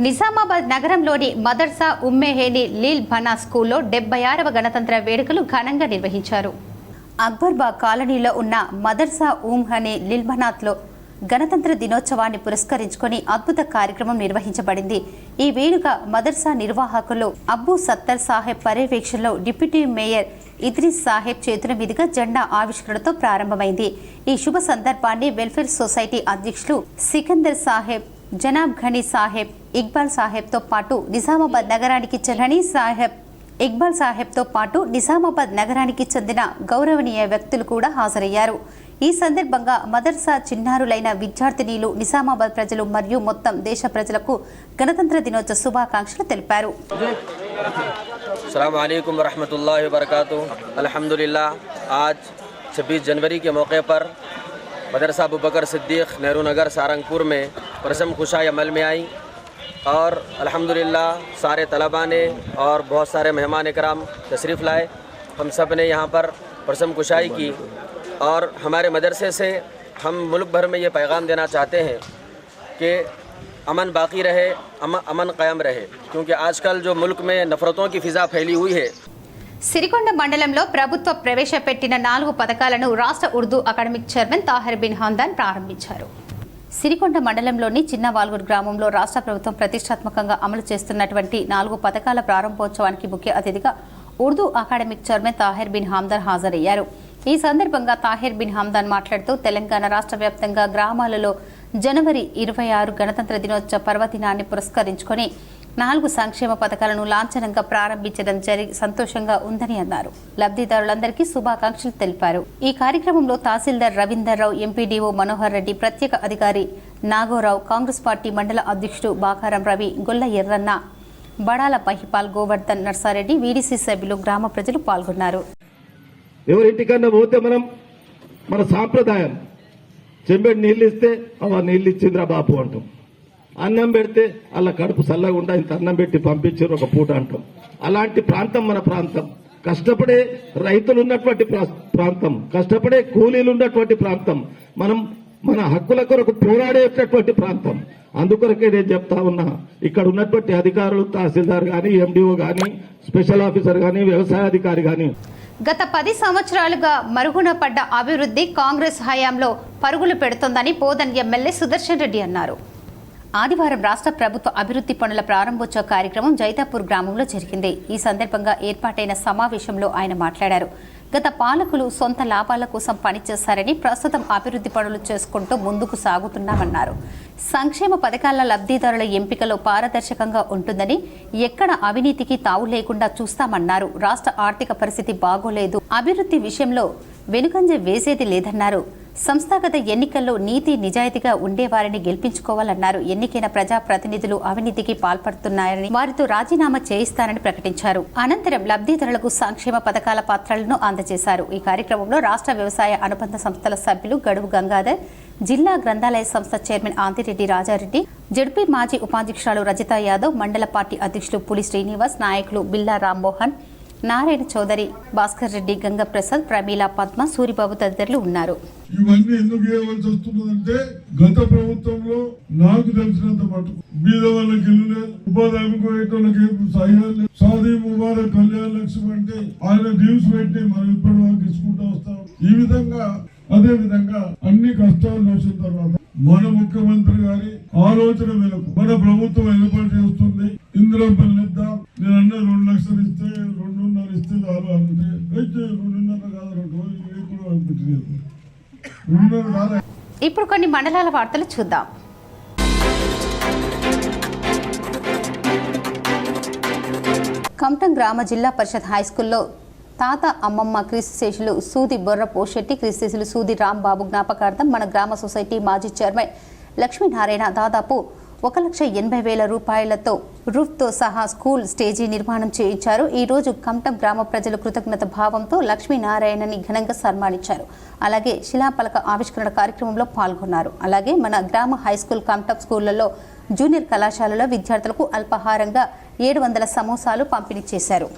నిజామాబాద్ నగరంలోని మదర్సా ఉమ్మెహేని లీల్ బనా స్కూల్లో 76వ గణతంత్ర వేడుకలు ఘనంగా నిర్వహించారు. అక్బర్బాగ్ కాలనీలో ఉన్న మదర్సా ఉమ్మెహేని లీల్ బనాత్లో గణతంత్ర దినోత్సవాన్ని పురస్కరించుకొని అద్భుత కార్యక్రమం నిర్వహించబడింది. ఈ వేడుక మదర్సా నిర్వాహకులు అబ్బు సత్తర్ సాహెబ్ పర్యవేక్షణలో డిప్యూటీ మేయర్ ఇద్రీస్ సాహెబ్ చేతుల మీదుగా జెండా ఆవిష్కరణతో ప్రారంభమైంది. ఈ శుభ సందర్భాన్ని వెల్ఫేర్ సొసైటీ అధ్యక్షులు సికందర్ సాహెబ్, జనాబ్ ఘనీ సాహెబ్, ఇక్బాల్ సాహెబ్తో పాటు నిజామాబాద్ నగరానికి చెందిన గౌరవనీయ వ్యక్తులు కూడా హాజరయ్యారు. ఈ సందర్భంగా మదర్సా చిన్నారులైన విద్యార్థినీలు, నిజామాబాద్ ప్రజలు మరియు మొత్తం దేశ ప్రజలకు గణతంత్ర దినోత్సవ శుభాకాంక్షలు తెలిపారు. अस्सलाम वालेकुम रहमतुल्लाहि व बरकातुहू। अल्हम्दुलिल्लाह, आज 26 जनवरी के मौके पर मदरसा अबू बकर सिद्दीक़ नेहरू नगर सारंगपुर में परचम कुशाई अमल में आई और अल्हम्दुलिल्लाह सारे तलबा ने और बहुत सारे मेहमान इकराम तशरीफ़ लाए। हम सब ने यहाँ पर परचम कुशाई की और हमारे मदरसे से हम मुल्क भर में ये पैगाम देना चाहते हैं कि अमन बाकी रहे, अमन कायम रहे, क्योंकि आजकल जो मुल्क में नफरतों की फिजा फैली हुई है। సిరికొండ మండలంలో ప్రభుత్వ ప్రవేశపెట్టిన 4 పథకాలను రాష్ట్ర ఉర్దూ అకాడమిక్ చైర్మన్ తాహిర్ బిన్ హందాన్ ప్రారంభించారు. సిరికొండ మండలంలోని చిన్నవాల్గూర్ గ్రామంలో రాష్ట్ర ప్రభుత్వం ప్రతిష్టాత్మకంగా అమలు చేస్తున్నటువంటి 4 పథకాల ప్రారంభోత్సవానికి ముఖ్య అతిథిగా ఉర్దూ అకాడమిక్ చైర్మన్ తాహిర్ బిన్ హందాన్ హాజరయ్యారు. ఈ సందర్భంగా తాహిర్ బిన్ హందాన్ మాట్లాడుతూ తెలంగాణ రాష్ట్ర వ్యాప్తంగా గ్రామాలలో జనవరి 26 గణతంత్ర దినోత్సవ పర్వదినాన్ని పురస్కరించుకొని 4 సంక్షేమ పథకాలను లాంఛనంగా ప్రారంభించడం సంతోషంగా ఉందని అన్నారు. లబ్ధిదారులందరికీ శుభాకాంక్షలు తెలిపారు. ఈ కార్యక్రమంలో తహసీల్దార్ రవీందర్ రావు, ఎంపీడీఓ మనోహర్ రెడ్డి, ప్రత్యేక అధికారి నాగోరావు, కాంగ్రెస్ పార్టీ మండల అధ్యక్షుడు బాకారం రవి, గొల్ల ఎర్రన్న, బడాల మహిపాల్, గోవర్ధన్ నర్సారెడ్డి, వీడీసీ సభ్యులు, గ్రామ ప్రజలు పాల్గొన్నారు. ఎవరింటికన్నా పోతే మన సాంప్రదాయం చెంబెడు నీళ్ళు ఇస్తే అవ నీళ్ళు ఇచ్చిందిరా బాపు అంటాం. అన్నం పెడితే అలా కడుపు చల్లగా ఉండా ఇంత అన్నం పెట్టి పంపించారు ఒక పూట అంటాం. అలాంటి ప్రాంతం మన ప్రాంతం. కష్టపడే రైతులు ఉన్నటువంటి ప్రాంతం, కష్టపడే కూలీలు ఉన్నటువంటి ప్రాంతం, మన హక్కుల కొరకు పోరాడేటటువంటి ప్రాంతం. అందుకొరకే నేను చెప్తా ఉన్నా, ఇక్కడ ఉన్నటువంటి అధికారులు, తహసీల్దార్ కానీ, ఎండిఓ కానీ, స్పెషల్ ఆఫీసర్ కానీ, వ్యవసాయ అధికారి కానీ గత 10 సంవత్సరాలుగా మరుగున పడ్డ అభివృద్ధి కాంగ్రెస్ హయాంలో పరుగులు పెడుతోందని పోదన్ ఎమ్మెల్యే సుదర్శన్ రెడ్డి అన్నారు. ఆదివారం రాష్ట్ర ప్రభుత్వ అభివృద్ధి పనుల ప్రారంభోత్సవ కార్యక్రమం జైతాపూర్ గ్రామంలో జరిగింది. ఈ సందర్భంగా ఏర్పాటైన సమావేశంలో ఆయన మాట్లాడారు. గత పాలకులు సొంత లాభాల కోసం పనిచేశారని, ప్రస్తుతం అభివృద్ధి పనులు చేసుకుంటూ ముందుకు సాగుతున్నామన్నారు. సంక్షేమ పథకాల లబ్ధిదారుల ఎంపికలో పారదర్శకంగా ఉంటుందని, ఎక్కడ అవినీతికి తావు లేకుండా చూస్తామన్నారు. రాష్ట్ర ఆర్థిక పరిస్థితి బాగోలేదు, అభివృద్ధి విషయంలో వెనుకంజ వేసేది లేదన్నారు. సంస్థాగత ఎన్నికల్లో నీతి నిజాయితీగా ఉండేవారిని గెలిపించుకోవాలన్నారు. ఎన్నికైన ప్రజాప్రతినిధులు అవినీతికి పాల్పడుతున్నారని, వారితో రాజీనామా చేయిస్తారని ప్రకటించారు. అనంతరం లబ్ధిదారులకు సంక్షేమ పథకాల పత్రాలను అందజేశారు. ఈ కార్యక్రమంలో రాష్ట్ర వ్యవసాయ అనుబంధ సంస్థల సభ్యులు గడువు గంగాధర్, జిల్లా గ్రంథాలయ సంస్థ చైర్మన్ ఆంతిరెడ్డి రాజారెడ్డి, జడ్పీ మాజీ ఉపాధ్యక్షురాలు రజితా యాదవ్, మండల పార్టీ అధ్యక్షులు పులి శ్రీనివాస్, నాయకులు బిల్లా రామ్మోహన్, నారాయణ చౌదరి, భాస్కర్ రెడ్డి, గంగప్రసాద్, ప్రమీల, పద్మ, సూరిబాబు తదితరులు ఉన్నారు. ఇవన్నీ ఎందుకు చేయవలసి వస్తున్నదంటే, గత ప్రభుత్వంలో నాకు తెలిసినంత మటుకు బీద వాళ్ళకి ఇల్లు లేదు, ఉపాధి అనుకోయేటోళ్ళకి సహాయాలు లేదు. సాదీ ముబారక్ కళ్యాణ లక్ష్యం అంటే ఆయన డ్యూస్ పెట్టి మనం ఇప్పటి వరకు ఇచ్చుకుంటూ వస్తాం. ఈ విధంగా అదే విధంగా అన్ని కష్టాలు వచ్చిన తర్వాత మన ముఖ్యమంత్రి గారి ఆలోచన మేరకు మన ప్రభుత్వం ఏర్పాటు చేస్తుంది. ఇందిరాపల్లి ఇద్దాం, నేను అన్న 2 లక్షలు ఇస్తే 2.5 ఇస్తే చాలు అంటే అయితే 2.5 కాదు 2.5 కాదు. ఇప్పుడు కొన్ని మండలాల వార్తలు చూద్దాం. కంటం గ్రామ జిల్లా పరిషత్ హైస్కూల్లో తాత అమ్మమ్మ క్రీస్తుశేషులు సూది బొర్ర పోషెట్టి క్రీస్తుశేషులు సూది రాంబాబు జ్ఞాపకార్థం మన గ్రామ సొసైటీ మాజీ చైర్మన్ లక్ష్మీనారాయణ దాదాపు 1,80,000 రూపాయలతో రూఫ్తో సహా స్కూల్ స్టేజీ నిర్మాణం చేయించారు. ఈ రోజు కంటం గ్రామ ప్రజలు కృతజ్ఞత భావంతో లక్ష్మీనారాయణని ఘనంగా సన్మానించారు. అలాగే శిలాఫలక ఆవిష్కరణ కార్యక్రమంలో పాల్గొన్నారు. అలాగే మన గ్రామ హైస్కూల్ కంటం స్కూళ్లలో జూనియర్ కళాశాలలో విద్యార్థులకు అల్పాహారంగా 700 సమోసాలు పంపిణీ చేశారు.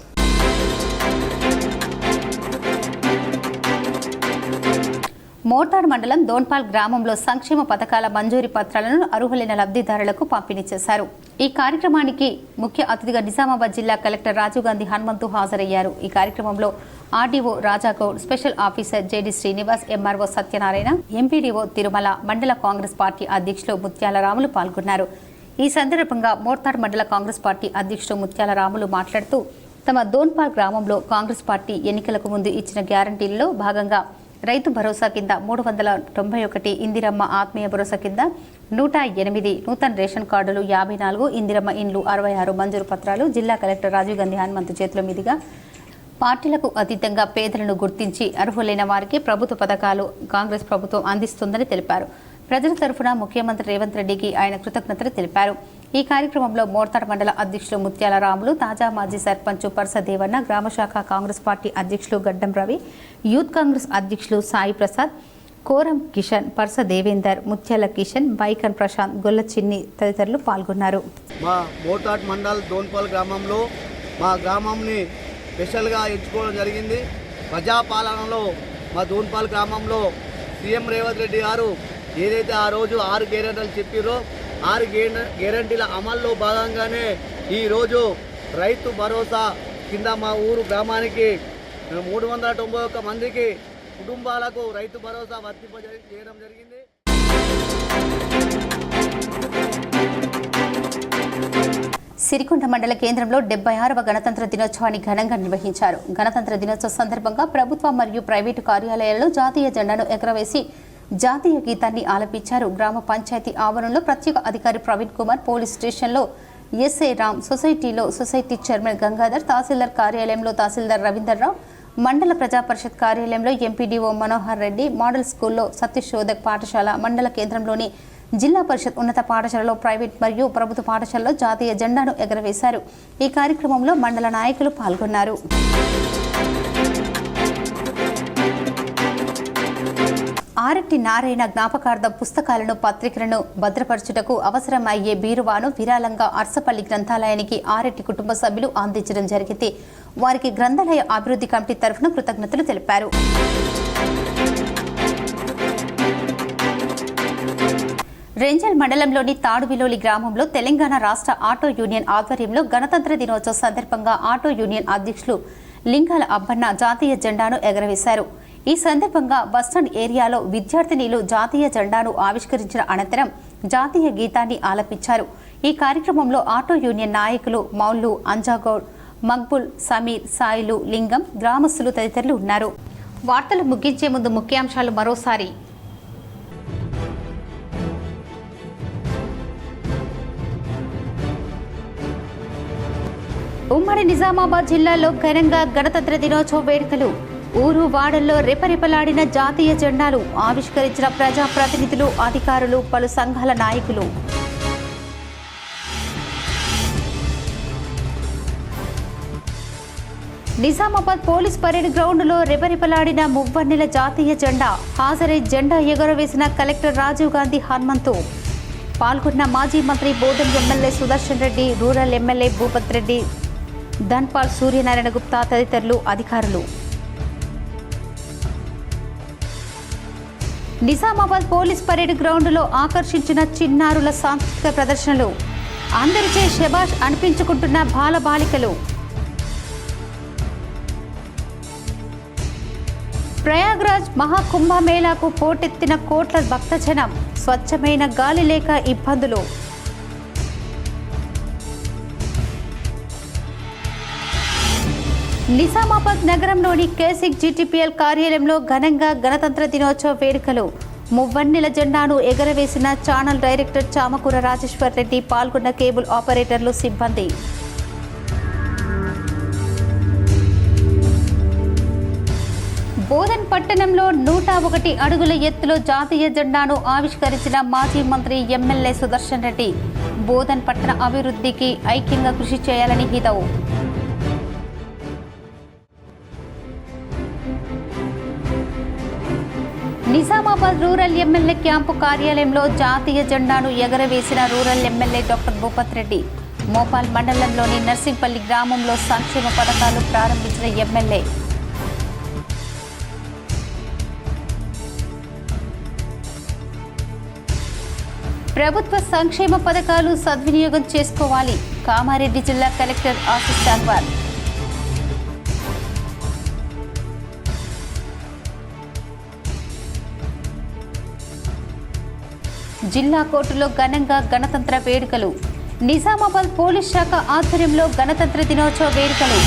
మోటార్ మండలం దోన్పాల్ గ్రామంలో సంక్షేమ పథకాల మంజూరీ పత్రాలను అర్హులైన లబ్ధిదారులకు పంపిణీ చేశారు. ఈ కార్యక్రమానికి ముఖ్య అతిథిగా నిజామాబాద్ జిల్లా కలెక్టర్ రాజీవ్ గాంధీ హనుమంతు హాజరయ్యారు. ఈ కార్యక్రమంలో RDO Raja Goud, special officer JD Srinivas, MRO Satyanarayana, MPDO Tirumala, మండల కాంగ్రెస్ పార్టీ అధ్యక్షులు ముత్యాల రాములు పాల్గొన్నారు. ఈ సందర్భంగా మోర్తాడ్ మండల కాంగ్రెస్ పార్టీ అధ్యక్షుడు ముత్యాల రాములు మాట్లాడుతూ తమ దోన్పాల్ గ్రామంలో కాంగ్రెస్ పార్టీ ఎన్నికలకు ముందు ఇచ్చిన గ్యారంటీల్లో భాగంగా రైతు భరోసా కింద 391, ఇందిరమ్మ ఆత్మీయ భరోసా కింద 108, నూతన రేషన్ కార్డులు 54, ఇందిరమ్మ ఇండ్లు 66 మంజూరు పత్రాలు జిల్లా కలెక్టర్ రాజీవ్ గాంధీ హనుమంతు చేతుల మీదుగా పార్టీలకు అతీతంగా పేదలను గుర్తించి అర్హులైన వారికి ప్రభుత్వ పథకాలు కాంగ్రెస్ ప్రభుత్వం అందిస్తుందని తెలిపారు. ప్రజల తరఫున ముఖ్యమంత్రి రేవంత్ రెడ్డికి ఆయన కృతజ్ఞతలు తెలిపారు. ఈ కార్యక్రమంలో మోర్తాడ్ మండల అధ్యక్షులు ముత్యాల రాములు, తాజా మాజీ సర్పంచ్ పర్స దేవన్న, గ్రామశాఖ కాంగ్రెస్ పార్టీ అధ్యక్షులు గడ్డం రవి, యూత్ కాంగ్రెస్ అధ్యక్షులు సాయి ప్రసాద్, కోరం కిషన్, పర్స దేవేందర్, ముత్యాల కిషన్, బైకన్ ప్రశాంత్, గొల్ల చిన్ని తదితరులు పాల్గొన్నారు. మా మోర్తాడ్ మండల్ దోన్పాల్ గ్రామంలో మా గ్రామంని స్పెషల్గా ఎంచుకోవడం జరిగింది. ప్రజాపాలనలో మా దోన్పాల్ గ్రామంలో సీఎం రేవంత్ రెడ్డి గారు ఏదైతే ఆ రోజు 6 గ్యారెంటీలు చెప్పారో 6 గ్యారెంటీల అమల్లో భాగంగానే ఈరోజు రైతు భరోసా కింద మా ఊరు గ్రామానికి 391 మందికి కుటుంబాలకు రైతు భరోసా వర్తింపజేయడం జరిగింది. సిరికొండ మండల కేంద్రంలో 76వ గణతంత్ర దినోత్సవాన్ని ఘనంగా నిర్వహించారు. గణతంత్ర దినోత్సవ సందర్భంగా ప్రభుత్వ మరియు ప్రైవేటు కార్యాలయాల్లో జాతీయ జెండాను ఎగరవేసి జాతీయ గీతాన్ని ఆలపించారు. గ్రామ పంచాయతీ ఆవరణలో ప్రత్యేక అధికారి ప్రవీణ్ కుమార్, పోలీస్ స్టేషన్లో ఎస్ఏ రామ్, సొసైటీలో సొసైటీ చైర్మన్ గంగాధర్, తహసీల్దార్ కార్యాలయంలో తహసీల్దార్ రవీందర్రావు, మండల ప్రజా పరిషత్ కార్యాలయంలో ఎంపీడీఓ మనోహర్ రెడ్డి, మోడల్ స్కూల్లో సత్యశోధక్ పాఠశాల, మండల కేంద్రంలోని జిల్లా పరిషత్ ఉన్నత పాఠశాలలో ప్రైవేట్ మరియు ప్రభుత్వ పాఠశాలలో జాతీయ జెండాను ఎగరవేశారు. ఈ కార్యక్రమంలో మండల నాయకులు పాల్గొన్నారు. ఆరెట్టి నారాయణ జ్ఞాపకార్థం పుస్తకాలను, పత్రికలను భద్రపరచుటకు అవసరమయ్యే బీరువాను విరాళంగా అర్సపల్లి గ్రంథాలయానికి ఆరెట్టి కుటుంబ సభ్యులు అందించడం జరిగింది. వారికి గ్రంథాలయ అభివృద్ధి కమిటీ తరఫున కృతజ్ఞతలు తెలిపారు. రెంజల్ మండలంలోని తాడువిలోలి గ్రామంలో తెలంగాణ రాష్ట్ర ఆటో యూనియన్ ఆధ్వర్యంలో గణతంత్ర దినోత్సవ సందర్భంగా ఆటో యూనియన్ అధ్యక్షులు లింగాల అబ్బన్న జాతీయ జెండాను ఎగరవేశారు. ఈ సందర్భంగా బస్టాండ్ ఏరియాలో విద్యార్థినీలు జాతీయ జెండాను ఆవిష్కరించిన అనంతరం జాతీయ గీతాన్ని ఆలపించారు. ఈ కార్యక్రమంలో ఆటో యూనియన్ నాయకులు మౌళ్ళు, అంజాగౌడ్, మక్బుల్, సమీర్, సాయిలు, లింగం, గ్రామస్తులు తదితరులు ఉన్నారు. వార్తలు ముగించే ముందు ముఖ్యాంశాలు మరోసారి. ఉమ్మడి నిజామాబాద్ జిల్లాలో ఘనంగా గణతంత్ర దినోత్సవ వేడుకలు. ఊరు వాడల్లో రెపరెపలాడిన జాతీయ జెండాలు ఆవిష్కరించిన ప్రజాప్రతినిధులు, అధికారులు, పలు సంఘాల నాయకులు. నిజామాబాద్ పోలీస్ పరేడ్ గ్రౌండ్లో రెపరెపలాడిన మువ్వన్నెల జాతీయ జెండా. హాజరై జెండా ఎగురవేసిన కలెక్టర్ రాజీవ్ గాంధీ హనుమంతు. పాల్గొన్న మాజీ మంత్రి Bodhan MLA Sudarshan Reddy, rural MLA Bhupath Reddy, Dhanpal Suryanarayana Gupta తదితరులు, అధికారులు. నిజామాబాద్ పోలీస్ పరేడ్ గ్రౌండ్లో ఆకర్షించిన చిన్నారుల సాంస్కృతిక ప్రదర్శనలు. అందరిచే శబాష్ అనిపించుకుంటున్న బాలబాలికలు. ప్రయాగ్రాజ్ మహాకుంభమేళాకు పోటెత్తిన కోట్ల భక్తజనం, స్వచ్ఛమైన గాలి లేక ఇబ్బందులు. నిజామాబాద్ నగరంలోని కేసిక్ జీటీపీఎల్ కార్యాలయంలో ఘనంగా గణతంత్ర దినోత్సవ వేడుకలు. మువ్వన్నెల జెండాను ఎగరవేసిన ఛానల్ డైరెక్టర్ చామకూర రాజేశ్వర్ రెడ్డి, పాల్గొన్న కేబుల్ ఆపరేటర్లు, సిబ్బంది. బోధన్ పట్టణంలో 101 అడుగుల ఎత్తులో జాతీయ జెండాను ఆవిష్కరించిన మాజీ మంత్రి ఎమ్మెల్యే సుదర్శన్ రెడ్డి. బోధన్ పట్టణ అభివృద్ధికి ఐక్యంగా కృషి చేయాలని హితవు. నిజామాబాద్ రూరల్ ఎమ్మెల్యే క్యాంపు కార్యాలయంలో జాతీయ జెండాను ఎగరవేసిన rural MLA doctor Bhupath Reddy. Mopal మండలంలోని నర్సింపల్లి గ్రామంలో సంక్షేమ పథకాలు ప్రారంభించిన ఎమ్మెల్యే. ప్రభుత్వ సంక్షేమ పథకాలు సద్వినియోగం చేసుకోవాలి. కామారెడ్డి జిల్లా కలెక్టర్ ఆశిష్ సాంగ్వార్. జిల్లా కోర్టులో ఘనంగా గణతంత్ర వేడుకలు. నిజామాబాద్ పోలీస్ శాఖ ఆధ్వర్యంలో గణతంత్ర దినోత్సవ వేడుకలు.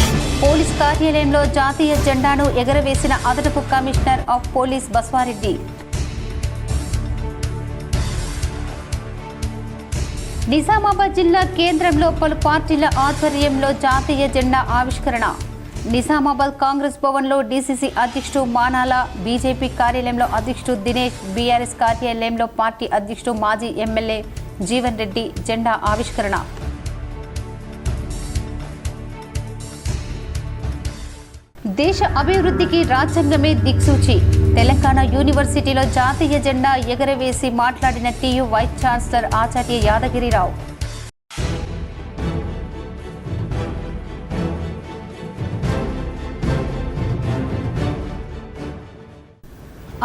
పోలీస్ కార్యాలయంలో జాతీయ జెండాను ఎగరవేసిన అదనపు commissioner of police Baswareddy. Nizamabad జిల్లా కేంద్రంలో పలు పార్టీల ఆధ్వర్యంలో జాతీయ జెండా ఆవిష్కరణ. నిజామాబాద్ కాంగ్రెస్ భవన్లో డీసీసీ అధ్యక్షుడు మానాల, బీజేపీ కార్యాలయంలో అధ్యక్షుడు దినేష్, బీఆర్ఎస్ కార్యాలయంలో పార్టీ అధ్యక్షుడు మాజీ ఎమ్మెల్యే జీవన్ రెడ్డి జెండా ఆవిష్కరణ. దేశ అభివృద్ధికి రాజ్యాంగమే దిక్సూచి. తెలంగాణ యూనివర్సిటీలో జాతీయ జెండా ఎగరవేసి మాట్లాడిన టీయూ వైస్ ఛాన్సలర్ ఆచార్య యాదగిరిరావు.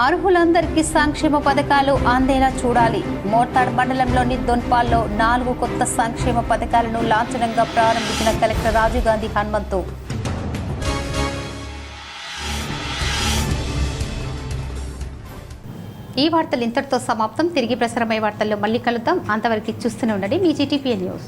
అర్హులందరికీ సంక్షేమ పథకాలు అందేలా చూడాలి. మోర్తాడ్ మండలంలోని దొన్పాల్లో 4 కొత్త సంక్షేమ పథకాలను లాంఛనంగా ప్రారంభించిన కలెక్టర్ రాజీవ్ గాంధీ హనుమంతు. ఈ వార్తలు ఇంతటితో సమాప్తం. తిరిగి ప్రసారమయ్యే వార్తల్లో మళ్ళీ కలుద్దాం. అంతవరకు చూస్తూనే ఉండండి మీ జీటీపీఎల్ న్యూస్.